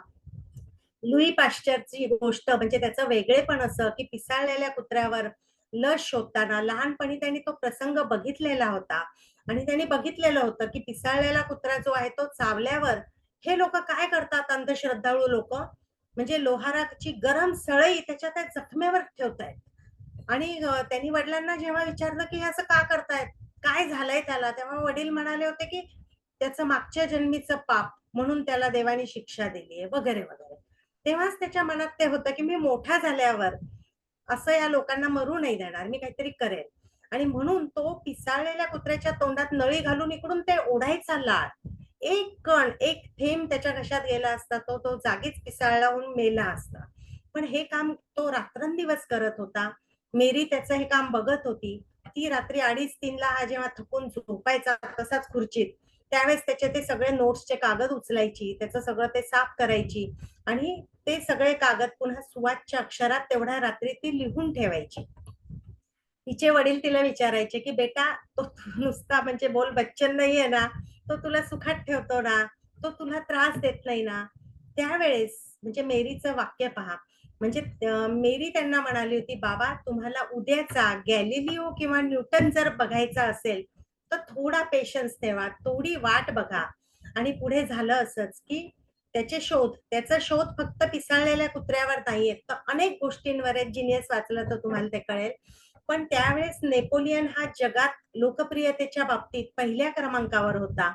लुई पाश्चरची गोष्ट म्हणजे त्याचं वेगळेपण असं, की पिसाळलेल्या कुत्र्यावर लस शोधताना लहानपणी त्यांनी तो प्रसंग बघितलेला होता आणि त्यांनी बघितलेलं होतं, की पिसाळलेला कुत्रा जो आहे तो चावल्यावर हे लोकं काय करतात अंधश्रद्धाळू लोकं, म्हणजे लोहाराची गरम सळई त्याच्या त्या जखमेवर ठेवतायत आणि त्यांनी वडिलांना जेव्हा विचारलं, की हे असं का करतायत? काय झालंय त्याला? तेव्हा वडील म्हणाले होते, की त्याचं मागच्या जन्मीचं पाप म्हणून त्याला देवाने शिक्षा दिली आहे वगैरे, वगैरे. तेव्हाच त्याच्या मनात ते होतं, की मी मोठा झाल्यावर असं या लोकांना मरू नाही देणार. मी काहीतरी करेल. आणि म्हणून तो पिसाळलेल्या कुत्र्याच्या तोंडात नळी घालून इकडून ते ओढायचा लाळ. एक कण, एक थेंब त्याच्या घशात गेला असता, तो तो जागीच पिसाळला होऊन मेला असता. पण हे काम तो रात्रंदिवस करत होता. मेरी त्याचं हे काम बघत होती. ती रात्री 2:30-3 ला हा जेव्हा थकून झोपायचा तसाच खुर्चीत, त्यावेळेस त्याचे ते सगळे नोट्सचे कागद उचलायची, त्याचं सगळं ते साफ करायची आणि ते सगळे कागद पुन्हा सुवाच्य अक्षरात तेवढ्या रात्री ती लिहून ठेवायची. तिचे वडील तिला विचारायचे, की "बेटा, तो नुसता म्हणजे बोल बच्चन नाहीये ना, तो तुला सुखात ठेवतो ना, तो तुला त्रास देत नाही ना." त्यावेळेस म्हणजे मेरीचं वाक्य पहा, म्हणजे मेरी त्यांना म्हणाली होती, "बाबा, तुम्हाला उद्याचा गॅलिलिओ किंवा न्यूटन जर बघायचा असेल, तर थोडा पेशन्स ठेवा, थोडी वाट बघा." आणि पुढे झालं असंच, की त्याचा शोध फक्त पिसाळलेल्या कुत्र्यावर नाहीये, तर अनेक गोष्टींवर आहे. जीनियस वाचलं तर तुम्हाला ते कळेल. पण त्यावेळेस नेपोलियन हा जगात लोकप्रियतेच्या बाबतीत पहिल्या क्रमांकावर होता.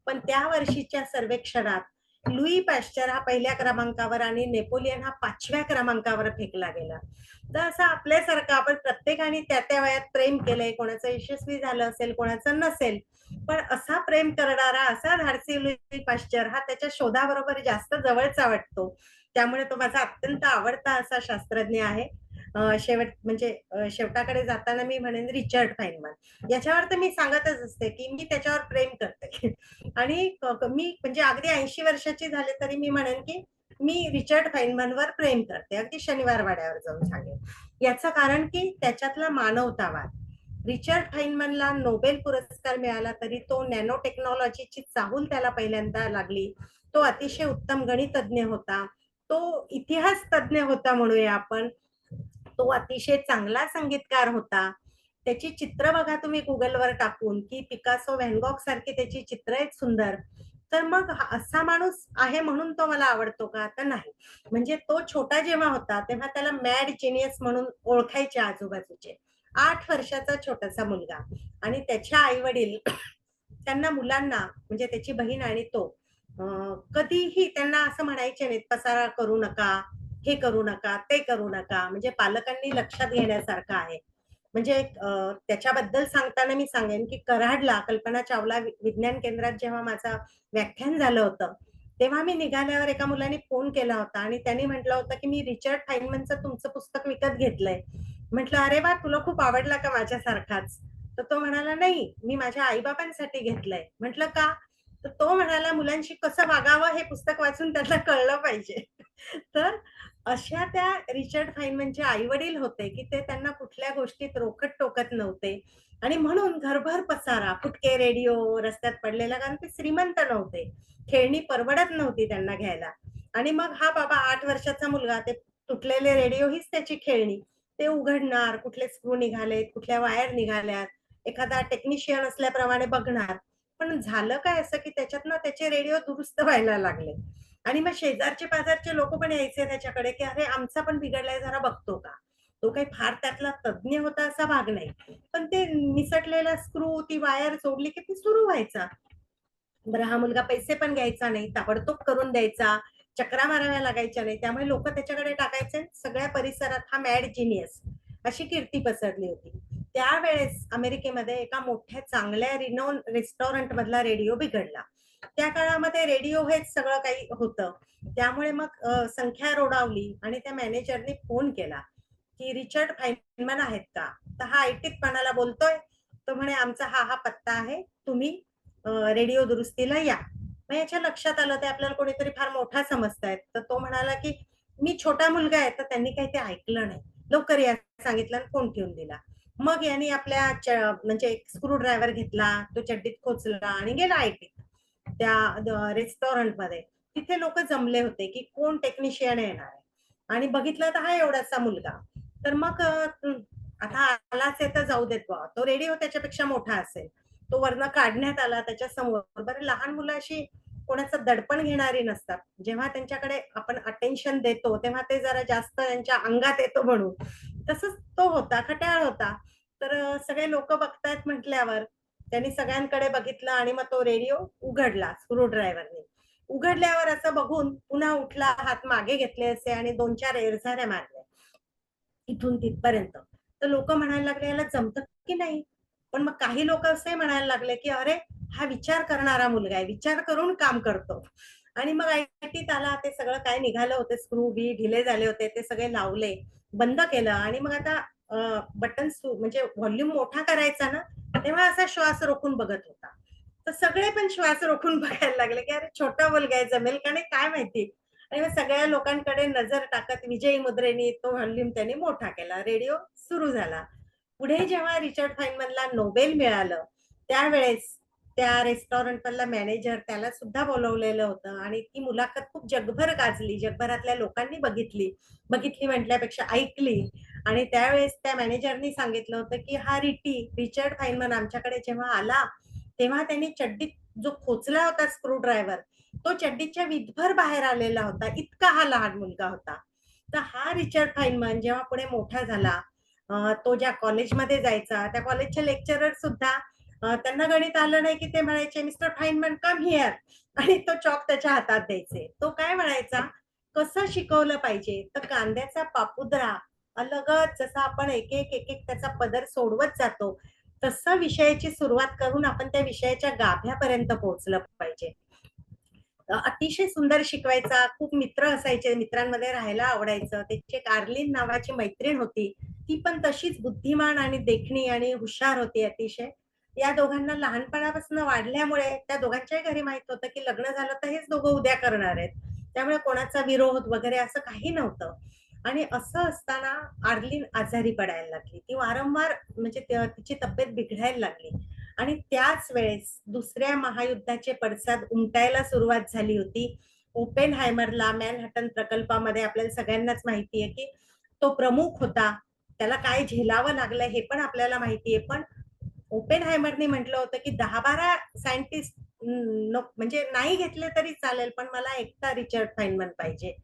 पण त्या वर्षीच्या सर्वेक्षणात लुई पॅश्चर हा पहिल्या क्रमांकावर आणि नेपोलियन हा 5व्या क्रमांकावर फेकला गेला. तर असं आपल्यासारखं आपण प्रत्येकाने त्या त्या वयात प्रेम केलंय, कोणाचं यशस्वी झालं असेल, कोणाचं नसेल. पण असा प्रेम करणारा, असा धाडसी लुई पाश्चर हा त्याच्या शोधाबरोबर जास्त जवळचा वाटतो. त्यामुळे तो माझा अत्यंत आवडता असा शास्त्रज्ञ आहे. शेवटाकडे जाताना मी म्हणेन रिचर्ड फाइनमन. याच्यावर तर मी सांगतच असते की मी त्याच्यावर प्रेम करते. आणि मी म्हणजे अगदी 80 वर्षाची झाले तरी मी म्हणेन की मी रिचर्ड फाइनमनवर प्रेम करते. अगदी शनिवार वाड्यावर जाऊन सांगेन. याचं कारण की त्याच्यातला मानवतावाद. रिचर्ड फाइनमनला नोबेल पुरस्कार मिळाला तरी तो नॅनो टेक्नॉलॉजीची चाहूल त्याला पहिल्यांदा लागली. तो अतिशय उत्तम गणितज्ञ होता. तो इतिहास तज्ञ होता म्हणूया आपण. तो अतिशय चांगला संगीतकार होता. त्याची चित्र बघा तुम्ही गुगलवर टाकून की पिकासो, व्हॅन गॉग सारखी त्याची चित्र आहेत सुंदर. तर मग असा माणूस आहे म्हणून तो मला आवडतो का? तर नाही. म्हणजे तो छोटा जेव्हा होता तेव्हा त्याला मॅड जिनियस म्हणून ओळखायचे आजूबाजूचे. 8 वर्षाचा छोटासा मुलगा आणि त्याच्या आई वडील त्यांना मुलांना म्हणजे त्याची बहीण आणि तो कधीही त्यांना असं म्हणायचे नाहीत, पसारा करू नका, हे करू नका, ते करू नका. म्हणजे पालकांनी लक्षात घेण्यासारखं आहे. म्हणजे त्याच्याबद्दल सांगताना मी सांगेन की कराडला कल्पना चावला विज्ञान केंद्रात जेव्हा माझं व्याख्यान झालं होतं, तेव्हा मी निघाल्यावर एका मुलाने फोन केला होता आणि त्यांनी म्हटलं होतं की मी रिचर्ड फाइनमनचं तुमचं पुस्तक विकत घेतलंय. म्हटलं, "अरे वाह! तुला खूप आवडला का माझ्यासारखाच?" तर तो म्हणाला, "नाही, मी माझ्या आई-बाबांसाठी घेतलंय." म्हटलं, "का?" तर तो म्हणाला, "मुलांशी कसं वागावं हे पुस्तक वाचून त्यांना कळलं पाहिजे." तर अशा त्या रिचर्ड फाइनमनचे आई-वडील होते, की ते त्यांना कुठल्या गोष्टीत रोखत टोकत नव्हते आणि म्हणून घरभर पसारा, फुटके रेडिओ रस्त्यात पडलेला, कारण ते श्रीमंत नव्हते. खेळणी परवडत नव्हती त्यांना घ्यायला. आणि मग हा बाबा 8 वर्षाचा मुलगा ते तुटलेले रेडिओ हीच त्याची खेळणी. ते उघडणार, कुठले स्क्रू निघालेत, कुठल्या वायर निघाल्यात, एखादा टेक्निशियन असल्याप्रमाणे बघणार. पण झालं काय असं, की त्याच्यातनं त्याचे रेडिओ दुरुस्त व्हायला लागले. आणि मग शेजारचे पाजारचे लोक पण यायचे त्याच्याकडे, की "अरे, आमचा पण बिघडलाय, जरा बघतो का?" तो काही फार त्यातला तज्ञ होता असा भाग नाही. पण ते निसटलेला स्क्रू, ती वायर जोडली की ती सुरू व्हायचा. बरं हा मुलगा पैसे पण घ्यायचा नाही, ताबडतोब करून द्यायचा, चकरा माराव्या लागायच्या नाही. त्यामुळे लोकं त्याच्याकडे टाकायचे. सगळ्या परिसरात हा मॅड जीनियस अशी कीर्ती पसरली होती. त्यावेळेस अमेरिकेमध्ये एका मोठ्या चांगल्या रिनोन रेस्टॉरंट मधला रेडिओ बिघडला. त्या काळामध्ये रेडिओ हेच सगळं काही होतं. त्यामुळे मग संख्या रोडावली आणि त्या मॅनेजरनी फोन केला, की "रिचर्ड फाइनमन आहेत का?" तर हा ऐटीतपणाला बोलतोय. तो म्हणे, "आमचा हा पत्ता आहे. तुम्ही रेडिओ दुरुस्तीला या." मग याच्या लक्षात आलं ते आपल्याला कोणीतरी फार मोठा समजतायत. तर तो म्हणाला, की "मी छोटा मुलगा आहे." तर त्यांनी काही ते ऐकलं नाही. "लवकर या" सांगितलं आणि फोन ठेवून दिला. मग यांनी आपल्या म्हणजे एक स्क्रू ड्रायव्हर घेतला, तो चड्डीत खोचला आणि गेला ऐटीत. त्या रेस्टॉरंटमध्ये. तिथे लोकं जमले होते, की कोण टेक्निशियन येणार आहे. आणि बघितलं तर हा एवढासा मुलगा. तर मग आता आलाच आहे तर जाऊ देत बुवा. तो रेडिओ त्याच्यापेक्षा मोठा असेल. तो वरनं काढण्यात आला त्याच्या समोर. बरं लहान मुलं अशी कोणाचं दडपण घेणारी नसतात. जेव्हा त्यांच्याकडे आपण अटेन्शन देतो, तेव्हा ते जरा जास्त त्यांच्या अंगात येतो म्हणून. तसंच तो होता, खट्याळ होता. तर सगळे लोकं बघतायत म्हटल्यावर त्यांनी सगळ्यांकडे बघितलं आणि मग तो रेडिओ उघडला स्क्रू ड्रायव्हरने. उघडल्यावर असं बघून पुन्हा उठला, हात मागे घेतले असे आणि 2-4 एरझाऱ्या मारल्या. इथून तिथपर्यंत. तर लोकं म्हणायला लागले, "याला जमतं की नाही?" पण मग काही लोकं असे म्हणायला लागले, की "अरे, हा विचार करणारा मुलगा आहे. विचार करून काम करतो." आणि मग ऐटीत आला. ते सगळं काय निघालं होतं, स्क्रू बी ढिले झाले होते, ते सगळे लावले, बंद केलं आणि मग आता बटन म्हणजे व्हॉल्यूम मोठा करायचा ना, तेव्हा असा श्वास रोखून बघत होता. तर सगळे पण श्वास रोखून बघायला लागले, की "अरे, छोटा मुलगा आहे, जमेल का नाही काय माहिती?" आणि मग सगळ्या लोकांकडे नजर टाकत विजयी मुद्रेने तो व्हॉल्यूम त्यांनी मोठा केला. रेडिओ सुरू झाला. पुढे जेव्हा रिचर्ड फाइनमनला नोबेल मिळालं, त्यावेळेस त्या रेस्टॉरंटमधला मॅनेजर त्याला सुद्धा बोलावलेलं होतं आणि ती मुलाखत खूप जगभर गाजली. जगभरातल्या लोकांनी बघितली. बघितली म्हटल्यापेक्षा ऐकली आणि त्यावेळेस त्या मॅनेजरनी सांगितलं होतं, की हा रिचर्ड फाइनमन आमच्याकडे जेव्हा आला, तेव्हा त्यांनी चड्डीत जो खोचला होता स्क्रू ड्रायव्हर, तो चड्डीच्या विटभर बाहेर आलेला होता. इतका हा लहान मुलगा होता. तर हा रिचर्ड फाइनमन जेव्हा पुढे मोठा झाला तो ज्या कॉलेजमध्ये जायचा त्या कॉलेजचे लेक्चरर सुद्धा त्यांना गणित आलं नाही की ते म्हणायचे, मिस्टर फाईनमन कम हिअर, आणि तो चॉक त्याच्या हातात द्यायचे. तो काय म्हणायचा, कसं शिकवलं पाहिजे, तर कांद्याचा पापुद्रा अलगद जसा आपण एक एक त्याचा पदर सोडवत जातो, तसं विषयाची सुरुवात करून आपण त्या विषयाच्या गाभ्यापर्यंत पोहोचलं पाहिजे. अतिशय सुंदर शिकवायचा, खूप मित्र असायचे, मित्रांमध्ये राहायला आवडायचं. त्याची एक आर्लीन नावाची मैत्रीण होती, ती पण तशीच बुद्धिमान आणि देखणी आणि हुशार होती अतिशय. या दोघांना लहानपणापासून वाढल्यामुळे त्या दोघांच्याही घरी माहित होतं की लग्न झालं तर हेच दोघं उद्या करणार आहेत. त्यामुळे कोणाचा विरोध वगैरे असं काही नव्हतं. आणि असं असताना आर्लीन आजारी पडायला लागली. ती वारंवार म्हणजे तिची तब्येत बिघडायला लागली. आणि त्याच वेळेस दुसऱ्या महायुद्धाचे पडसाद उमटायला सुरुवात झाली होती. ओपेनहायमरला मॅनहॅटन प्रकल्पामध्ये आपल्याला सगळ्यांनाच माहिती आहे की तो प्रमुख होता. त्याला काय झेलावं लागलं हे पण आपल्याला माहिती आहे. पण ओपेनहायमरने म्हटलं होतं की 10-12 सायंटिस्ट म्हणजे नाही घेतले तरी चालेल, पण मला एकटा रिचर्ड फाइनमन पाहिजे.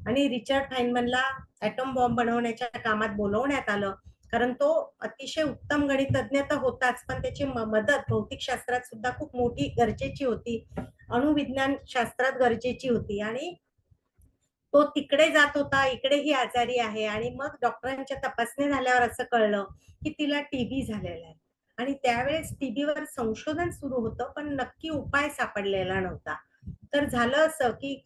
आणि रिचर्ड फाइनमनला ॲटॉम बॉम्ब बनवण्याच्या कामात बोलवण्यात आलं. कारण तो अतिशय उत्तम गणितज्ञ तर होताच, पण त्याची मदत भौतिकशास्त्रात सुद्धा खूप मोठी गरजेची होती. अणुविज्ञान शास्त्रात गरजेची होती. आणि तो तिकडे जात होता, इकडेही आजारी आहे. आणि मग डॉक्टरांच्या तपासणी झाल्यावर असं कळलं की तिला टीबी झालेला आहे. आणि त्यावेळेस टीबीवर संशोधन सुरू होतं, पण नक्की उपाय सापडलेला नव्हता. तर झालं असं की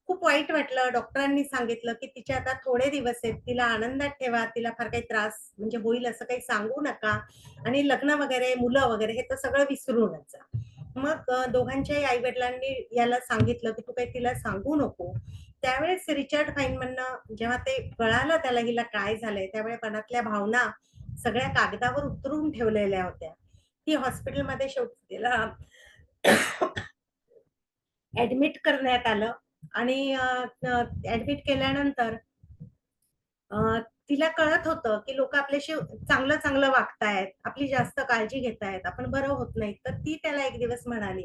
खूप वाईट वाटलं. डॉक्टरांनी सांगितलं की तिचे आता थोडे दिवस आहेत, तिला आनंदात ठेवा, तिला फार काही त्रास म्हणजे होईल असं काही सांगू नका, आणि लग्न वगैरे, मुलं वगैरे हे तर सगळं विसरूनच जा. मग दोघांच्याही आई वडिलांनी याला सांगितलं की तू काही तिला सांगू नको. त्यावेळेस रिचर्ड फाइनमननं जेव्हा ते कळालं त्याला हिला काय झालंय, त्यावेळी मनातल्या भावना सगळ्या कागदावर उतरून ठेवलेल्या होत्या. ती हॉस्पिटलमध्ये शेवटी तिला ऍडमिट करण्यात आलं. आणि ऍडमिट केल्यानंतर तिला कळत होतं की लोक आपल्याशी चांगलं चांगलं वागतायत, आपली जास्त काळजी घेतायत, आपण बरं होत नाही. तर ती त्याला एक दिवस म्हणाली,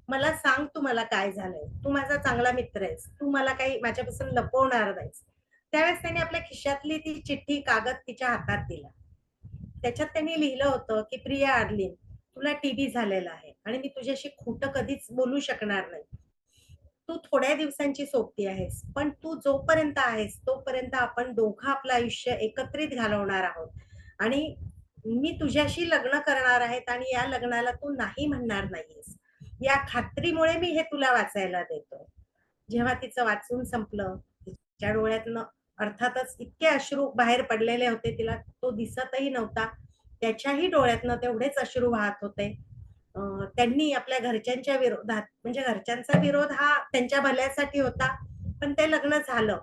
मला सांग तू मला काय झालंय, तू माझा चांगला मित्र आहेस, तू मला काही माझ्यापासून लपवणार नाहीस. त्यावेळेस त्याने आपल्या खिशातली ती चिठ्ठी कागद तिच्या हातात दिला. त्याच्यात त्यांनी लिहिलं होतं की प्रिया आर्लीन, तुला टीबी झालेला आहे आणि मी तुझ्याशी खोटं कधीच बोलू शकणार नाही. तू थोड्या दिवसांची सोबती आहेस, पण तू जोपर्यंत आहेस तोपर्यंत आपण दोघं आपलं आयुष्य एकत्रित घालवणार आहोत. आणि मी तुझ्याशी लग्न करणार आहेत आणि या लग्नाला तू नाही म्हणणार नाहीयेस, या खात्रीमुळे मी हे तुला वाचायला देतो. जेव्हा तिचं वाचून संपलं, तिच्या डोळ्यातनं अर्थातच इतके अश्रू बाहेर पडलेले होते, तिला तो दिसतही नव्हता. त्याच्याही डोळ्यातनं तेवढेच अश्रू वाहत होते. त्यांनी आपल्या घरच्यांच्या विरोधात, म्हणजे घरच्यांचा विरोध हा त्यांच्या भल्यासाठी होता, पण ते लग्न झालं.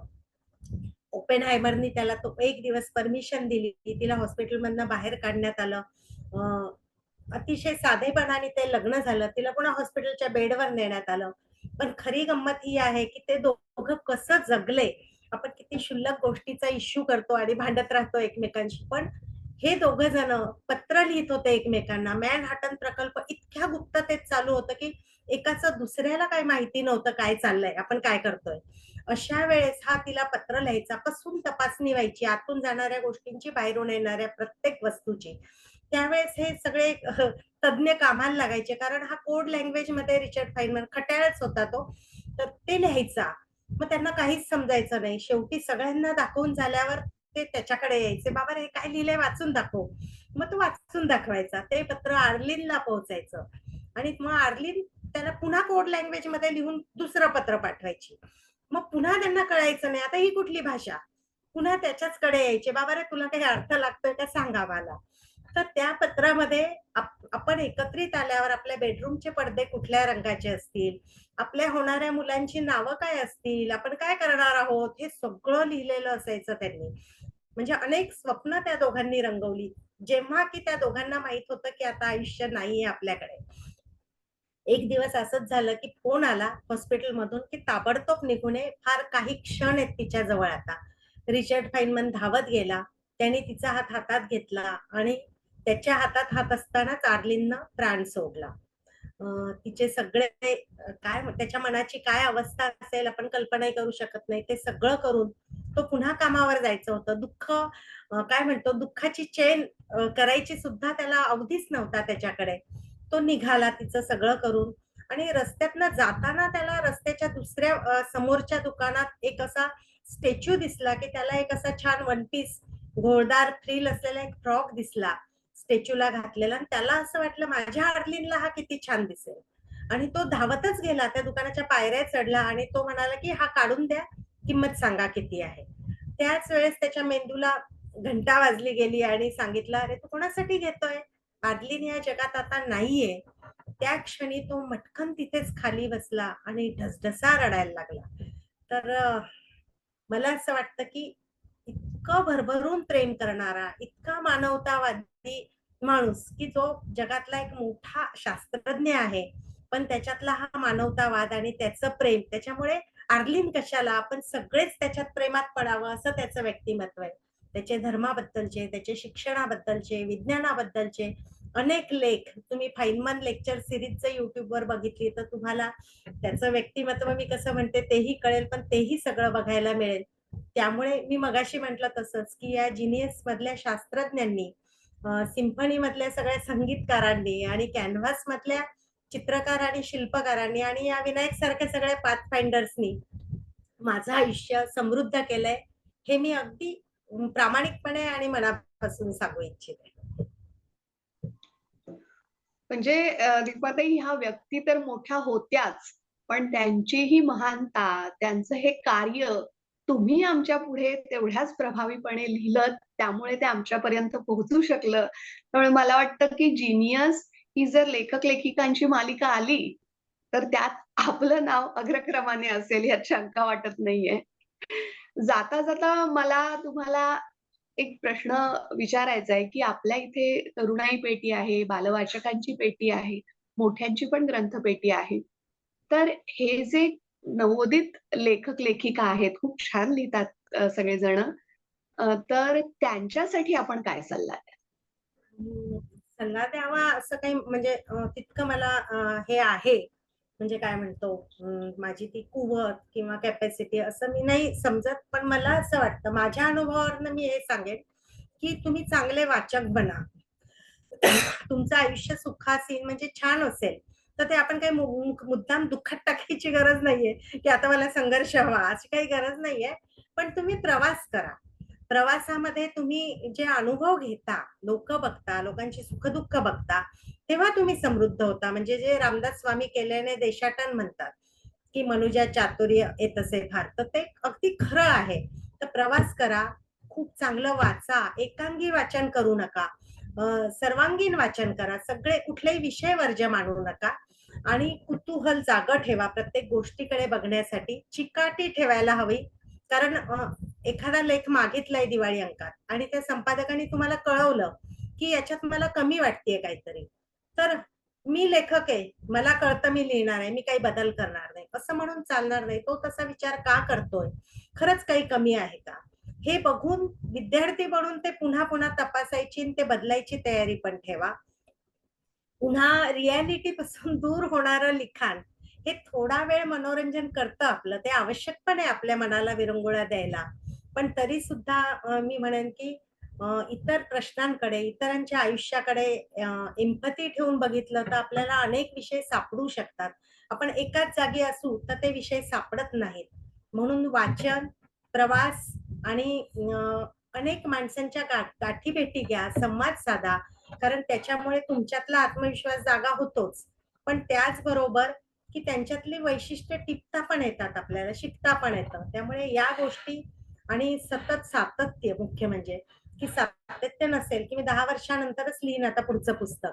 ओपेनहायमरनी त्याला तो एक दिवस परमिशन दिली, तिला हॉस्पिटलमधनं बाहेर काढण्यात आलं. अतिशय साधेपणाने ते लग्न झालं. तिला पुन्हा हॉस्पिटलच्या बेडवर नेण्यात आलं. पण खरी गंमत ही आहे की ते दोघं कसं जगले. आपण किती क्षुल्लक गोष्टीचा इश्यू करतो आणि भांडत राहतो एकमेकांशी, पण हे दोघं जण पत्र लिहित होते एकमेकांना. मॅनहॅटन प्रकल्प इतक्या गुप्ततेत चालू होतं की एकाचं दुसऱ्याला काही माहिती नव्हतं काय चाललंय, आपण काय करतोय. अशा वेळेस हा तिला पत्र लिहायचा, कसून तपासणी व्हायची आतून जाणाऱ्या गोष्टींची, बाहेरून येणाऱ्या प्रत्येक वस्तूची. त्यावेळेस हे सगळे तज्ञ कामाला लागायचे, कारण हा कोड लँग्वेज मध्ये रिचर्ड फाइनमन खट्याळच होता तो. तर ते लिहायचा. मग त्यांना काहीच समजायचं नाही. शेवटी सगळ्यांना दाखवून झाल्यावर ते त्याच्याकडे यायचे, बाबा रे काय लिहिलंय वाचून दाखव. मग तो वाचून दाखवायचा. ते पत्र आर्लीनला पोहोचायचं. आणि मग आर्लीन त्याला पुन्हा कोड लँग्वेज मध्ये लिहून दुसरं पत्र पाठवायची. मग पुन्हा त्यांना कळायचं नाही, आता ही कुठली भाषा. पुन्हा त्याच्याचकडे यायचे, बाबा रे तुला काही अर्थ लागतोय का सांगा मला. तर त्या पत्रामध्ये आपण एकत्रित आल्यावर आपल्या बेडरूमचे पडदे कुठल्या रंगाचे असतील, आपल्या होणाऱ्या मुलांची नावं काय असतील, आपण काय करणार आहोत, हे सगळं लिहिलेलं असायचं त्यांनी. म्हणजे अनेक स्वप्न त्या दोघांनी रंगवली, जेव्हा की त्या दोघांना माहित होतं की आता आयुष्य नाहीये आपल्याकडे. एक दिवस असंच झालं की फोन आला हॉस्पिटलमधून की ताबडतोब निघून ये, फार काही क्षण आहेत तिच्या जवळ आता. रिचर्ड फाइनमन धावत गेला. त्याने तिचा हात हातात घेतला आणि त्याच्या हातात हात असतानाच आर्लीननं प्राण सोडला. तिचे सगळे काय त्याच्या मनाची काय अवस्था असेल आपण कल्पनाही करू शकत नाही. ते सगळं करून तो पुन्हा कामावर जायचं होतं. काय म्हणतो दुःखाची चेन करायची सुद्धा त्याला अवधीच नव्हता त्याच्याकडे. तो निघाला तिचं सगळं करून आणि रस्त्यातनं जाताना त्याला रस्त्याच्या दुसऱ्या समोरच्या दुकानात एक असा स्टॅच्यू दिसला, की त्याला एक असा छान वन पीस घोळदार फ्रिल असलेला एक फ्रॉक दिसला स्टॅच्यूला घातलेला आणि त्याला असं वाटलं माझ्या आर्लिनला हा किती छान दिसेल. आणि तो धावतच गेला त्या दुकानाच्या पायऱ्या चढला आणि तो म्हणाला, की "हा काढून द्या, किंमत सांगा किती आहे?" त्याच वेळेस त्याच्या मेंदूला घंटा वाजली गेली आणि सांगितलं, "अरे तू कोणासाठी घेतोय? आर्लिन या जगात आता नाहीये." त्या क्षणी तो मटकन तिथेच खाली बसला आणि ढसढसा रडायला लागला. तर मला असं वाटतं, की इतकं भरभरून प्रेम करणारा, इतका मानवतावादी माणूस, की जो जगातला एक मोठा शास्त्रज्ञ आहे. पण त्याच्यातला हा मानवतावाद आणि त्याचं प्रेम, त्याच्यामुळे आर्लिन कशाला, आपण सगळेच त्याच्यात प्रेमात पडावं असं त्याचं व्यक्तिमत्व आहे. त्याचे धर्माबद्दलचे, त्याचे शिक्षणाबद्दलचे, विज्ञानाबद्दलचे अनेक लेख तुम्ही फाइनमन लेक्चर सीरीज जर YouTubeवर बघितली, तर तुम्हाला त्याचं व्यक्तिमत्व मी कसं म्हणते तेही कळेल, पण तेही सगळं बघायला मिळेल. त्यामुळे मी मगाशी म्हटलं तसंच, की या जीनियस मधल्या शास्त्रज्ञांनी, सिम्फनी मधल्या सगळ्या संगीतकारांनी आणि कॅनव्हास मधल्या चित्रकार आणि शिल्पकारांनी आणि या विनायक सारख्या सगळ्या पाथफाइंडर्सनी माझं आयुष्य समृद्ध केलंय. हे मी अगदी प्रामाणिकपणे आणि मनापासून सांगू इच्छिते. म्हणजे दीपाताई ह्या व्यक्ती तर मोठ्या होत्याच, पण त्यांचीही महानता, त्यांचं हे कार्य तुम्ही आमच्या पुढे तेवढ्याच प्रभावीपणे लिहिलंत, त्यामुळे ते आमच्यापर्यंत पोहोचू शकलं. त्यामुळे मला वाटतं, की जीनियस ही जर लेखक-लेखिकांची मालिका आली, तर त्यात आपलं नाव अग्रक्रमाने असेल यात शंका वाटत नाहीये. जाता-जाता मला तुम्हाला एक प्रश्न विचारायचा आहे, की आपल्या इथे तरुणाई पेटी आहे, बालवाचकांची पेटी आहे, मोठ्यांची पण ग्रंथपेटी आहे. तर हे जे नवोदित लेखक-लेखिका आहेत, खूप छान लिहितात सगळेजण. तर त्यांच्यासाठी आपण काय सल्ला द्याल? सल्ला द्यावा असं काही म्हणजे तितकं मला हे आहे, म्हणजे काय म्हणतो माझी ती कुवत किंवा कॅपॅसिटी असं मी नाही समजत. पण मला असं वाटतं माझ्या अनुभवावरून मी हे सांगेन, की तुम्ही चांगले वाचक बना. तुमचं आयुष्य सुखासीन म्हणजे छान असेल, तर ते आपण काही मुद्दाम दुःखात टाकायची गरज नाहीये, की आता मला संघर्ष हवा, अशी काही गरज नाहीये. पण तुम्ही प्रवास करा. प्रवासामध्ये तुम्ही जे अनुभव घेता, लोकं बघता, लोकांची सुख-दुःख बघता, तेव्हा तुम्ही समृद्ध होता. म्हणजे जे रामदास स्वामी केल्याने देशाटन म्हणतात, की मनुजा चातुर्य येतसे फार. तर ते अगदी खरं आहे. तर प्रवास करा, खूप चांगलं वाचा, एकांगी वाचन करू नका. सर्वांगीण वाचन करा. सगळे कुठलेही विषय वर्ज्य मानू नका आणि कुतूहल जागं ठेवा प्रत्येक गोष्टीकडे बघण्यासाठी. चिकाटी ठेवायला हवी. कारण एखादा लेख मागितलाय दिवाळी अंकात आणि त्या संपादकाने तुम्हाला कळवलं, की याच्यात मला कमी वाटतेय काहीतरी. तर मी लेखक आहे, मला कळतं मी लिहिणार आहे, मी काही बदल करणार नाही. असं म्हणून चालणार नाही. तो तसा विचार का करतोय? खरंच काही कमी आहे का? हे बघून विद्यार्थी म्हणून ते पुन्हा-पुन्हा तपासायची आणि ते बदलायची तयारी पण ठेवा. पुन्हा रिॲलिटी पासून दूर होणारं लिखाण हे थोडा वेळ मनोरंजन करतं आपलं. ते आवश्यक पण आहे आपल्या मनाला विरंगुळा द्यायला. पण तरी सुद्धा मी म्हणेन की इतर प्रश्नांकडे, इतरांच्या आयुष्याकडे एम्पॅथी ठेवून बघितलं तर आपल्याला अनेक विषय सापडू शकतात. आपण एकाच जागी असू तर ते विषय सापडत नाहीत. म्हणून वाचन, प्रवास आणि अनेक माणसांच्या गाठीभेटी घ्या, संवाद साधा. कारण त्याच्यामुळे तुमच्यातला आत्मविश्वास जागा होतोच. पण त्याचबरोबर की त्यांच्यातली वैशिष्ट्य टिपता पण येतात आपल्याला, शिकता पण येतं. त्यामुळे या गोष्टी आणि सतत सातत्य मुख्य म्हणजे, की सातत्य नसेल, की मी 10 वर्षानंतरच लिहीन आता पुढचं पुस्तक.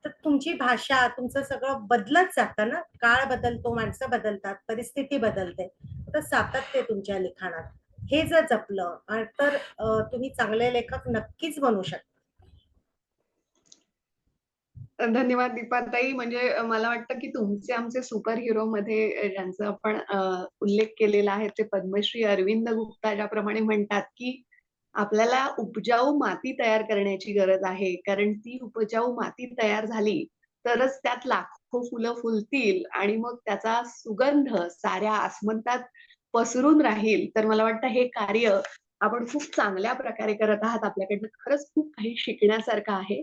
तर तुमची भाषा, तुमचं सगळं बदलत जातं ना. काळ बदलतो, माणसं बदलतात, परिस्थिती बदलते. तर सातत्य तुमच्या लिखाणात. हे जर जपलं तर तुम्ही चांगले लेखक नक्कीच बनू शकता. धन्यवाद दीपाताई. म्हणजे मला वाटतं, की तुमचे आमचे सुपर हिरोमध्ये ज्यांचा आपण उल्लेख केलेला आहे, ते पद्मश्री अरविंद गुप्ता ज्याप्रमाणे म्हणतात, की आपल्याला उपजाऊ माती तयार करण्याची गरज आहे. कारण ती उपजाऊ माती तयार झाली, तरच त्यात लाखो फुलं फुलतील आणि मग त्याचा सुगंध साऱ्या आसमंतात पसरून राहील, तर मला वाटतं हे कार्य आपण खूप चांगल्या प्रकारे करत आहात. आपल्याकडनं खरंच खूप काही शिकण्यासारखं आहे.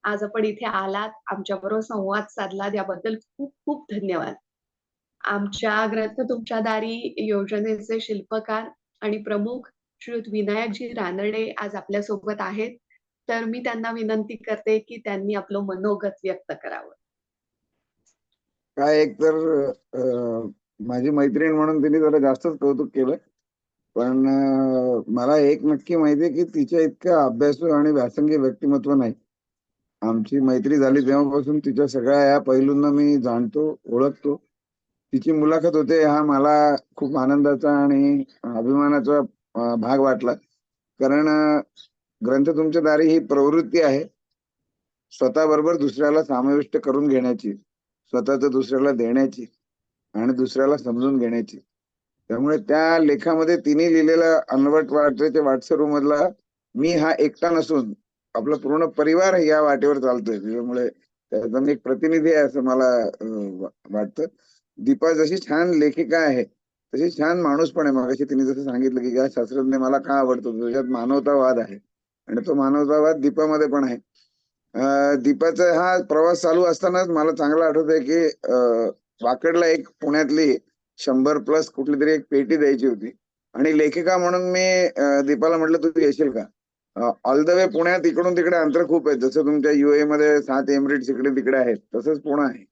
आज आपण इथे आलात, आमच्याबरोबर संवाद साधलात याबद्दल खूप खूप धन्यवाद. आमच्या ग्रंथ तुमच्या दारी योजनेचे शिल्पकार आणि प्रमुख श्रीयुत विनायकजी रानडे आज आपल्यासोबत आहेत. तर मी त्यांना विनंती करते, की त्यांनी आपलं मनोगत व्यक्त करावं. काय एक तर माझी मैत्रीण म्हणून तिने जरा जास्तच कौतुक केलं. पण मला एक नक्की माहितीये की तिच्या इतकं अभ्यासू आणि व्यासंगी व्यक्तिमत्व नाही. आमची मैत्री झाली तेव्हापासून तिच्या सगळ्या या पैलूंना मी जाणतो, ओळखतो. तिची मुलाखत होते हा मला खूप आनंदाचा आणि अभिमानाचा भाग वाटला. कारण ग्रंथ तुमच्या दारी ही प्रवृत्ती आहे स्वतःबरोबर दुसऱ्याला समाविष्ट करून घेण्याची, स्वतःचं दुसऱ्याला देण्याची आणि दुसऱ्याला समजून घेण्याची. त्यामुळे त्या लेखामध्ये तिने लिहिलेला अनवट वाटेच्या वाटसरू मधला मी हा एकटा नसून आपला पूर्ण परिवार या वाटेवर चालतोय. त्याच्यामुळे त्याचा मी एक प्रतिनिधी आहे असं मला वाटतं. दीपा जशी छान लेखिका आहे तशी छान माणूस पण आहे. मगाशी तिने जसं सांगितलं की या शास्त्रज्ञ मला का आवडतो, त्याच्यात मानवतावाद आहे आणि तो मानवतावाद दीपामध्ये पण आहे. दीपाचा हा प्रवास चालू असतानाच मला चांगलं आठवतंय की वाकडला एक पुण्यातली 100+ कुठली तरी एक पेटी द्यायची होती आणि लेखिका म्हणून मी दीपाला म्हटलं तू येशील का. ऑल द वे पुण्यात इकडून तिकडे अंतर खूप आहे. जसं तुमच्या UAE मध्ये 7 एमिरेट्स इकडे तिकडे आहेत तसंच पुणे आहे.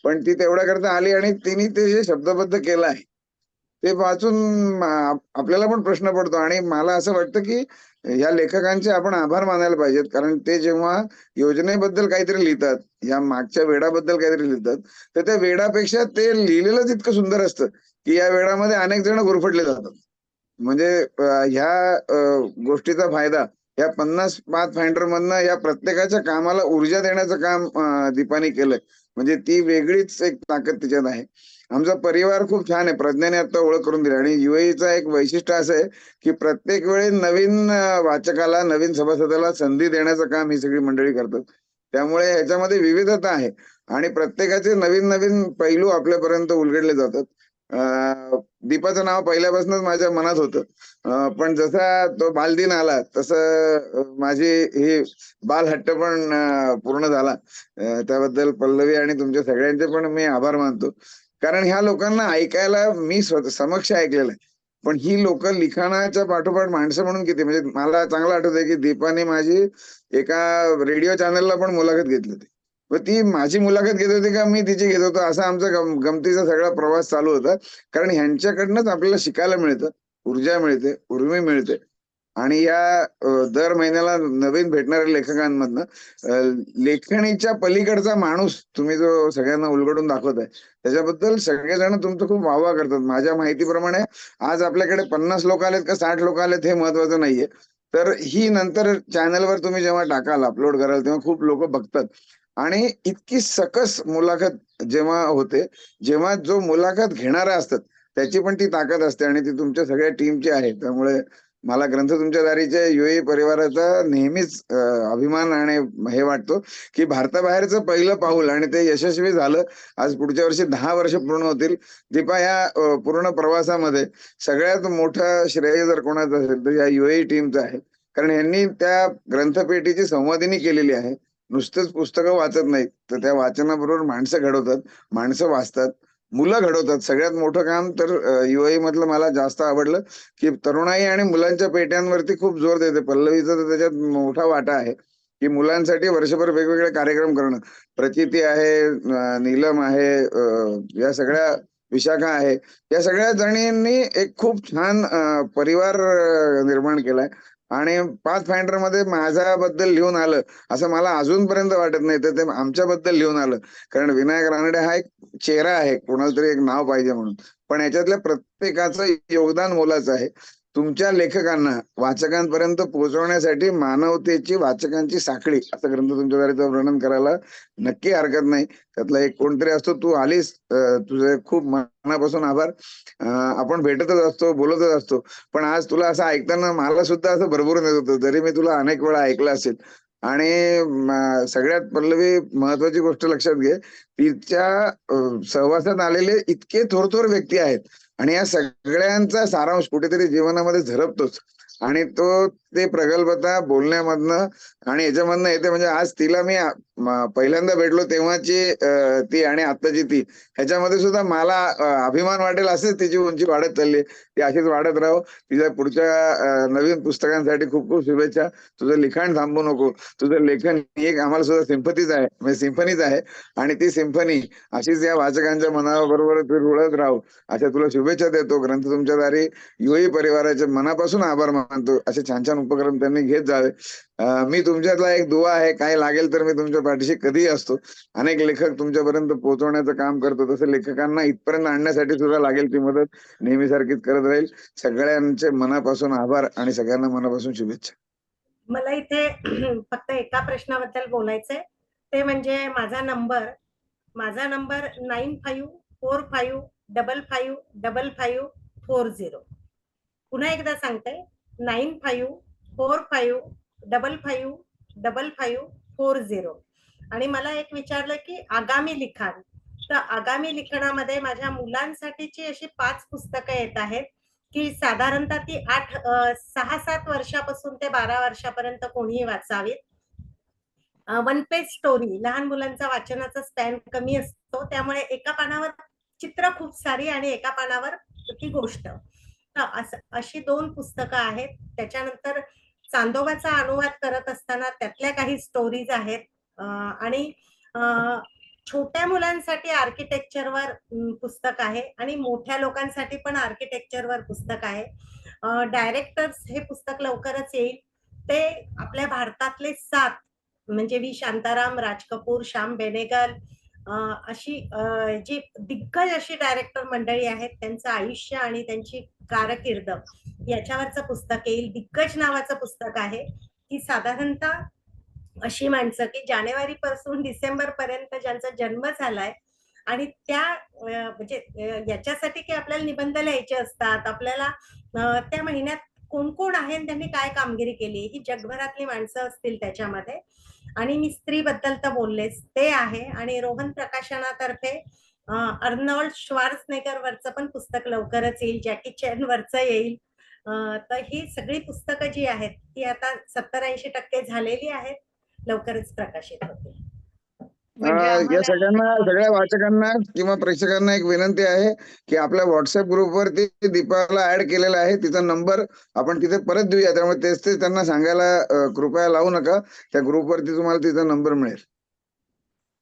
पण ती तेवढ्या करता आली आणि तिने ते जे शब्दबद्ध केलं आहे ते वाचून आपल्याला पण प्रश्न पडतो आणि मला असं वाटतं की या लेखकांचे आपण आभार मानायला पाहिजेत. कारण ते जेव्हा योजनेबद्दल काहीतरी लिहितात, या मागच्या वेडाबद्दल काहीतरी लिहितात, तर त्या वेडापेक्षा ते लिहिलेलंच इतकं सुंदर असतं की या वेडामध्ये अनेक जण गुरफटले जातात. म्हणजे ह्या गोष्टीचा फायदा या 50 पाथ फाइंडर मधनं या प्रत्येकाच्या कामाला ऊर्जा देण्याचं काम दीपाने केलंय. म्हणजे ती वेगळीच एक ताकद तिच्यात आहे. आमचा परिवार खूप छान आहे. प्रज्ञाने आता ओळख करून दिली आणि UAEचा एक वैशिष्ट्य असं आहे की प्रत्येक वेळी नवीन वाचकाला, नवीन सभासदाला संधी देण्याचं काम ही सगळी मंडळी करतात. त्यामुळे ह्याच्यामध्ये विविधता आहे आणि प्रत्येकाचे नवीन नवीन पैलू आपल्यापर्यंत उलगडले जातात. दीपाचं नाव पहिल्यापासूनच माझ्या मनात होतं. पण जसा तो बालदिन आला तसं माझी ही बालहट्ट पण पूर्ण झाला. त्याबद्दल पल्लवी आणि तुमच्या सगळ्यांचे पण मी आभार मानतो. कारण ह्या लोकांना ऐकायला मी समक्ष ऐकलेलं आहे. पण ही लोक लिखाणाच्या पाठोपाठ माणसं म्हणून किती, म्हणजे मला चांगलं आठवतंय की दीपाने माझी एका रेडिओ चॅनलला पण मुलाखत घेतली होती. व ती माझी मुलाखत घेत होती का मी तिची घेत होतो असा आमचा गमतीचा सगळा प्रवास चालू होता. कारण ह्यांच्याकडनंच आपल्याला शिकायला मिळतं, ऊर्जा मिळते, उर्मी मिळते आणि या दर महिन्याला नवीन भेटणाऱ्या लेखकांमधनं लेखणीच्या पलीकडचा माणूस तुम्ही जो सगळ्यांना उलगडून दाखवताय त्याच्याबद्दल सगळेजण तुमचं खूप वाहवा करतात. माझ्या माहितीप्रमाणे आज आपल्याकडे 50 लोक आलेत का 60 लोक आलेत हे महत्वाचं नाहीये. तर ही नंतर चॅनलवर तुम्ही जेव्हा टाकाल, अपलोड कराल तेव्हा खूप लोक बघतात आणि इतकी सकस मुलाखत जेव्हा होते, जेव्हा जो मुलाखत घेणारा असतात त्याची पण ती ताकद असते आणि ती तुमच्या सगळ्या टीमची आहे. त्यामुळे मला ग्रंथ तुमच्या दारीच्या UAE परिवाराचा नेहमीच अभिमान आणि हे वाटतो की भारताबाहेरचं पहिलं पाऊल आणि ते यशस्वी झालं. आज पुढच्या वर्षी 10 वर्ष पूर्ण होतील. दीपा या पूर्ण प्रवासामध्ये सगळ्यात मोठं श्रेय जर कोणाचं असेल तर या UAE टीमचं आहे. कारण यांनी त्या ग्रंथपेटीची संवादिनी केलेली आहे. नुसतंच पुस्तकं वाचत नाहीत तर त्या वाचनाबरोबर माणसं घडवतात, माणसं वाचतात, मुलं घडवतात. सगळ्यात मोठं काम तर UAE मधलं मला जास्त आवडलं की तरुणाई आणि मुलांच्या पेट्यांवरती खूप जोर देते. पल्लवीचा तर त्याच्यात मोठा वाटा आहे की मुलांसाठी वर्षभर वेगवेगळे कार्यक्रम करणं. प्रचिती आहे, नीलम आहे, या सगळ्या विशाखा आहे, या सगळ्या जणींनी एक खूप छान परिवार निर्माण केलाय आणि पाथ फाइंडर मध्ये माझ्याबद्दल लिहून आलं असं मला अजूनपर्यंत वाटत नाही. तर ते आमच्याबद्दल लिहून आलं. कारण विनायक रानडे हा एक चेहरा आहे, कोणाला तरी एक नाव पाहिजे म्हणून. पण याच्यातल्या प्रत्येकाचं योगदान मोलाचं आहे. तुमच्या लेखकांना वाचकांपर्यंत पोहोचवण्यासाठी मानवतेची वाचकांची साखळी असं ग्रंथ तुमच्या दारीचं वर्णन करायला नक्की हरकत नाही. त्यातला एक कोणतरी असतो, तू आलीस, तुझे खूप मनापासून आभार. आपण भेटतच असतो, बोलतच असतो, पण आज तुला असं ऐकताना मला सुद्धा असं भरभरून येत होतं, जरी मी तुला अनेक वेळा ऐकलं असेल. आणि सगळ्यात पल्लवी महत्वाची गोष्ट लक्षात घे, तिच्या सहवासात आलेले इतके थोरथोर व्यक्ती आहेत आणि या सगळ्यांचा सारांश कुठेतरी जीवनामध्ये झरपतोच आणि तो ते प्रगल्भता बोलण्यामधनं आणि याच्यामधनं येते. म्हणजे आज तिला मी पहिल्यांदा भेटलो तेव्हाची ती आणि आत्ताची ती ह्याच्यामध्ये सुद्धा मला अभिमान वाटेल असेच तिची उंची वाढत चालली. ती अशीच वाढत राहो. तिच्या पुढच्या नवीन पुस्तकांसाठी खूप खूप शुभेच्छा. तुझं लिखाण थांबू नको. तुझं लेखन ही एक आम्हाला सुद्धा सिम्पथीच आहे, म्हणजे सिम्फनीच आहे आणि ती सिम्फनी अशीच या वाचकांच्या मनाबरोबर रुळत राहू अशा तुला शुभेच्छा देतो. ग्रंथ तुमच्या दारी युई परिवाराचे मनापासून आभार मानतो. असे छान छान उपक्रम त्यांनी घेत जावे. मी तुमच्यातला एक दुवा आहे, काय लागेल तर मी तुमच्या पाठीशी कधीही असतो. अनेक लेखक तुमच्यापर्यंत पोहोचवण्याचं काम करतो, तसं लेखकांना इथपर्यंत आणण्यासाठी सुद्धा लागेल ती मदत नेहमीसारखीच करत राहील. सगळ्यांचे मनापासून आभार आणि सगळ्यांना मनापासून शुभेच्छा. मला इथे फक्त एका प्रश्नाबद्दल बोलायचंय, ते म्हणजे माझा नंबर 9545555540. पुन्हा एकदा सांगते, 9545555540. आणि मला एक विचारलं की आगामी लिखाण, तर आगामी लिखाणामध्ये माझ्या मुलांसाठीची अशी 5 पुस्तकं येत आहेत की साधारणतः ती 6-7 वर्षापासून ते 12 वर्षापर्यंत कोणीही वाचावीत. वन पेज स्टोरी, लहान मुलांचा वाचनाचा स्पॅन कमी असतो, त्यामुळे एका पानावर चित्र खूप सारी आणि एका पानावर ती गोष्ट. अशी 2 पुस्तकं आहेत. त्याच्यानंतर चांदोबाचा अनुवाद करत असताना त्यातल्या काही स्टोरीज आहेत. आणि छोट्या मुलांसाठी आर्किटेक्चरवर पुस्तक आहे आणि मोठ्या लोकांसाठी पण आर्किटेक्चरवर पुस्तक आहे. डायरेक्टर्स हे पुस्तक लवकरच येईल. ते आपल्या भारतातले 7 म्हणजे व्ही शांताराम, राज कपूर, श्याम बेनेगल अशी जी दिग्गज अशी डायरेक्टर मंडळी आहेत, त्यांचं आयुष्य आणि त्यांची कारकीर्द याच्यावरचं पुस्तक येईल. दिग्गज नावाचं पुस्तक आहे की साधारणतः अशी माणसं की जानेवारी पासून डिसेंबर पर्यंत ज्यांचा जन्म झालाय आणि त्या म्हणजे याच्यासाठी की आपल्याला निबंध लिहायचे असतात, आपल्याला त्या महिन्यात कोण कोण आहे आणि त्यांनी काय कामगिरी केली ही जगभरातली माणसं असतील त्याच्यामध्ये. आणि मी स्त्रीबद्दल तर बोललेच, ते आहे. आणि रोहन प्रकाशनातर्फे अर्नॉल्ड श्वार्झनेगर वरचं पण पुस्तक लवकरच येईल, जॅकी चॅन वरचं येईल. तर ही सगळी पुस्तकं जी आहेत ती आता 70-80% झालेली आहेत, लवकरच प्रकाशित होतील. म्हणजे या आम्हाला सगळ्यांना, सगळ्या वाचकांना किंवा प्रेक्षकांना एक विनंती आहे की आपल्या व्हॉट्सअप ग्रुपवरती दीपाला ऍड केलेला आहे, तिचा नंबर आपण तिथे परत देऊया. त्यामुळे तेच त्यांना सांगायला कृपया लावू नका. त्या ग्रुपवरती तुम्हाला तिचा नंबर मिळेल.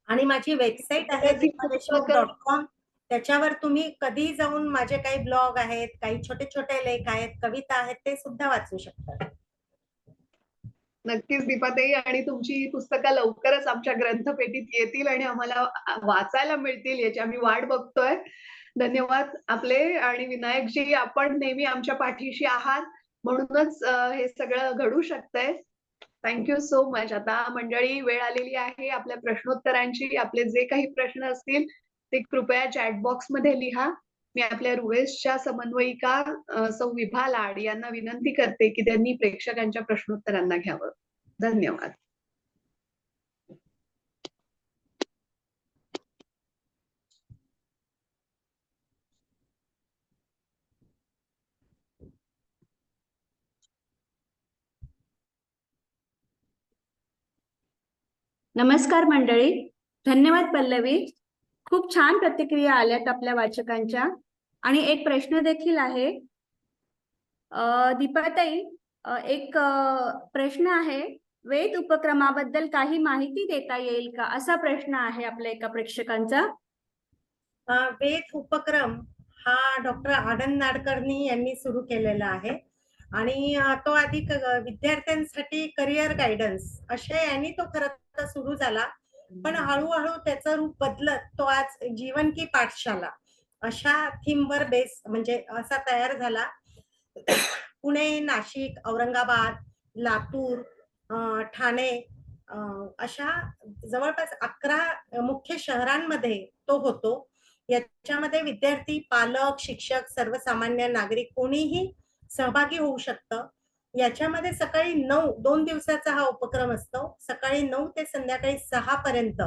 आणि माझी वेबसाईट आहे त्याची दीपादेशमुख.com. त्याच्यावर तुम्ही कधी जाऊन माझे काही ब्लॉग आहेत, काही छोटे छोटे लेख आहेत, कविता आहेत, ते सुद्धा वाचू शकता. नक्कीच दीपाताई, आणि तुमची पुस्तकं लवकरच आमच्या ग्रंथपेटीत येतील आणि आम्हाला वाचायला मिळतील याची आम्ही वाट बघतोय. धन्यवाद आपले. आणि विनायकजी, आपण नेहमी आमच्या पाठीशी आहात, म्हणूनच हे सगळं घडू शकतंय. Thank you so much. आता मंडळी, वेळ आलेली आहे आपल्या प्रश्नोत्तरांची. आपले जे काही प्रश्न असतील ते कृपया चॅट बॉक्स मध्ये लिहा. मी आपल्या रुवेसच्या समन्वयिका सौ विभा लाड यांना विनंती करते की त्यांनी प्रेक्षकांच्या प्रश्नोत्तरांना घ्यावं. धन्यवाद. नमस्कार मंडळी. धन्यवाद पल्लवी. खूप छान प्रतिक्रिया आल्यात आपल्या वाचकांच्या आणि एक प्रश्न देखील आहे. दीपाताई, एक प्रश्न आहे, वेद उपक्रमाबद्दल काही माहिती देता येईल का, असा प्रश्न आहे आपल्या एका प्रेक्षकांचा. वेद उपक्रम हा डॉक्टर आनंद नाडकर्णी यांनी सुरू केलेला आहे आणि तो आधी विद्यार्थ्यांसाठी करिअर गायडन्स अशा यांनी तो खरं तर सुरू झाला, पण हळूहळू त्याचं रूप बदलत तो आज जीवन की पाठशाला अशा थीमवर बेस म्हणजे असा तयार झाला. पुणे, नाशिक, औरंगाबाद, लातूर, ठाणे अशा जवळपास 11 मुख्य शहरांमध्ये तो होतो. याच्यामध्ये विद्यार्थी, पालक, शिक्षक, सर्वसामान्य नागरिक कोणीही सहभागी होऊ शकतं. याच्यामध्ये सकाळी 2 दिवसाचा हा उपक्रम असतो. सकाळी 9 ते संध्याकाळी 6 पर्यंत,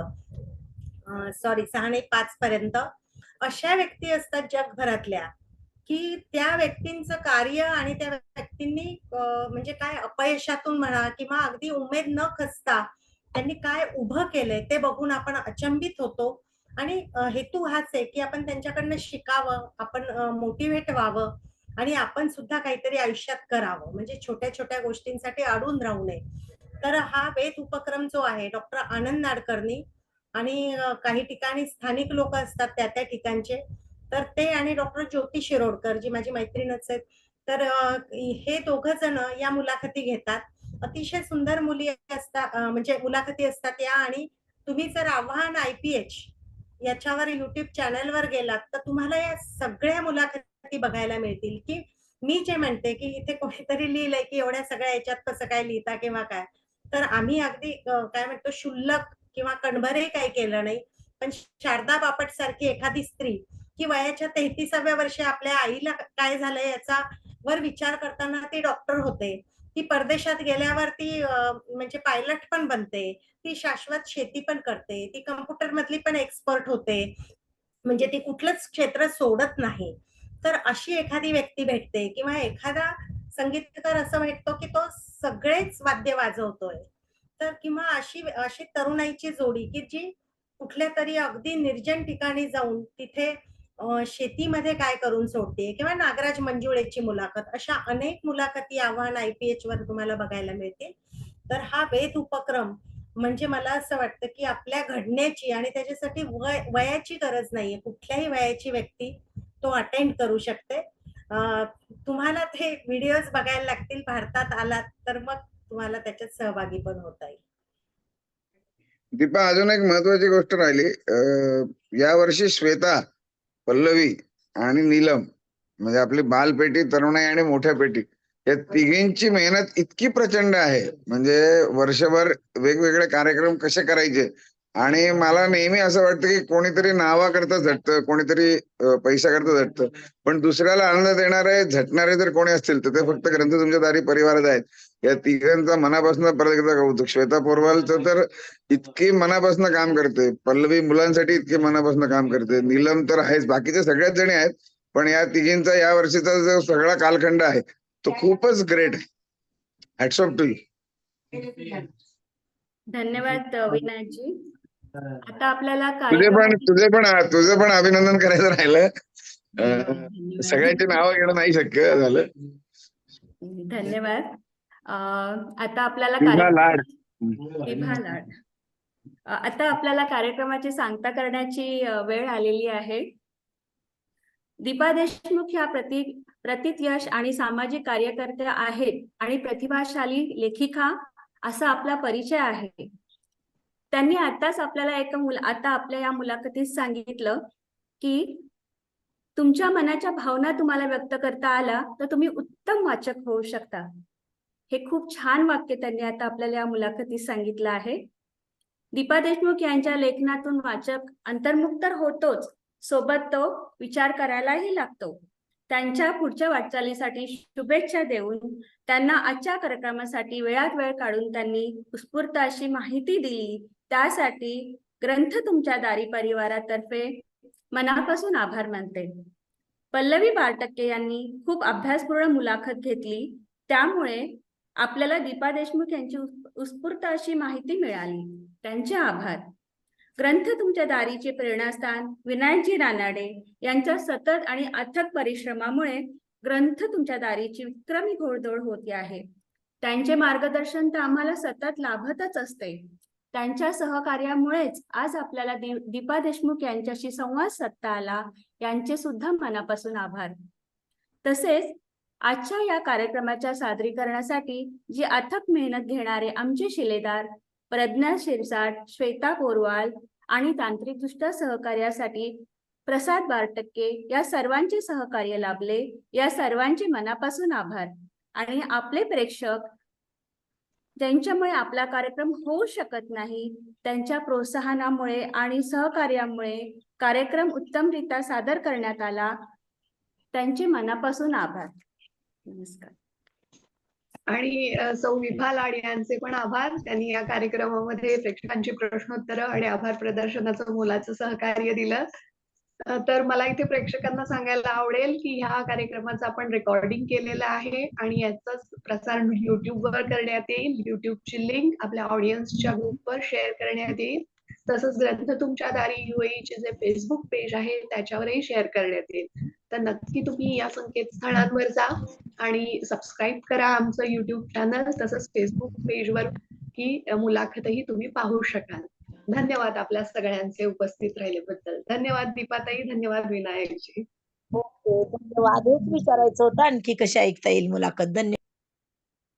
6 नाही 5 पर्यंत अशा व्यक्ती असतात जगभरातल्या की त्या व्यक्तींचं कार्य आणि त्या व्यक्तींनी म्हणजे काय अपयशातून म्हणा किंवा अगदी उमेद न खचता त्यांनी काय उभं केलंय ते बघून आपण अचंबित होतो. आणि हेतू हाच आहे की आपण त्यांच्याकडनं शिकावं, आपण मोटिव्हेट व्हावं आणि आपण सुद्धा काहीतरी आयुष्यात करावं, म्हणजे छोट्या छोट्या गोष्टींसाठी अडून राहू नये. तर हा वेध उपक्रम जो आहे डॉक्टर आनंद नाडकर्णी आणि काही ठिकाणी स्थानिक लोक असतात त्या त्या ठिकाणचे, तर ते आणि डॉक्टर ज्योती शिरोडकर जी माझी मैत्रीणच आहेत, तर हे दोघं जण या मुलाखती घेतात. अतिशय सुंदर मुली असतात, म्हणजे मुलाखती असतात या. आणि तुम्ही जर आव्हान IPH याच्यावर YouTube चॅनलवर गेलात तर तुम्हाला या सगळ्या मुलाखती बघायला मिळतील. की मी जे म्हणते की इथे कोणीतरी लिहिलंय की एवढ्या सगळ्या याच्यात कसं काय लिहिता किंवा काय, तर आम्ही अगदी काय म्हणतो क्षुल्लक किंवा कणभरही काही केलं नाही. पण शारदा बापट सारखी एखादी स्त्री की वयाच्या 33व्या वर्षी आपल्या आईला काय झालंय याचा वर विचार करताना ती डॉक्टर होते. ती परदेशात गेल्यावर ती म्हणजे पायलट पण बनते. ती शाश्वत शेती पण करते. ती कम्प्युटर मधली पण एक्सपर्ट होते. म्हणजे ती कुठलंच क्षेत्र सोडत नाही. तर अशी एखादी व्यक्ती भेटते किंवा एखादा संगीतकार असं भेटतो की तो सगळेच वाद्य वाजवतोय. तर किंवा अशी अशी तरुणाईची जोडी की जी कुठल्यातरी अगदी निर्जन ठिकाणी जाऊन तिथे शेतीमध्ये काय करून सोडते, किंवा नागराज मंजुळेची मुलाखत, अशा अनेक मुलाखती आव्हान IPH वर तुम्हाला बघायला मिळतील. तर हा वेध उपक्रम म्हणजे मला असं वाटतं की आपल्या घडण्याची आणि त्याच्यासाठी वयाची गरज नाहीये. कुठल्याही वयाची व्यक्ती तो अटेंड करू शकते. तुम्हाला ते व्हिडिओज बघायला लागतील. भारतात आलात तर मग तुम्हाला त्याच्यात सहभागी पण होता येईल. दीपा, अजून एक महत्वाची गोष्ट राहिली. यावर्षी श्वेता, पल्लवी आणि नीलम म्हणजे आपली बालपेटी, तरुणाई आणि मोठ्या पेटी या तिघींची मेहनत इतकी प्रचंड आहे. म्हणजे वर्षभर वेगवेगळे कार्यक्रम कसे करायचे. आणि मला नेहमी असं वाटतं की कोणीतरी नावाकरता झटतं, कोणीतरी पैशाकरता झटतं, पण दुसऱ्याला आनंद देणारे झटणारे जर कोणी असतील तर ते फक्त ग्रंथ तुमच्या दारी परिवारात आहेत. या तिघांचा मनापासून परत एकदा कौतुक. श्वेता पोरवालचं तर इतकी मनापासून काम करते, पल्लवी मुलांसाठी इतकी मनापासून काम करते, नीलम तर आहेच, बाकीचे सगळ्याच जणी आहेत. पण या तिघींचा या वर्षीचा जो सगळा कालखंड आहे तो खूपच ग्रेट आहे. Hats off to you. धन्यवाद विनायकजी. आता आपल्याला तुझे पण अभिनंदन करायचं राहिलं. धन्यवाद. सगळ्यांची नावं घेणं नाही शक्य झालं. धन्यवाद. आता आपल्याला विभा लाड. विभा लाड. आता आपल्याला कार्यक्रमाची सांगता करण्याची वेळ आलेली आहे. दीपा देशमुख ह्या प्रतियश आणि सामाजिक कार्यकर्त्या आहेत आणि प्रतिभाशाली लेखिका असा आपला परिचय आहे. त्यांनी आताच आपल्याला आता आपल्या या मुलाखतीत सांगितलं की तुमच्या मनाच्या भावना तुम्हाला व्यक्त करता आला तर तुम्ही उत्तम वाचक होऊ शकता. हे खूप छान वाक्य त्यांनी आता आपल्याला या मुलाखतीत सांगितलं आहे. दीपा देशमुख यांच्या लेखनातून वाचक अंतर्मुख तर होतोच, सोबत तो विचार करायलाही लागतो. त्यांच्या पुढच्या वाटचालीसाठी शुभेच्छा देऊन त्यांना आजच्या कार्यक्रमासाठी वेळात वेळ काढून त्यांनी उत्स्फूर्त अशी माहिती दिली, त्यासाठी ग्रंथ तुमच्या दारी परिवारातर्फे मनापासून आभार मानते. पल्लवी बारटक्के यांनी खूप अभ्यासपूर्ण मुलाखत घेतली, त्यामुळे आपल्याला दीपा देशमुख यांची उत्स्फूर्त अशी माहिती मिळाली. त्यांचे आभार. ग्रंथ तुमच्या दारीचे प्रेरणास्थान विनायकजी रानाडे यांच्या सतत आणि अथक परिश्रमामुळे ग्रंथ तुमच्या दारीची विक्रमी घोडदौड होते आहे. त्यांचे मार्गदर्शन तर आम्हाला सतत लाभतच असते. त्यांच्या सहकार्यामुळेच आज आपल्याला दीपा देशमुख यांच्याशी संवाद साधता आला. यांचे सुद्धा मनापासून आभार. तसेच आजच्या या कार्यक्रमाच्या सादरीकरणासाठी जी अथक मेहनत घेणारे आमचे शिलेदार प्रज्ञा शिरसाट, श्वेता पोरवाल आणि तांत्रिकदृष्ट्या सहकार्यासाठी प्रसाद बारटक्के या सर्वांचे सहकार्य लाभले. या सर्वांचे मनापासून आभार. आणि आपले प्रेक्षक ज्यांच्यामुळे आपला कार्यक्रम होऊ शकत नाही, त्यांच्या प्रोत्साहनामुळे आणि सहकार्यामुळे कार्यक्रम उत्तमरित्या सादर करण्यात आला. त्यांचे मनापासून आभार. नमस्कार. आणि सौ विभा लाड यांचे पण आभार. त्यांनी या कार्यक्रमामध्ये प्रेक्षकांची प्रश्नोत्तरं आणि आभार प्रदर्शनाचं मोलाचं सहकार्य दिलं. तर मला इथे प्रेक्षकांना सांगायला आवडेल की ह्या कार्यक्रमाचं आपण रेकॉर्डिंग केलेलं आहे आणि याचाच प्रसार युट्यूबवर करण्यात येईल. युट्यूबची लिंक आपल्या ऑडियन्सच्या ग्रुपवर शेअर करण्यात येईल. तसंच ग्रंथ तुमच्या दारी UAE जे फेसबुक पेज आहे त्याच्यावरही शेअर करण्यात येईल. तर नक्की तुम्ही या संकेतस्थळांवर जा आणि सबस्क्राईब करा आमचं युट्यूब चॅनल, तसंच फेसबुक पेजवर ही मुलाखतही तुम्ही पाहू शकाल. धन्यवाद आपल्या सगळ्यांचे उपस्थित राहिल्याबद्दल. धन्यवाद दीपाताई, धन्यवाद विनायकजी. हो, धन्यवाद. हेच विचारायचं होतं आणखी कशी ऐकता येईल मुलाखत. धन्यवाद.